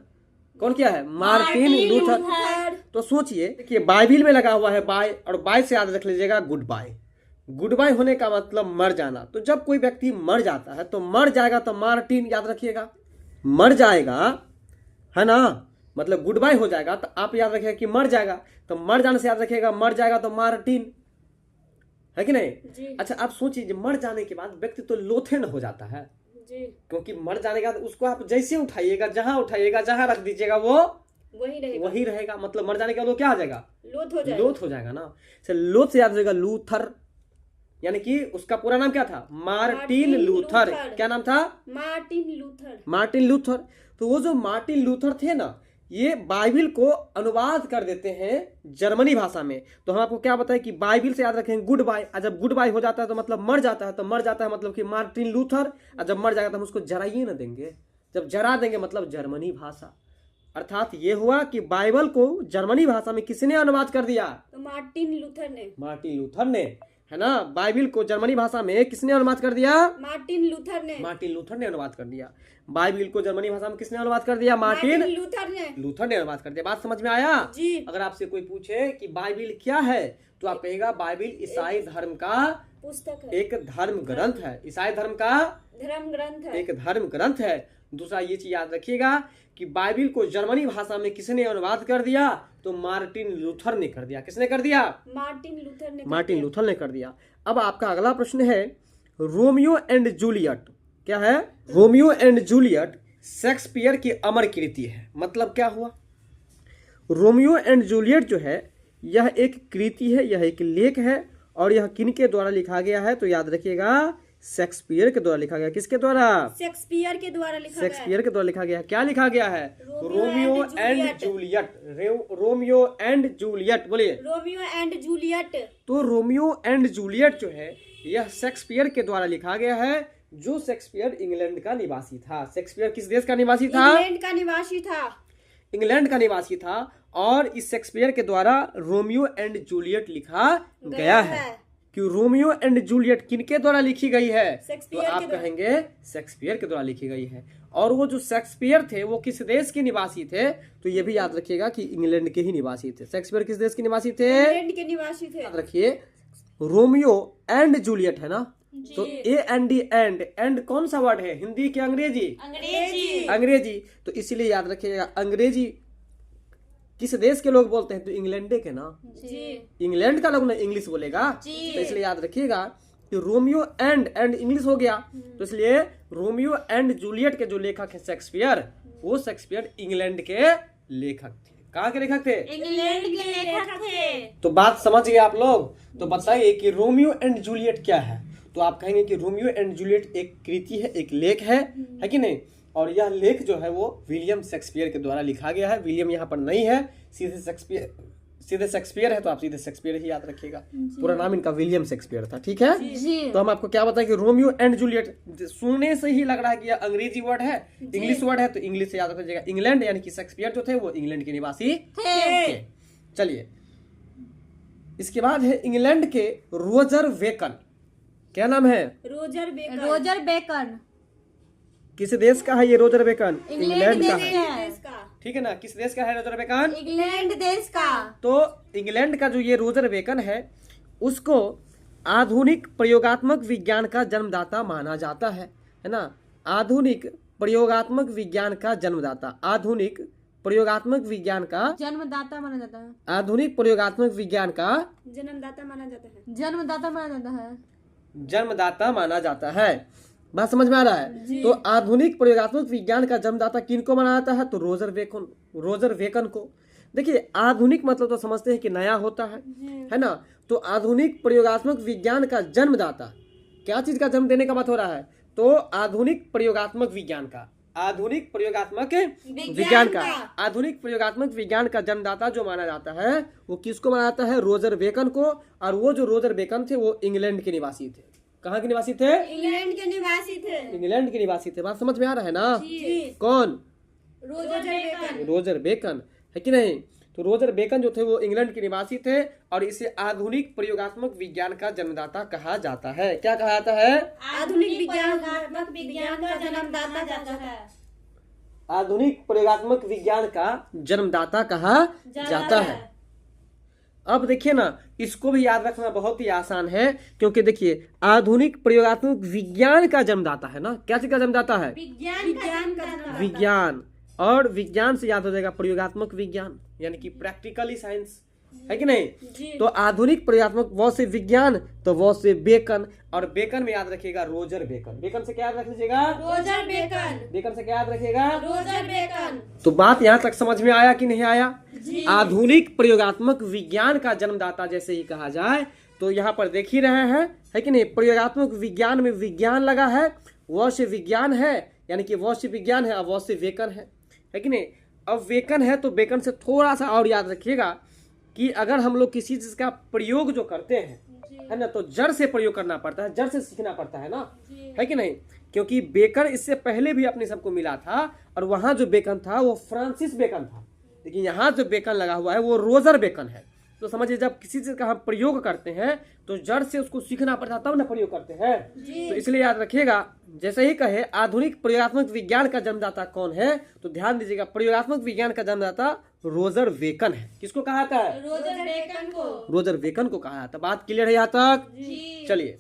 कौन किया है? Martin Luther. तो सोचिए कि बाइबिल में लगा हुआ है बाय, और बाय से याद रख लीजिएगा गुड बाय। गुड बाय होने का मतलब मर जाना। तो जब कोई व्यक्ति मर जाता है तो मर जाएगा तो मार्टिन याद रखिएगा, मर जाएगा है ना, मतलब गुड बाय हो जाएगा तो आप याद रखिएगा कि मर जाएगा। तो मर जाने से याद रखिएगा मर जाएगा तो मार्टिन, है कि नहीं? अच्छा आप सोचिए मर जाने के बाद व्यक्ति तो लोथेन हो जाता है जी। क्योंकि मर जाने के बाद उसको आप जैसे उठाइएगा, जहां रख दीजिएगा वो वही रहेगा। मतलब मर जाने के बाद वो क्या हो जाएगा? लोथ हो जाएगा ना। लोथ से याद रखेगा लूथर, यानी कि उसका पूरा नाम क्या था? Martin Luther. क्या नाम था? Martin Luther. तो वो जो मार्टिन लूथर थे ना, ये बाइबिल को अनुवाद कर देते हैं जर्मनी भाषा में। तो हम आपको क्या बताएं कि बाइबिल से याद रखेंगे गुड बाय, और जब गुड बाय हो जाता है तो मतलब मर जाता है, तो मर जाता है मतलब कि मार्टिन लूथर, और जब मर जाएगा तो हम उसको जराइए ना देंगे, जब जरा देंगे मतलब जर्मनी भाषा। अर्थात ये हुआ कि बाइबल को जर्मनी भाषा में किसने अनुवाद कर दिया? तो मार्टिन लूथर ने। मार्टिन लूथर ने, है ना। बाइबिल को जर्मनी भाषा में किसने अनुवाद कर दिया? मार्टिन लूथर ने। मार्टिन लूथर ने अनुवाद कर दिया। बाइबिल को जर्मनी भाषा में किसने अनुवाद कर दिया? मार्टिन लूथर ने। लूथर ने अनुवाद कर दिया। बात समझ में आया? जी। अगर आपसे कोई पूछे कि बाइबिल क्या है तो आप कहेगा बाइबिल ईसाई धर्म का पुस्तक है, एक धर्म ग्रंथ है। ईसाई धर्म का धर्म ग्रंथ है, एक धर्म ग्रंथ है। दूसरा ये चीज याद रखिएगा कि बाइबिल को जर्मनी भाषा में किसने अनुवाद कर दिया? तो मार्टिन लूथर ने कर दिया। किसने कर दिया? मार्टिन लूथर ने। मार्टिन लूथर ने कर दिया। अब आपका अगला प्रश्न है रोमियो एंड जूलियट। क्या है? रोमियो एंड जूलियट शेक्सपियर की अमर कृति है। मतलब क्या हुआ? रोमियो एंड जूलियट जो है यह एक कृति है, यह एक लेख है, और यह किनके द्वारा लिखा गया है? तो याद रखिएगा शेक्सपियर के द्वारा लिखा गया। किसके द्वारा? शेक्सपियर के द्वारा लिखा गया है। शेक्सपियर के द्वारा लिखा गया है। क्या लिखा गया है? Romeo and Juliet. Romeo and Juliet बोलिए। Romeo and Juliet. तो रोमियो एंड जूलियट जो है यह शेक्सपियर के द्वारा लिखा गया है, जो शेक्सपियर इंग्लैंड का निवासी था। शेक्सपियर किस देश का निवासी था? इंग्लैंड का निवासी था। इंग्लैंड का निवासी था, और इस शेक्सपियर के द्वारा रोमियो एंड जूलियट लिखा गया है। कि रोमियो एंड जूलियट किनके द्वारा लिखी गई है? तो आप कहेंगे शेक्सपियर के द्वारा लिखी गई है। और वो जो शेक्सपियर थे वो किस देश के निवासी थे? तो ये भी याद रखिएगा कि इंग्लैंड के ही निवासी थे। शेक्सपियर किस देश के निवासी थे? इंग्लैंड के निवासी थे। याद रखिए रोमियो एंड जूलियट है ना। तो एंड कौन सा वर्ड है? हिंदी के अंग्रेजी? अंग्रेजी। तो इसीलिए याद रखिएगा अंग्रेजी किस देश के लोग बोलते हैं? तो इंग्लैंड के ना। जी। इंग्लैंड का लोग ना इंग्लिश बोलेगा। तो इसलिए याद रखिएगा कि रोमियो एंड इंग्लिश हो गया। तो इसलिए रोमियो एंड जूलियट के जो लेखक है शेक्सपियर, वो शेक्सपियर इंग्लैंड के लेखक थे। कहाँ के लेखक थे? इंग्लैंड के लेखक थे। तो बात समझ गए आप लोग? तो बताइए कि रोमियो एंड जूलियट क्या है? तो आप कहेंगे कि रोमियो एंड जूलियट एक कृति है, एक लेख है कि नहीं? और यह लेख जो है वो विलियम शेक्सपियर के द्वारा लिखा गया है। विलियम यहाँ पर नहीं है, सीधे शेक्सपियर है, तो आप सीधे शेक्सपियर ही याद रखिएगा। पूरा नाम इनका विलियम शेक्सपियर था। ठीक है जी। तो हम आपको क्या बताएं कि रोमियो एंड जूलियट सुनने से ही लग रहा है कि यह अंग्रेजी वर्ड है, इंग्लिश वर्ड है, तो इंग्लिश से याद रखिएगा इंग्लैंड, यानी कि शेक्सपियर जो थे वो इंग्लैंड के निवासी थे। चलिए इसके बाद है इंग्लैंड के रोजर बेकन। क्या नाम है? Roger Bacon. किस देश का है ये रोजर बेकन? इंग्लैंड का देश है। का। ठीक है ना। किस देश का है रोजर बेकन? इंग्लैंड देश का। तो इंग्लैंड का जो ये रोजर बेकन है उसको आधुनिक प्रयोगात्मक विज्ञान का जन्मदाता माना जाता है ना। आधुनिक प्रयोगात्मक विज्ञान का जन्मदाता, आधुनिक प्रयोगात्मक विज्ञान का जन्मदाता माना जाता है। आधुनिक प्रयोगात्मक विज्ञान का जन्मदाता माना जाता है। जन्मदाता माना जाता है। जन्मदाता माना जाता है। बात समझ में आ रहा है? तो आधुनिक प्रयोगात्मक विज्ञान का जन्मदाता किनको माना जाता है? तो रोजर बेकन को। देखिए आधुनिक मतलब तो समझते हैं कि नया होता है ना। तो आधुनिक प्रयोगात्मक विज्ञान का जन्मदाता, क्या चीज का जन्म देने का बात हो रहा है? तो आधुनिक प्रयोगात्मक विज्ञान का, आधुनिक प्रयोगात्मक विज्ञान का, आधुनिक प्रयोगात्मक विज्ञान का जन्मदाता जो माना जाता है वो किसको माना जाता है? रोजर बेकन को। और वो जो रोजर बेकन थे वो इंग्लैंड के निवासी थे। कहाँ के निवासी थे? इंग्लैंड के निवासी थे। इंग्लैंड के निवासी थे। बात समझ में आ रहा है ना? जी। कौन? रोजर बेकन है कि नहीं? तो रोजर बेकन जो थे वो इंग्लैंड के निवासी थे, और इसे आधुनिक प्रयोगात्मक विज्ञान का जन्मदाता कहा जाता है। क्या कहा जाता है? आधुनिक विज्ञान का जन्मदाता जाता है। आधुनिक प्रयोगात्मक विज्ञान का जन्मदाता कहा जाता है। अब देखिए ना, इसको भी याद रखना बहुत ही आसान है, क्योंकि देखिए आधुनिक प्रयोगात्मक विज्ञान का जन्मदाता है ना। क्या चीज का जन्मदाता है? विज्ञान का। विज्ञान। और विज्ञान से याद हो जाएगा प्रयोगात्मक विज्ञान, यानी कि प्रैक्टिकली साइंस, है कि नहीं? तो आधुनिक प्रयोगात्मक वो से विज्ञान, तो वो से बेकन। और बेकन में याद रखिएगा रोजर बेकन। बेकन से क्या याद रख लीजिएगा? Roger bacon. बेकन से क्या याद रखिएगा? Roger Bacon. तो बात यहाँ तक समझ में आया कि नहीं आया? आधुनिक प्रयोगात्मक विज्ञान का जन्मदाता जैसे ही कहा जाए तो यहाँ पर देख ही रहे हैं, है कि नहीं? प्रयोगात्मक विज्ञान में विज्ञान लगा है, वह से विज्ञान है, यानी कि वह से विज्ञान है और वह से बेकन है कि नहीं? अब बेकन है तो बेकन से थोड़ा सा और याद रखिएगा कि अगर हम लोग किसी चीज का प्रयोग जो करते हैं है ना, तो जड़ से प्रयोग करना पड़ता है, जड़ से सीखना पड़ता है ना, है कि नहीं। क्योंकि बेकन इससे पहले भी अपने सबको मिला था और वहां जो बेकन था वो फ्रांसिस बेकन था, लेकिन यहाँ जो बेकन लगा हुआ है वो रोजर बेकन है। तो समझिए जब किसी चीज का हम प्रयोग करते हैं तो जड़ से उसको सीखना पड़ता है तब ना प्रयोग करते हैं। तो इसलिए याद रखिएगा, जैसे ही कहे आधुनिक प्रयोगात्मक विज्ञान का जन्मदाता कौन है, तो ध्यान दीजिएगा प्रयोगात्मक विज्ञान का जन्मदाता रोजर बेकन है। किसको कहा था? रोजर बेकन को। रोजर बेकन को कहा था। बात क्लियर है यहाँ तक? चलिए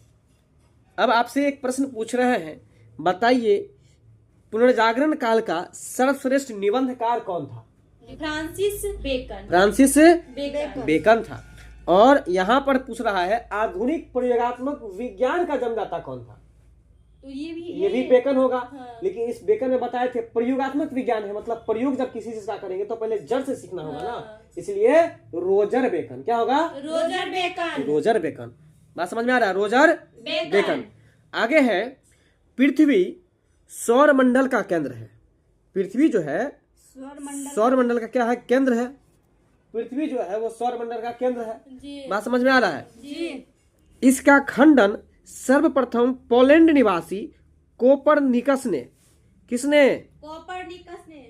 अब आपसे एक प्रश्न पूछ रहे हैं, बताइए पुनर्जागरण काल का सर्वश्रेष्ठ निबंधकार कौन था? Francis bacon. फ्रांसिस बेकन था। और यहाँ पर पूछ रहा है आधुनिक प्रयोगात्मक विज्ञान का जन्मदाता कौन था? तो ये भी बेकन होगा। लेकिन इस बेकन में बताए थे प्रयोगात्मक विज्ञान है, मतलब प्रयोग जब किसी चीज का करेंगे तो पहले जड़ से सीखना होगा ना, इसलिए रोजर बेकन। क्या होगा? Roger Bacon. Roger Bacon. बात समझ में आ रहा है? Roger Bacon. आगे है पृथ्वी सौर मंडल का केंद्र है। पृथ्वी जो है सौर मंडल का क्या है? केंद्र है। पृथ्वी जो है वो सौर मंडल का केंद्र है। बात समझ में आ रहा है? इसका खंडन सर्वप्रथम पोलैंड निवासी कोपरनिकस ने, किसने?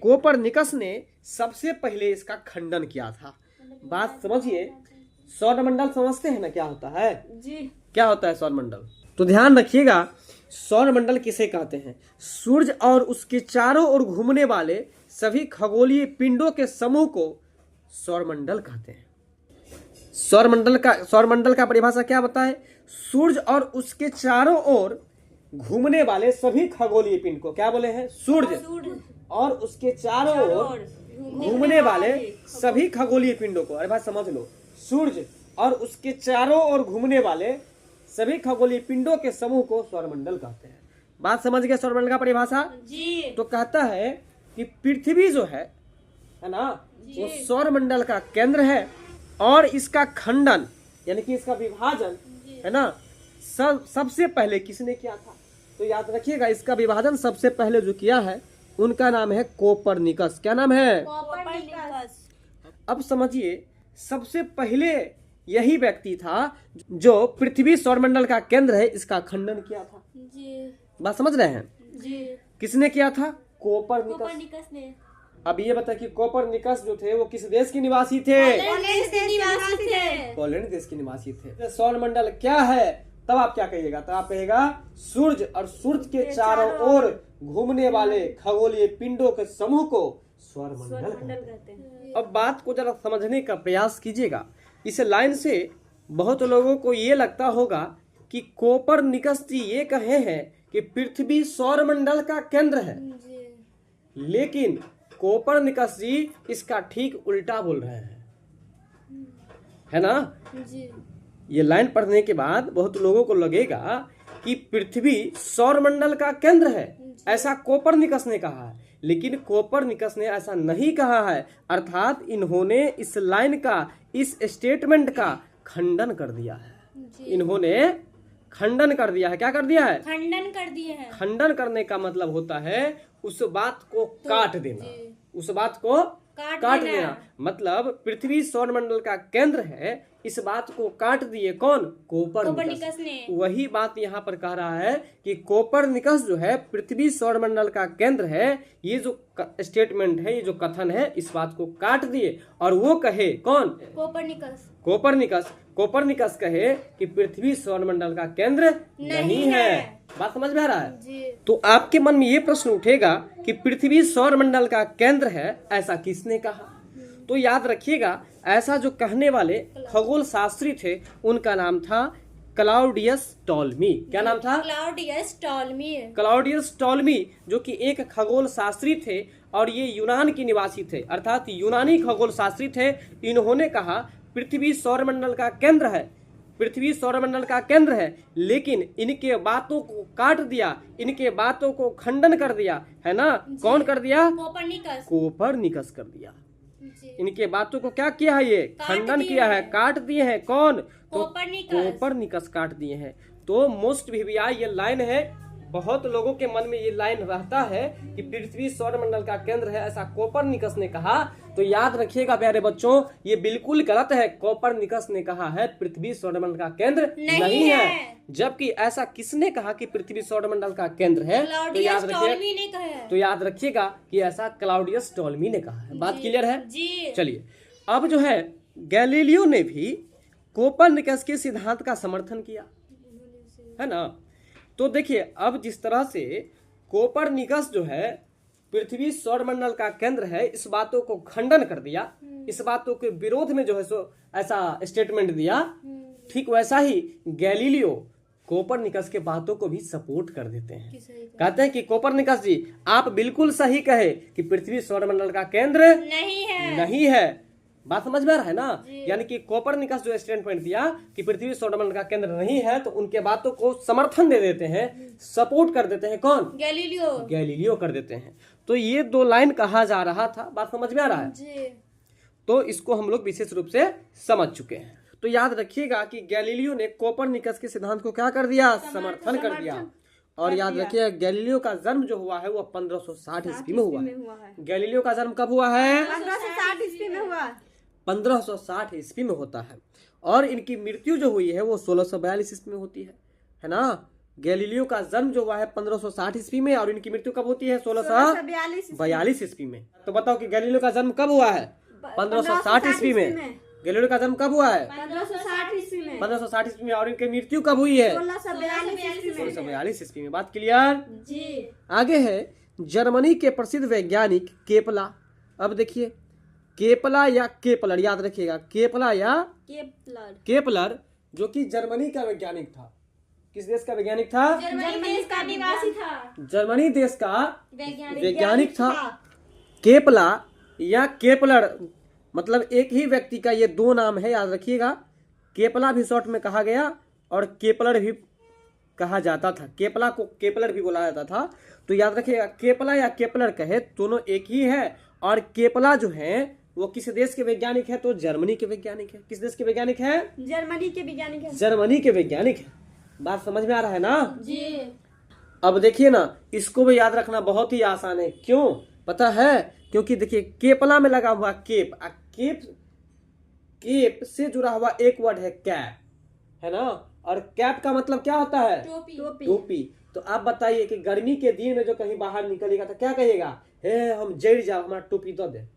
कोपरनिकस ने सबसे पहले इसका खंडन किया था। बात समझिए, सौर मंडल समझते हैं ना क्या होता है? क्या होता है सौर मंडल? तो ध्यान रखिएगा, सौर मंडल किसे कहते हैं? सूर्य और उसके चारों ओर घूमने वाले सभी खगोलीय पिंडों के समूह को सौर मंडल कहते हैं। सौर मंडल का परिभाषा क्या बताए? सूर्य और उसके चारों ओर घूमने वाले सभी खगोलीय पिंड को क्या बोले हैं? सूर्य और उसके चारों ओर घूमने वाले सभी खगोलीय पिंडों को, अरे भाई समझ लो, सूर्य और उसके चारों ओर घूमने वाले सभी खगोलीय पिंडों के समूह को सौरमंडल कहते हैं। बात समझ गए सौरमंडल का परिभाषा? तो कहता है कि पृथ्वी जो है ना, वो सौरमंडल का केंद्र है और इसका खंडन यानी कि इसका विभाजन है ना सबसे पहले किसने किया था? तो याद रखिएगा, इसका विभाजन सबसे पहले जो किया है उनका नाम है कोपरनिकस। क्या नाम है? कोपरनिकस। अब समझिए, सबसे पहले यही व्यक्ति था जो पृथ्वी सौरमंडल का केंद्र है इसका खंडन किया था। बात समझ रहे हैं? किसने किया था? कोपरनिकस ने। अब ये बता कि कोपरनिकस जो थे वो किस देश के निवासी थे? पोलैंड देश के निवासी थे। सौरमंडल क्या है? तब आप क्या कहिएगा? तब आप कहिएगा सूर्य और सूर्य के चारों ओर घूमने वाले खगोलीय पिंडों के समूह को सौरमंडल कहते हैं। अब बात को जरा समझने का प्रयास कीजिएगा। इस लाइन से बहुत लोगों को ये लगता होगा कि कोपरनिकस जी ये कहे हैं कि पृथ्वी सौरमंडल का केंद्र है, लेकिन कोपरनिकस जी इसका ठीक उल्टा बोल रहे हैं, है ना? ये लाइन पढ़ने के बाद बहुत लोगों को लगेगा कि पृथ्वी सौरमंडल का केंद्र है, ऐसा कोपरनिकस ने कहा है, लेकिन कोपरनिकस ने ऐसा नहीं कहा है। अर्थात इन्होंने इस लाइन का, इस स्टेटमेंट का खंडन कर दिया है। इन्होंने खंडन कर दिया है। क्या कर दिया है? खंडन कर दिए हैं। खंडन करने का मतलब होता है उस बात को काट देना, उस बात को काट देना। मतलब पृथ्वी सौरमंडल का केंद्र है, इस बात को काट दिए कौन? कोपरनिकस ने। वही बात यहाँ पर कह रहा है कि कोपरनिकस जो है पृथ्वी सौरमंडल का केंद्र है, ये जो स्टेटमेंट है, ये जो कथन है, इस बात को काट दिए और वो कहे कौन? कोपरनिकस कहे कि पृथ्वी सौरमंडल का केंद्र नहीं है। बात समझ में आ रहा है? तो आपके मन में ये प्रश्न उठेगा कि पृथ्वी सौरमंडल का केंद्र है, ऐसा किसने कहा? तो याद रखिएगा, ऐसा जो कहने वाले खगोल शास्त्री थे उनका नाम था क्लाउडियस टॉलमी। क्या नाम था? क्लाउडियस टॉलमी, जो कि एक खगोल शास्त्री थे और ये यूनान के निवासी थे, अर्थात यूनानी खगोल शास्त्री थे। इन्होंने कहा पृथ्वी सौरमंडल का केंद्र है, पृथ्वी सौरमंडल का केंद्र है, लेकिन इनके बातों को काट दिया, इनके बातों को खंडन कर दिया, है ना? कौन कर दिया? कोपरनिकस कर दिया। इनके बातों को क्या किया है? ये खंडन किया है, काट दिए हैं। कौन? तो कोपरनिकस काट दिए हैं। तो मोस्ट वीवीआई ये लाइन है, बहुत लोगों के मन में ये लाइन रहता है कि पृथ्वी सौरमंडल का केंद्र है, ऐसा कोपरनिकस ने कहा। तो याद रखिएगा प्यारे बच्चों, ये बिल्कुल गलत है। कोपरनिकस ने कहा है पृथ्वी सौरमंडल का केंद्र नहीं है। जबकि ऐसा किसने कहा कि पृथ्वी सौरमंडल का केंद्र है? तो याद रखिएगा कि ऐसा क्लाउडियस टॉलमी ने कहा है। बात क्लियर है जी। चलिए, अब जो है गैलीलियो ने भी कोपरनिकस के सिद्धांत का समर्थन किया, है ना। तो देखिए, अब जिस तरह से कोपरनिकस जो है पृथ्वी सौरमंडल का केंद्र है, इस बातों को खंडन कर दिया, इस बातों के विरोध में जो है सो ऐसा स्टेटमेंट दिया, ठीक वैसा ही गैलीलियो कोपरनिकस के बातों को भी सपोर्ट कर देते हैं। कहते हैं कि कोपरनिकस जी, आप बिल्कुल सही कहे कि पृथ्वी सौरमंडल का केंद्र नहीं है। बात समझ में आ रहा है ना। यानी कि कोपरनिकस जो स्टेटमेंट दिया कि पृथ्वी सौरमंडल का केंद्र नहीं है, तो उनके बातों को समर्थन दे देते हैं, सपोर्ट कर देते हैं। कौन? गैलीलियो कर देते हैं। तो ये दो लाइन कहा जा रहा था। बात समझ में आ रहा है जी। तो इसको हम लोग विशेष रूप से समझ चुके हैं। तो याद रखिएगा कि गैलीलियो ने कोपरनिकस के सिद्धांत को क्या कर दिया? समर्थन कर दिया। और याद रखिए, गैलीलियो का जन्म जो हुआ है वो 1560 ईस्वी में हुआ है। गैलीलियो का जन्म कब हुआ है? 1560 ईस्वी में हुआ। 1560 ईस्वी में होता है। और इनकी मृत्यु जो हुई है वो 1642 ईस्वी में होती है ना। गैलीलियो का जन्म जो हुआ है 1560 ईस्वी में, और इनकी मृत्यु कब होती है? 1642 ईस्वी में। तो बताओ कि गैलीलियो का जन्म कब हुआ है? 1560 ईस्वी में। गैलीलियो का जन्म कब हुआ है? 1560 ईस्वी में। 1560 ईस्वी में। और इनकी मृत्यु कब हुई है? 1642 ईस्वी में। बात क्लियर जी। आगे है जर्मनी के प्रसिद्ध वैज्ञानिक केपला। अब देखिए, केपला या केपलर, याद रखिएगा, केपला या केपलर, जो कि जर्मनी का वैज्ञानिक था। किस देश का वैज्ञानिक था? जर्मनी देश का निवासी था। जर्मनी देश का वैज्ञानिक था। केपला या केपलर मतलब एक ही व्यक्ति का ये दो नाम है, याद रखिएगा। केपला भी शॉर्ट में कहा गया और केपलर भी कहा जाता था। केपला को केपलर भी बोला जाता था। तो याद रखिएगा, केपला या केपलर कहे दोनों एक ही है। और केपला जो है वो किस देश के वैज्ञानिक है? तो जर्मनी के वैज्ञानिक है। किस देश के वैज्ञानिक है? जर्मनी के वैज्ञानिक है। जर्मनी के वैज्ञानिक है। बात समझ में आ रहा है ना जी। अब देखिए ना, इसको भी याद रखना बहुत ही आसान है। क्यों पता है? क्योंकि देखिए, केपला में लगा हुआ केप, केप से जुड़ा हुआ एक वर्ड है कैप, है ना। और कैप का मतलब क्या होता है? टोपी। तो आप बताइए कि गर्मी के दिन में जो कहीं बाहर निकलेगा तो क्या कहेगा? हे हम जड़ जाओ, हमारा टोपी दो दे,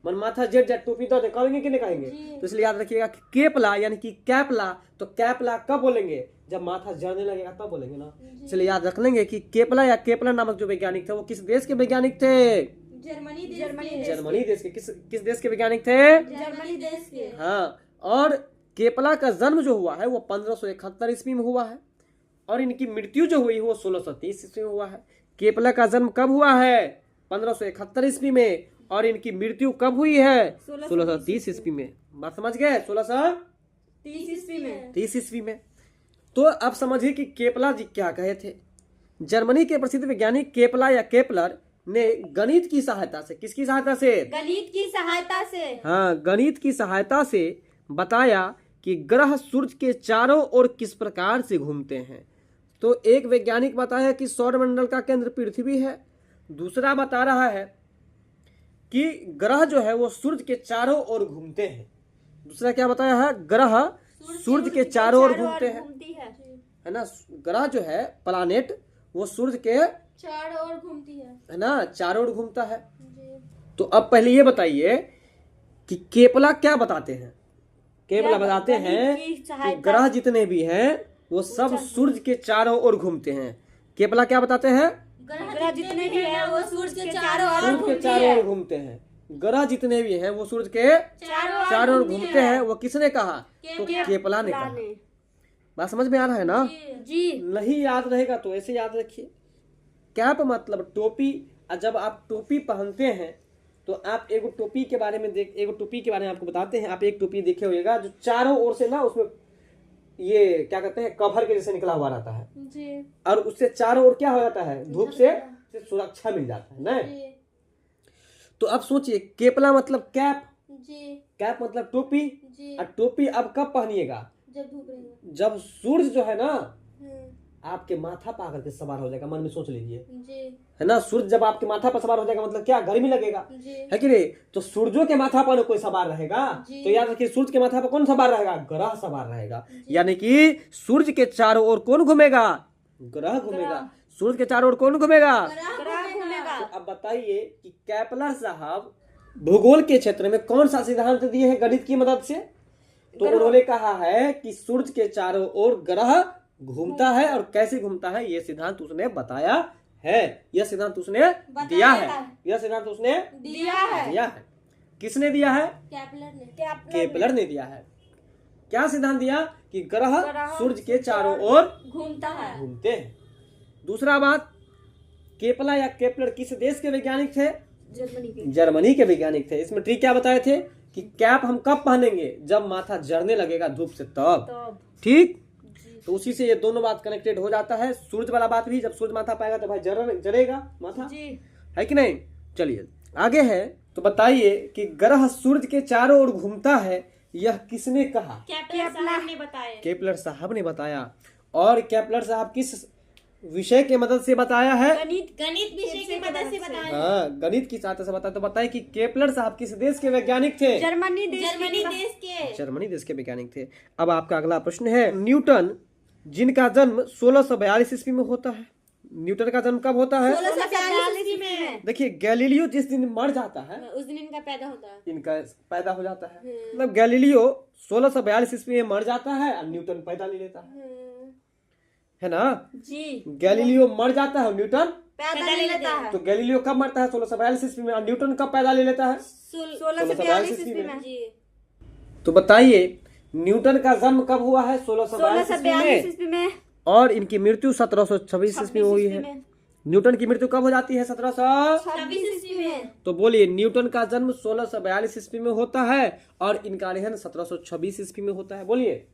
मन माथा जड़ जा, टोपी दो दे, कहेंगे कि नहीं कहेंगे? तो इसलिए याद रखिएगा कि केपला यानी कि कैपला। तो कैपला कब बोलेंगे? जब माथा जड़ने लगेगा तब बोलेंगे ना। इसलिए याद रख लेंगे कि केपला या केपलर नामक जो वैज्ञानिक थे वो किस देश के वैज्ञानिक थे? जर्मनी देश के। किस देश के वैज्ञानिक थे? जर्मनी देश के। हाँ। और केपला का जन्म जो हुआ है वो 1571 ईस्वी में हुआ है। और इनकी मृत्यु जो हुई वो 1630 ईस्वी में हुआ है। केपला का जन्म कब हुआ है? 1571 ईस्वी में। और इनकी मृत्यु कब हुई है? 1630 ईस्वी में। बात समझ गए? 1630 ईस्वी में। तो अब समझिए कि केपला जी क्या कहे थे। जर्मनी के प्रसिद्ध वैज्ञानिक केपला या केपलर ने गणित की सहायता से, किसकी सहायता से? गणित की सहायता से। हाँ, गणित की सहायता से बताया कि ग्रह सूर्य के चारों ओर किस प्रकार से घूमते हैं। तो एक वैज्ञानिक बताया कि सौरमंडल का केंद्र पृथ्वी है। दूसरा बता रहा है कि ग्रह जो है वो सूर्य के चारों ओर घूमते हैं। दूसरा क्या बताया है? ग्रह सूर्य के चारों ओर घूमते हैं, है ना। ग्रह जो है प्लैनेट वो सूर्य के चारों ओर घूमती है ना, चारों ओर घूमता है। तो अब पहले ये बताइए कि केपला क्या बताते हैं? केपला बताते हैं कि ग्रह जितने भी हैं वो सब सूर्य के चारों ओर घूमते हैं। केपला क्या बताते हैं? ग्रह जितने भी हैं वो सूर्य के चारों ओर घूमते हैं। ग्रह जितने भी हैं वो सूर्य के चारों ओर घूमते हैं। वो किसने कहा? तो केपला ने कहा। बात समझ में आ रहा है ना जी। नहीं याद रहेगा तो ऐसे याद रखिए। कैप मतलब टोपी। और जब आप टोपी पहनते हैं तो आप एक टोपी के बारे में आपको बताते हैं। आप एक टोपी देखे होगा जो चारों ओर से ना उसमें ये क्या कहते हैं, कवर के जैसे निकला हुआ रहता है जी। और उससे चारों ओर क्या हो जाता है? धूप से सुरक्षा मिल जाता है ना। तो अब सोचिए, केपला मतलब कैप जी। कैप मतलब टोपी जी। और टोपी अब कब पहनिएगा? जब धूप रहेगा। जब सूर्य जो है ना आपके माथा पर आकर के सवार हो जाएगा, मन में सोच लीजिए, जी है ना। सूरज जब आपके माथा पर सवार हो जाएगा मतलब क्या, गर्मी लगेगा, जी है कि नहीं। तो सूरजों के माथा पर कोई सवार रहेगा, जी। तो याद रखिए सूरज के माथा पर कौन सवार रहेगा, ग्रह सवार रहेगा। यानी कि सूरज के चारों ओर कौन घूमेगा, ग्रह घूमेगा। सूरज के चारों ओर कौन घूमेगा। ग्रह घूमेगा। तो अब बताइए कि केपलर साहब भूगोल के क्षेत्र में कौन सा सिद्धांत दिए हैं गणित की मदद से। तो उन्होंने कहा है कि सूरज के चारों ओर ग्रह घूमता है, और कैसे घूमता है ये सिद्धांत उसने बताया है, यह सिद्धांत उसने दिया है, यह सिद्धांत उसने दिया है। किसने दिया है, केपलर ने। केपलर ने दिया है। क्या सिद्धांत दिया कि ग्रह सूरज के चारों ओर घूमता है। घूमते हैं। दूसरा बात, केपला या केपलर किस देश के वैज्ञानिक थे, जर्मनी के। जर्मनी के वैज्ञानिक थे। इसमें ट्रिक क्या बताए थे कि कैप हम कब पहनेंगे, जब माथा जड़ने लगेगा धूप से तब, ठीक। तो उसी से ये दोनों बात कनेक्टेड हो जाता है। सूरज वाला बात भी, जब सूरज माथा पाएगा तो भाई जलेगा माथा, जी है कि नहीं। चलिए आगे है, तो बताइए कि ग्रह सूरज के चारों ओर घूमता है, यह किसने कहा, केपलर साहब ने बताया। केपलर साहब ने बताया। और केपलर साहब किस विषय के मदद से बताया है, गणित विषय की मदद से बताया। हाँ, गणित की सहायता से बताया। तो बताइए कि केपलर साहब किस देश के वैज्ञानिक थे, जर्मनी देश के। जर्मनी देश के वैज्ञानिक थे। अब आपका अगला प्रश्न है, न्यूटन जिनका जन्म 1642 ईस्वी में होता है, न्यूटन का जन्म कब होता है। 1642 में। देखिए गैलीलियो जिस दिन मर जाता है, उस दिन इनका पैदा होता है। इनका पैदा हो जाता है, मतलब गैलीलियो 1642 ईस्वी में मर जाता है और न्यूटन पैदा ले लेता है ना। जी गैलीलियो मर जाता है और न्यूटन पैदा ले लेता है। तो गैलीलियो कब मरता है, 1642 ईस्वी में, और न्यूटन कब पैदा ले लेता है, 1642 ईस्वी में। जी तो बताइए न्यूटन का जन्म कब हुआ है, 1642 ईस्वी में, और इनकी मृत्यु 1726 ईस्वी में हुई है। न्यूटन की मृत्यु कब हो जाती है, 1726 ईस्वी में। तो बोलिए न्यूटन का जन्म 1642 ईस्वी में होता है और इनका निधन 1726 ईस्वी में होता है। बोलिए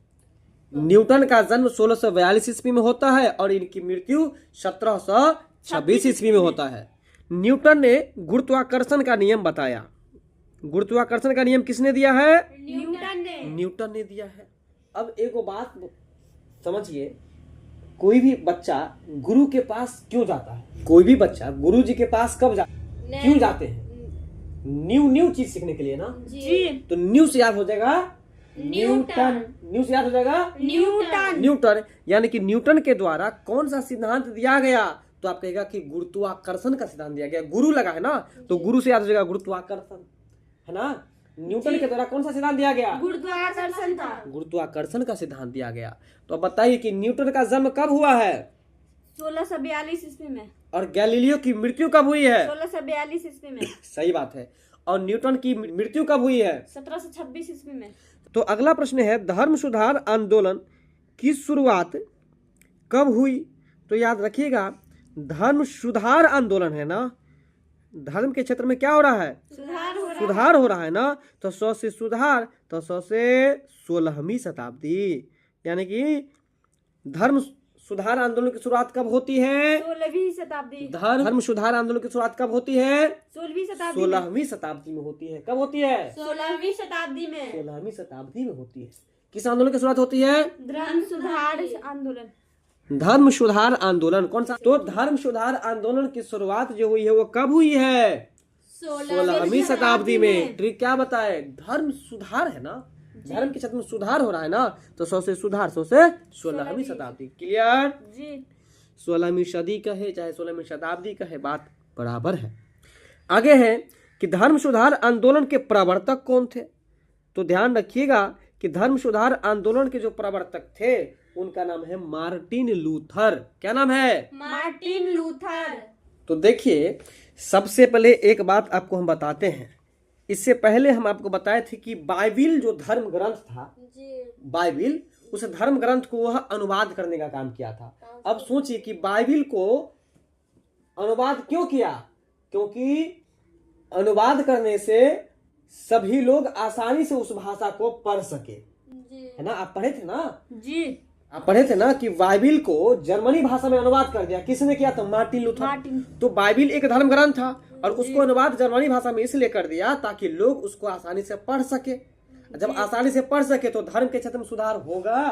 न्यूटन का जन्म 1642 ईस्वी में होता है और इनकी मृत्यु 1726 ईस्वी में होता है। न्यूटन ने गुरुत्वाकर्षण का नियम बताया। गुरुत्वाकर्षण का नियम किसने दिया है, न्यूटन ने दिया है। अब एक बात समझिए, कोई भी बच्चा गुरु के पास क्यों जाता है, कोई भी बच्चा गुरु जी के पास कब क्यों जाते हैं, न्यू चीज सीखने के लिए ना। जी तो न्यू से याद हो जाएगा न्यूटन, न्यू से याद हो जाएगा न्यूटन। यानी कि न्यूटन के द्वारा कौन सा सिद्धांत दिया गया, तो आप कहेगा कि गुरुत्वाकर्षण का सिद्धांत दिया गया। गुरु लगा है ना, तो गुरु से याद हो जाएगा गुरुत्वाकर्षण, है ना। न्यूटन के द्वारा कौन सा सिद्धांत दिया गया, गुरुत्वाकर्षण था। गुरुत्वाकर्षण का सिद्धांत दिया गया। तो अब बताइए कि न्यूटन का जन्म कब हुआ है, 1642 ईस्वी में। और गैलीलियो की मृत्यु कब हुई है, 1642 ईस्वी में। सही बात है। और न्यूटन की मृत्यु कब हुई है, 1726 ईस्वी में। तो अगला प्रश्न है, धर्म सुधार आंदोलन की शुरुआत कब हुई। तो याद रखिएगा धर्म सुधार आंदोलन है ना, धर्म के क्षेत्र में क्या हो रहा है, सुधार हो रहा है ना। तो 100 से सुधार, तो 100 से 16वीं शताब्दी, यानी कि धर्म सुधार आंदोलन की शुरुआत कब होती है, 16वीं शताब्दी। धर्म सुधार आंदोलन की शुरुआत कब होती है, 16वीं शताब्दी। 16वीं शताब्दी में होती है। कब होती है, 16वीं शताब्दी में। 16वीं शताब्दी में होती है। किस आंदोलन की शुरुआत होती है, धर्म सुधार आंदोलन। धर्म सुधार आंदोलन। कौन सा, तो धर्म सुधार आंदोलन की शुरुआत जो हुई है वो कब हुई है, 16वीं शताब्दी में। ट्रिक क्या बताए, धर्म सुधार है ना, धर्म के क्षेत्र में सुधार हो रहा है ना, तो 100 से सुधार, 100 से 16वीं शताब्दी। क्लियर जी। 16वीं सदी कहे चाहे 16वीं शताब्दी कहे, बात बराबर है। आगे है कि धर्म सुधार आंदोलन के प्रवर्तक कौन थे। तो ध्यान रखिएगा कि धर्म सुधार आंदोलन के जो प्रवर्तक थे उनका नाम है मार्टिन लूथर। क्या नाम है, मार्टिन लूथर। तो देखिए सबसे पहले एक बात आपको हम बताते हैं। इससे पहले हम आपको बताए थे कि बाइबिल जो धर्म ग्रंथ था, बाइबिल, उस धर्म ग्रंथ को वह अनुवाद करने का काम किया था। अब सोचिए कि बाइबिल को अनुवाद क्यों किया, क्योंकि अनुवाद करने से सभी लोग आसानी से उस भाषा को पढ़ सके, है ना। आप पढ़े थे ना जी, आप पढ़े थे ना कि बाइबिल को जर्मनी भाषा में अनुवाद कर दिया। किसने किया था, मार्टिन लूथर। तो बाइबिल एक धर्म ग्रंथ था और उसको अनुवाद जर्मनी भाषा में इसलिए कर दिया ताकि लोग उसको आसानी से पढ़ सके। जब आसानी से पढ़ सके तो धर्म के क्षेत्र में सुधार होगा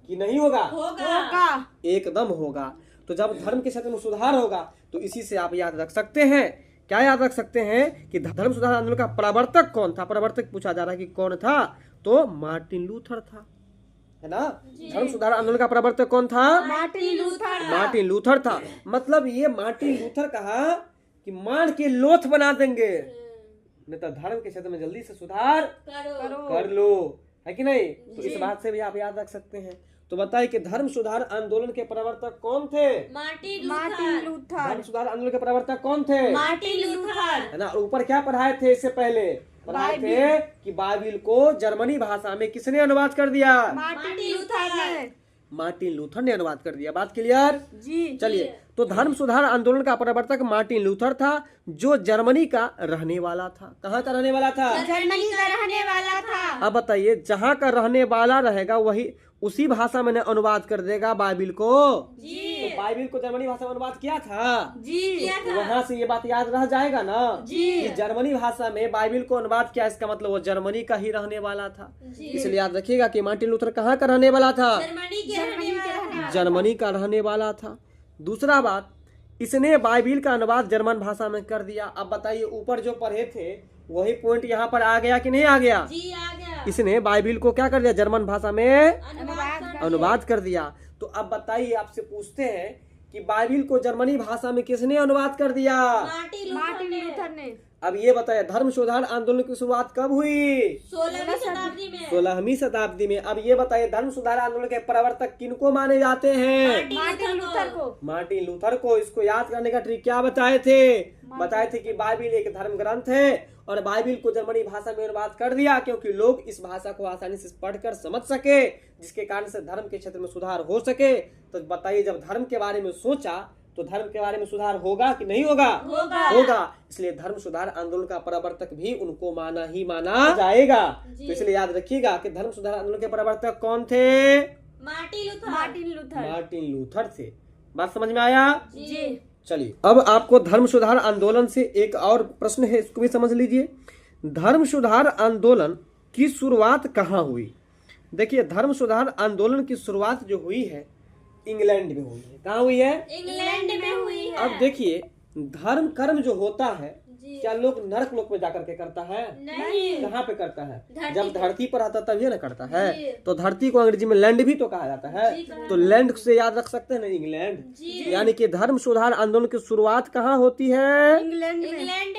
कि नहीं होगा? होगा। एकदम होगा। तो जब धर्म के क्षेत्र में सुधार होगा तो इसी से आप याद रख सकते हैं, क्या याद रख सकते हैं कि धर्म सुधार आंदोलन का प्रवर्तक कौन था? प्रवर्तक पूछा जा रहा है कि कौन था, तो मार्टिन लूथर था, है ना। धर्म सुधार आंदोलन का प्रवर्तक कौन था? Martin Luther. मार्टिन लूथर था। मतलब ये मार्टिन लूथर कहा कि मार के लोथ बना देंगे, नहीं तो धर्म के क्षेत्र में जल्दी से सुधार कर लो, है कि नहीं। तो इस बात से भी आप याद रख सकते हैं। तो बताइए कि धर्म सुधार आंदोलन के प्रवर्तक कौन थे? मार्टिन धर्म लूथर। सुधार आंदोलन के प्रवर्तक कौन थे? Martin Luther. है ना। और ऊपर क्या पढ़ाए थे? इससे पहले पढ़ाए थे कि बाइबिल को जर्मनी भाषा में किसने अनुवाद कर दिया? मार्टिन लूथर ने। मार्टिन लूथर ने अनुवाद कर दिया। बात क्लियर? जी। चलिए, तो धर्म सुधार आंदोलन का प्रवर्तक मार्टिन लूथर था, जो जर्मनी का रहने वाला था। कहाँ का रहने वाला था? जर्मनी का रहने वाला था। अब बताइए, जहाँ का रहने वाला रहेगा वही उसी भाषा में अनुवाद कर देगा बाइबिल को। तो बाइबिल को जर्मनी भाषा में अनुवाद किया था जी। तो वहाँ से ये बात याद रह जाएगा ना जी। कि जर्मनी भाषा में बाइबिल को अनुवाद किया, इसका मतलब वो जर्मनी का ही रहने वाला था। इसलिए याद रखिएगा कि मार्टिन लूथर कहाँ का रहने वाला था? जर्मनी का रहने वाला था। दूसरा बात, इसने बाइबिल का अनुवाद जर्मन भाषा में कर दिया। अब बताइए, ऊपर जो पढ़े थे वही पॉइंट यहाँ पर आ गया कि नहीं आ गया? इसने बाइबिल को क्या कर दिया? जर्मन भाषा में अनुवाद कर दिया। तो अब बताइए, आपसे पूछते हैं कि बाइबिल को जर्मनी भाषा में किसने अनुवाद कर दिया? मार्टिन लूथर ने। अब ये बताइए, धर्म सुधार आंदोलन की शुरुआत कब हुई? 16वीं शताब्दी में। अब ये बताइए, धर्म सुधार आंदोलन के प्रवर्तक किनको माने जाते हैं? मार्टिन लूथर को। मार्टिन लूथर को। इसको याद करने का ट्रिक क्या बताए थे? बताए थे कि बाइबिल एक धर्म ग्रंथ है और बाइबिल को जर्मनी भाषा में अनुवाद कर दिया, क्योंकि लोग इस भाषा को आसानी से पढ़कर समझ सके, जिसके कारण से धर्म के क्षेत्र में सुधार हो सके। तो बताइए, जब धर्म के बारे में सोचा तो धर्म के बारे में सुधार होगा कि नहीं होगा? होगा। इसलिए धर्म सुधार आंदोलन का प्रवर्तक भी उनको माना ही माना जाएगा। तो इसलिए याद रखिएगा कि धर्म सुधार आंदोलन के प्रवर्तक कौन थे? मार्टिन लूथर थे। बात समझ में आया? जी। चलिए, अब आपको धर्म सुधार आंदोलन से एक और प्रश्न है, इसको भी समझ लीजिए। धर्म सुधार आंदोलन की शुरुआत कहाँ हुई? देखिए, धर्म सुधार आंदोलन की शुरुआत जो हुई है इंग्लैंड में हुई है। कहाँ हुई है? इंग्लैंड में हुई है। अब देखिए, धर्म कर्म जो होता है क्या लोग नरक लोक में जाकर के करता है? नहीं। कहाँ पे करता है? जब धरती पर आता तभी ना करता है। तो धरती को अंग्रेजी में लैंड भी तो कहा जाता है। तो लैंड से याद रख सकते हैं ना, इंग्लैंड। यानी कि धर्म सुधार आंदोलन की शुरुआत कहाँ होती है? इंग्लैंड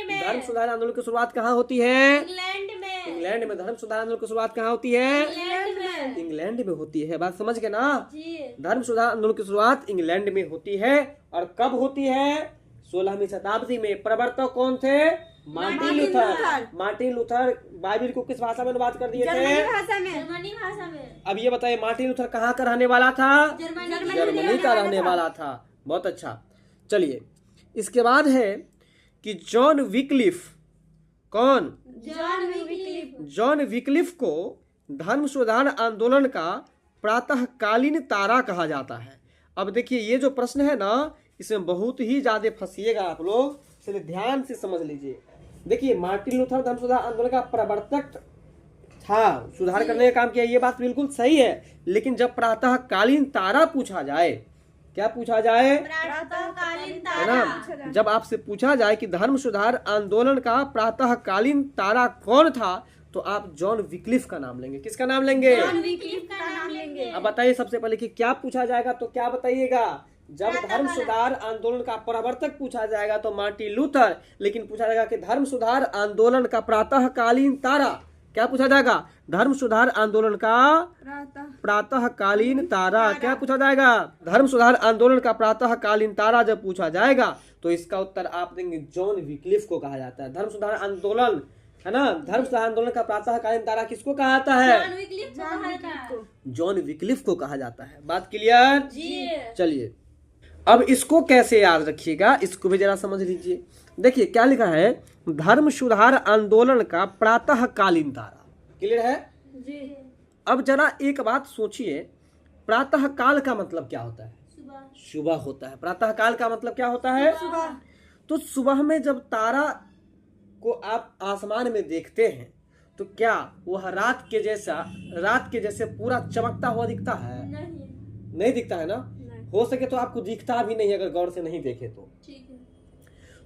में। धर्म सुधार आंदोलन की शुरुआत कहाँ होती है? इंग्लैंड में। धर्म सुधार आंदोलन की शुरुआत कहाँ होती है? में। इंग्लैंड में होती है। बात समझ गए ना? धर्म सुधार आंदोलन की शुरुआत इंग्लैंड में होती है। और कब होती है? 16वीं शताब्दी में। प्रवर्तक कौन थे? Martin Luther. Martin Luther Bible को किस भाषा में अनुवाद कर दिए थे? जर्मनी भाषा में। अब ये बताइए, मार्टिन लूथर कहाँ का रहने वाला था? जर्मनी का रहने वाला था। बहुत अच्छा। चलिए, इसके बाद है कि जॉन विक्लिफ। कौन? जॉन विक्लिफ को धर्म सुधार आंदोलन का प्रातःकालीन तारा कहा जाता है। अब देखिए, ये जो प्रश्न है ना, इसमें बहुत ही ज्यादा फंसिएगा आप लोग, इसलिए ध्यान से समझ लीजिए। देखिए, मार्टिन लूथर धर्म सुधार आंदोलन का प्रवर्तक था, सुधार करने का काम किया, ये बात बिल्कुल सही है। लेकिन जब प्रातःकालीन तारा पूछा जाए, क्या पूछा जाए? है ना। जब आपसे पूछा जाए कि धर्म सुधार आंदोलन का प्रातःकालीन तारा कौन था, तो आप जॉन विक्लिफ का नाम लेंगे। किसका नाम लेंगे? अब बताइए, सबसे पहले कि क्या पूछा जाएगा, तो क्या बताइएगा? जब धर्म सुधार आंदोलन का प्रवर्तक पूछा जाएगा तो मार्टिन लूथर, लेकिन पूछा जाएगा कि धर्म सुधार आंदोलन का प्रातःकालीन तारा, क्या पूछा जाएगा? धर्म सुधार आंदोलन का प्रातःकालीन तारा। क्या पूछा जाएगा? धर्म सुधार आंदोलन का प्रातःकालीन तारा जब पूछा जाएगा तो इसका उत्तर आप देंगे जॉन विक्लिफ को कहा जाता है। धर्म सुधार आंदोलन, है ना, धर्म सुधार आंदोलन का प्रातःकालीन तारा किसको कहा जाता है? जॉन विक्लिफ को कहा जाता है। बात क्लियर? चलिए, अब इसको कैसे याद रखिएगा, इसको भी जरा समझ लीजिए। देखिए क्या लिखा है, धर्म सुधार आंदोलन का प्रातःकालीन तारा। क्लियर है? जी। अब जरा एक बात सोचिए, प्रातः काल का मतलब क्या होता है? सुबह होता है। प्रातः काल का मतलब क्या होता है? सुबह। तो सुबह में जब तारा को आप आसमान में देखते हैं तो क्या वह रात के जैसे पूरा चमकता हुआ दिखता है? नहीं। नहीं दिखता है ना, हो सके तो आपको दिखता भी नहीं अगर गौर से नहीं देखे तो। ठीक है।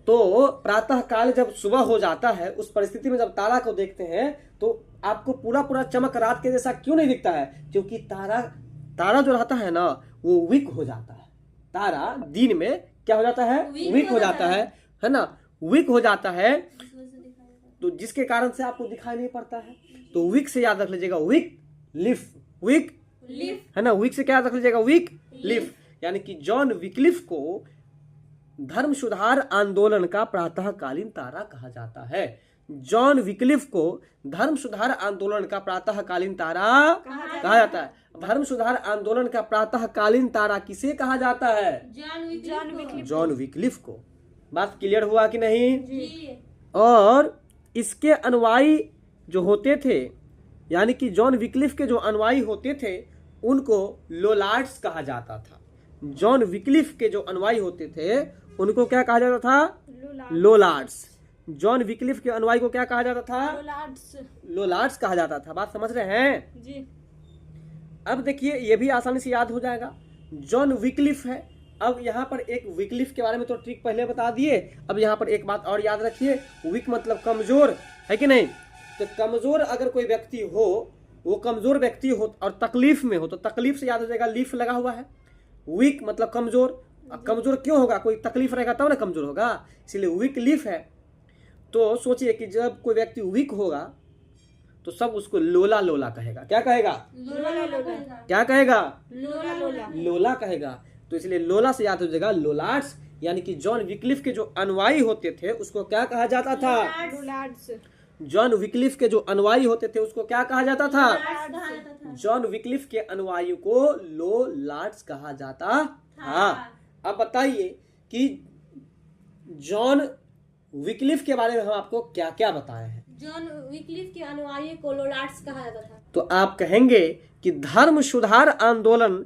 तो प्रातः काल जब सुबह हो जाता है उस परिस्थिति में जब तारा को देखते हैं तो आपको पूरा पूरा चमक रात के जैसा क्यों नहीं दिखता है? क्योंकि तारा जो रहता है ना वो वीक हो जाता है। तारा दिन में क्या हो जाता है? वीक हो जाता है ना, वीक हो जाता है, तो जिसके कारण से आपको दिखाई नहीं पड़ता है। तो वीक से याद रख लीजिएगा, वीक लिफ है ना, वीक से क्या याद रख लीजिएगा? वीक लिफ। यानी कि जॉन विक्लिफ को धर्म सुधार आंदोलन का प्रातःकालीन तारा कहा जाता है। जॉन विक्लिफ को धर्म सुधार आंदोलन का प्रातःकालीन तारा कहा जाता है। धर्म सुधार आंदोलन का प्रातःकालीन तारा किसे कहा जाता है? जॉन विक्लिफ को। बात क्लियर हुआ कि नहीं? जी। और इसके अनुयायी जो होते थे, यानी कि जॉन विक्लिफ के जो अनुयायी होते थे उनको लोलार्ड्स कहा जाता था। जॉन विक्लिफ के जो अनुयायी होते थे उनको क्या कहा जाता था? लोलार्ड्स। जॉन विक्लिफ के अनुयायी को क्या कहा जाता था? लोलार्ड्स कहा जाता था। बात समझ रहे हैं जी। अब देखिए ये भी आसानी से याद हो जाएगा। जॉन विक्लिफ है, अब यहाँ पर एक विक्लिफ के बारे में तो ट्रिक पहले बता दिए, अब यहाँ पर एक बात और याद रखिए, वीक मतलब कमजोर, है कि नहीं? तो कमजोर अगर कोई व्यक्ति हो, वो कमजोर व्यक्ति हो और तकलीफ में हो तो तकलीफ से याद हो जाएगा लीफ लगा हुआ है। वीक मतलब कमजोर, कमजोर क्यों होगा? कोई तकलीफ रहेगा तब ना कमजोर होगा, इसलिए वीक लीफ है। तो सोचिए कि जब कोई व्यक्ति वीक होगा तो सब उसको लोला लोला कहेगा। क्या कहेगा? क्या कहेगा? लोला कहेगा। तो इसलिए लोला से याद हो जाएगा लोलार्ड्स, यानी कि जॉन विक्लिफ के जो अनुयायी होते थे उसको क्या कहा जाता था? जॉन विक्लिफ के जो अनुयायी होते थे उसको क्या कहा जाता था? जॉन विक्लिफ के अनुयायी को लोलार्ड्स कहा जाता था। अब बताइए कि जॉन विक्लिफ के बारे में हम आपको क्या क्या बताए हैं? जॉन विक्लिफ के अनुयायी को लोलार्ड्स कहा जाता था। तो आप कहेंगे कि धर्म सुधार आंदोलन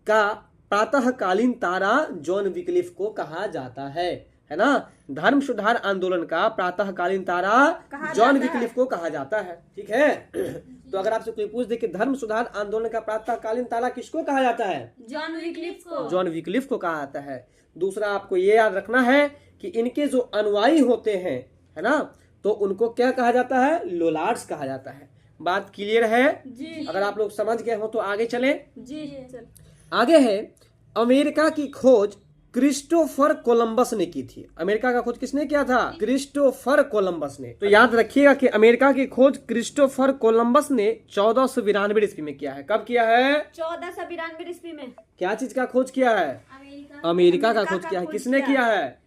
का प्रातःकालीन तारा जॉन विक्लिफ को कहा जाता है ना? धर्म सुधार आंदोलन का प्रातःकालीन तारा जॉन विक्लिफ को कहा जाता है। ठीक है। तो अगर आपसे कोई पूछ दे कि धर्म सुधार आंदोलन का प्रातःकालीन तारा किसको कहा जाता है? जॉन विक्लिफ को। जॉन विक्लिफ को कहा जाता है। दूसरा आपको ये याद रखना है कि इनके जो अनुयायी होते हैं, है ना, तो उनको क्या कहा जाता है? लोलार्ड्स कहा जाता है। बात क्लियर है जी। अगर आप लोग समझ गए हो तो आगे चले। जी चल। आगे है अमेरिका की खोज क्रिस्टोफर कोलंबस ने की थी। अमेरिका का खोज किसने किया था? क्रिस्टोफर कोलंबस ने। तो याद रखिएगा कि अमेरिका की खोज क्रिस्टोफर कोलंबस ने 1492 ईस्वी में किया है। कब किया है? 1492 ईस्वी में। क्या चीज का खोज किया है? अमेरिका का खोज किया है। किसने किया है?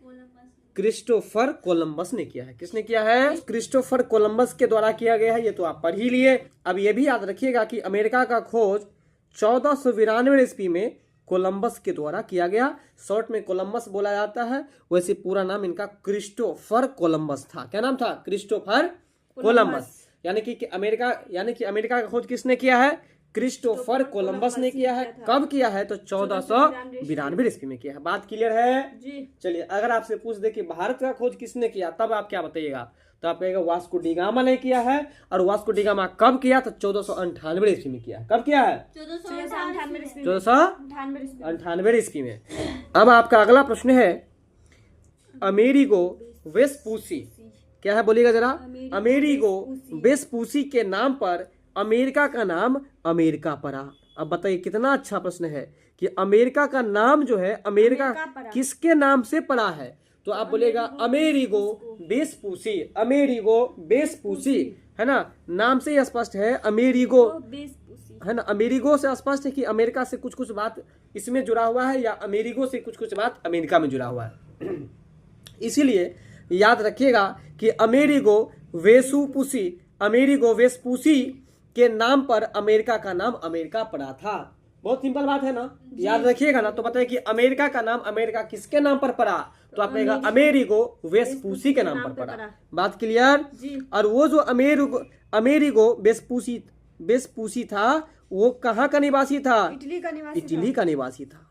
क्रिस्टोफर कोलंबस ने किया है। किसने किया है? क्रिस्टोफर कोलंबस के द्वारा किया गया है। ये तो आप पढ़ ही लिए। अब ये भी याद रखिएगा कि अमेरिका का खोज 1492 ईस्वी में कोलंबस के द्वारा किया गया। शॉर्ट में कोलंबस बोला जाता है, वैसे पूरा नाम इनका क्रिस्टोफर कोलंबस था। क्या नाम था? Christopher Columbus. यानी कि अमेरिका का खोज किसने किया है? क्रिस्टोफर कोलंबस ने किया है। कब किया है? तो 1492 ईस्वी में किया है। बात क्लियर है जी। चलिए अगर आपसे पूछ दे कि भारत का खोज किसने किया, तब आप क्या बताइएगा? तो आप कहेगा वास्को डी गामा ने किया है। और वास्को डी गामा कब किया? तो 1498 ईस्वी में किया है। कब किया है? 1498 ईस्वी में। अब आपका अगला प्रश्न है अमेरिगो वेस्पूसी। क्या है बोलिएगा जरा? अमेरिगो वेस्पूसी के नाम पर अमेरिका का नाम अमेरिका पड़ा। अब बताइए कितना अच्छा प्रश्न है कि अमेरिका का नाम जो है अमेरिका किसके नाम से पड़ा है? तो आप बोलेगा अमेरिगो वेस्पूसी। अमेरिगो वेस्पूसी है ना, नाम से ही स्पष्ट है अमेरिगो है ना। अमेरिगो से स्पष्ट है कि अमेरिका से कुछ कुछ बात इसमें जुड़ा हुआ है या अमेरिगो से कुछ कुछ बात अमेरिका में जुड़ा हुआ है। इसीलिए याद रखिएगा कि अमेरिगो वेस्पूसी के नाम पर अमेरिका का नाम अमेरिका पड़ा था। बहुत सिंपल बात है ना, याद रखिएगा ना। तो बताइए कि अमेरिका का नाम अमेरिका किसके नाम पर पड़ा? तो आप कहेगा अमेरिगो वेस्पूसी के नाम पर पड़ा। बात क्लियर? और वो जो अमेरिगो वेस्पूसी था वो कहाँ का निवासी था? इटली का निवासी था।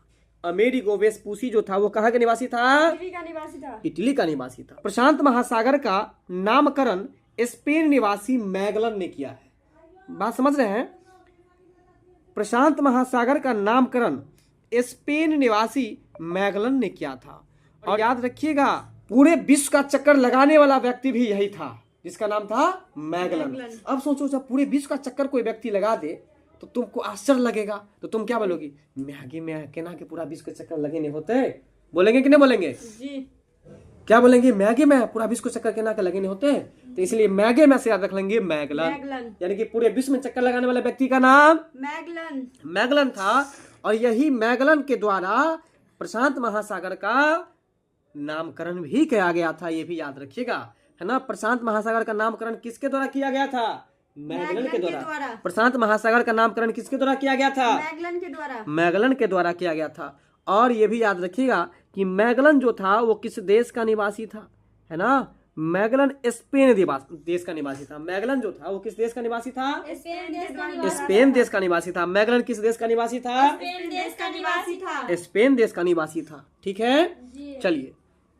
अमेरिगो वेस्पूसी जो था वो कहाँ का निवासी था? इटली का निवासी था। प्रशांत महासागर का नामकरण स्पेन निवासी मैगलन ने किया है। बात समझ रहे हैं? प्रशांत महासागर का नामकरण स्पेन निवासी मैगलन ने किया था। और याद रखिएगा पूरे विश्व का चक्कर लगाने वाला व्यक्ति भी यही था, जिसका नाम था मैगलन। अब सोचो जब पूरे विश्व का चक्कर कोई व्यक्ति लगा दे तो तुमको आश्चर्य लगेगा, तो तुम क्या बोलोगी? मैगी में केना के पूरा विश्व के चक्कर लगे नहीं होते, बोलेंगे कि नहीं बोलेंगे जी? क्या बोलेंगे? मैगी में पूरा विश्व को चक्कर केना के लगे नहीं होते। तो इसलिए मैगी में से याद रख लेंगे मैगलन, यानी कि पूरे विश्व में चक्कर लगाने वाले व्यक्ति का नाम मैगलन था। और यही मैगलन के द्वारा प्रशांत महासागर का नामकरण भी किया गया था, ये भी याद रखिएगा, है ना। प्रशांत महासागर का नामकरण किसके द्वारा किया गया था? मैगलन के द्वारा। प्रशांत महासागर का नामकरण किसके द्वारा किया गया था? मैगलन के द्वारा किया गया था। और ये भी याद रखिएगा कि मैगलन जो था वो किस देश का निवासी था, है ना। मैगलन स्पेन देश का निवासी था। मैगलन जो था वो किस देश का निवासी था? स्पेन देश का निवासी था। मैगलन किस देश का निवासी था? स्पेन देश का निवासी था। ठीक है, चलिए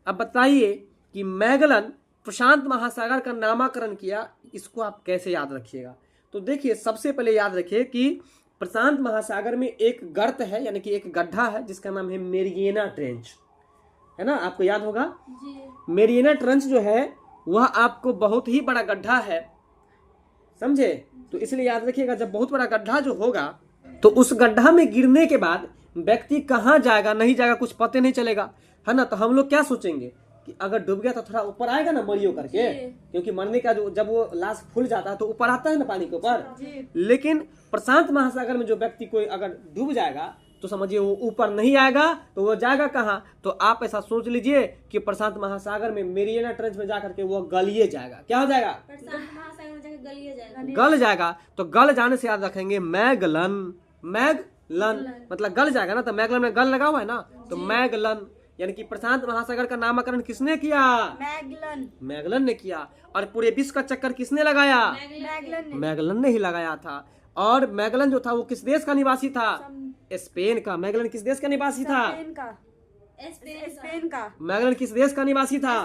अब बताइए कि मैगलन प्रशांत महासागर का नामकरण किया, इसको आप कैसे याद रखिएगा? तो देखिए सबसे पहले याद रखिए कि प्रशांत महासागर में एक गर्त है, यानी कि एक गड्ढा है जिसका नाम है मेरियाना ट्रेंच, है ना। आपको याद होगा मेरियाना ट्रेंच जो है वह आपको बहुत ही बड़ा गड्ढा है, समझे। तो इसलिए याद रखिएगा जब बहुत बड़ा गड्ढा जो होगा तो उस गड्ढा में गिरने के बाद व्यक्ति कहाँ जाएगा नहीं जाएगा कुछ पता नहीं चलेगा, है ना। तो हम लोग क्या सोचेंगे कि अगर डूब गया तो थोड़ा ऊपर आएगा ना मरियो करके, क्योंकि मरने का जो जब वो लाश फूल जाता है तो ऊपर आता है ना पानी के ऊपर। लेकिन प्रशांत महासागर में जो व्यक्ति कोई अगर डूब जाएगा तो समझिए वो ऊपर नहीं आएगा, तो वो जाएगा कहाँ? तो आप ऐसा सोच लीजिए कि प्रशांत महासागर में मेरियाना ट्रेंच में जाकर के वो गलिए जाएगा। क्या हो जाएगा? गल जाएगा। तो गल जाने से याद रखेंगे मैगलन मतलब गल जाएगा ना, तो मैगलन में गल लगा हुआ है ना, तो मैगलन यानी कि प्रशांत महासागर का नामकरण किसने किया? मैगलन ने किया। और पूरे विश्व का चक्कर किसने लगाया? मैगलन ने ही लगाया था। और मैगलन जो था वो किस देश का निवासी था? स्पेन का। मैगलन किस देश का निवासी था? स्पेन का। मैगलन किस देश का निवासी था?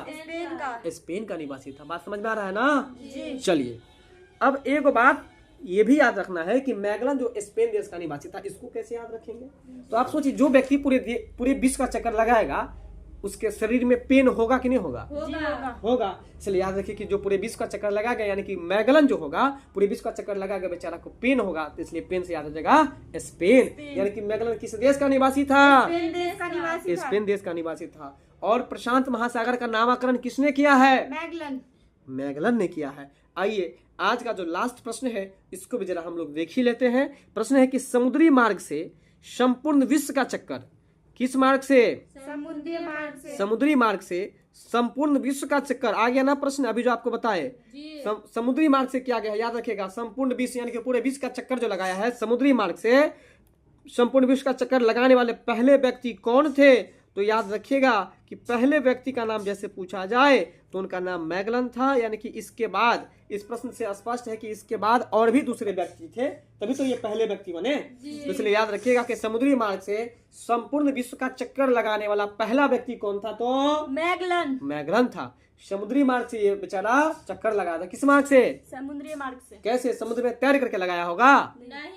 स्पेन का निवासी था। बात समझ में आ रहा है ना? चलिए अब एक बात ये भी याद रखना है कि मैगलन जो स्पेन देश का निवासी था, इसको कैसे याद रखेंगे? तो आप सोचिए जो व्यक्ति पूरे विश्व का चक्कर लगाएगा उसके शरीर में पेन होगा कि नहीं होगा? होगा। इसलिए याद रखिए कि जो पूरे विश्व का चक्कर लगाएगा यानी कि मैगलन जो होगा पूरे विश्व का चक्कर लगाएगा, बेचारा को पेन होगा, तो इसलिए पेन से याद हो जाएगा स्पेन। यानी कि मैगलन किस देश का निवासी था? स्पेन देश का निवासी था। और प्रशांत महासागर का नामकरण किसने किया है? मैगलन ने किया है। आइए आज का जो लास्ट प्रश्न है इसको भी जरा हम लोग देख ही लेते हैं। प्रश्न है कि समुद्री मार्ग से संपूर्ण विश्व का चक्कर किस मार्ग से? समुद्री मार्ग से संपूर्ण विश्व का चक्कर। आ गया ना प्रश्न अभी जो आपको बताए? समुद्री मार्ग से क्या गया याद रखिएगा, संपूर्ण विश्व यानी कि पूरे विश्व का चक्कर जो लगाया है समुद्री मार्ग से संपूर्ण विश्व का चक्कर लगाने वाले पहले व्यक्ति कौन थे? तो याद रखिएगा कि पहले व्यक्ति का नाम जैसे पूछा जाए तो उनका नाम मैगलन था, यानी कि इसके बाद इस प्रश्न से स्पष्ट है कि इसके बाद और भी दूसरे व्यक्ति थे, तभी तो ये पहले व्यक्ति बने। तो इसलिए याद रखिएगा कि समुद्री मार्ग से संपूर्ण विश्व का चक्कर लगाने वाला पहला व्यक्ति कौन था? तो मैगलन था। समुद्री मार्ग से ये बेचारा चक्कर लगाया था। किस मार्ग से? समुद्री मार्ग से। कैसे? समुद्र में तैर करके लगाया होगा।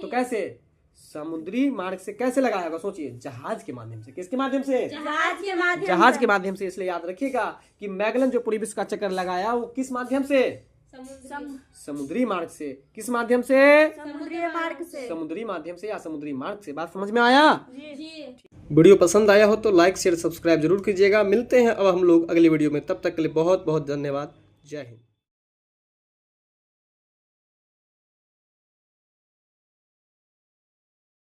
तो कैसे? समुद्री मार्ग से कैसे लगाया होगा? सोचिए, जहाज के माध्यम से। किसके माध्यम से? जहाज के माध्यम से। इसलिए याद रखिएगा कि मैगलन जो पूरी विश्व का चक्कर लगाया वो किस माध्यम से? समुद्री मार्ग से। किस माध्यम से? समुद्री माध्यम से या समुद्री मार्ग से। बात समझ में आया? वीडियो पसंद आया हो तो लाइक शेयर सब्सक्राइब जरूर कीजिएगा। मिलते हैं अब हम लोग अगली वीडियो में, तब तक के लिए बहुत बहुत धन्यवाद। जय हिंद।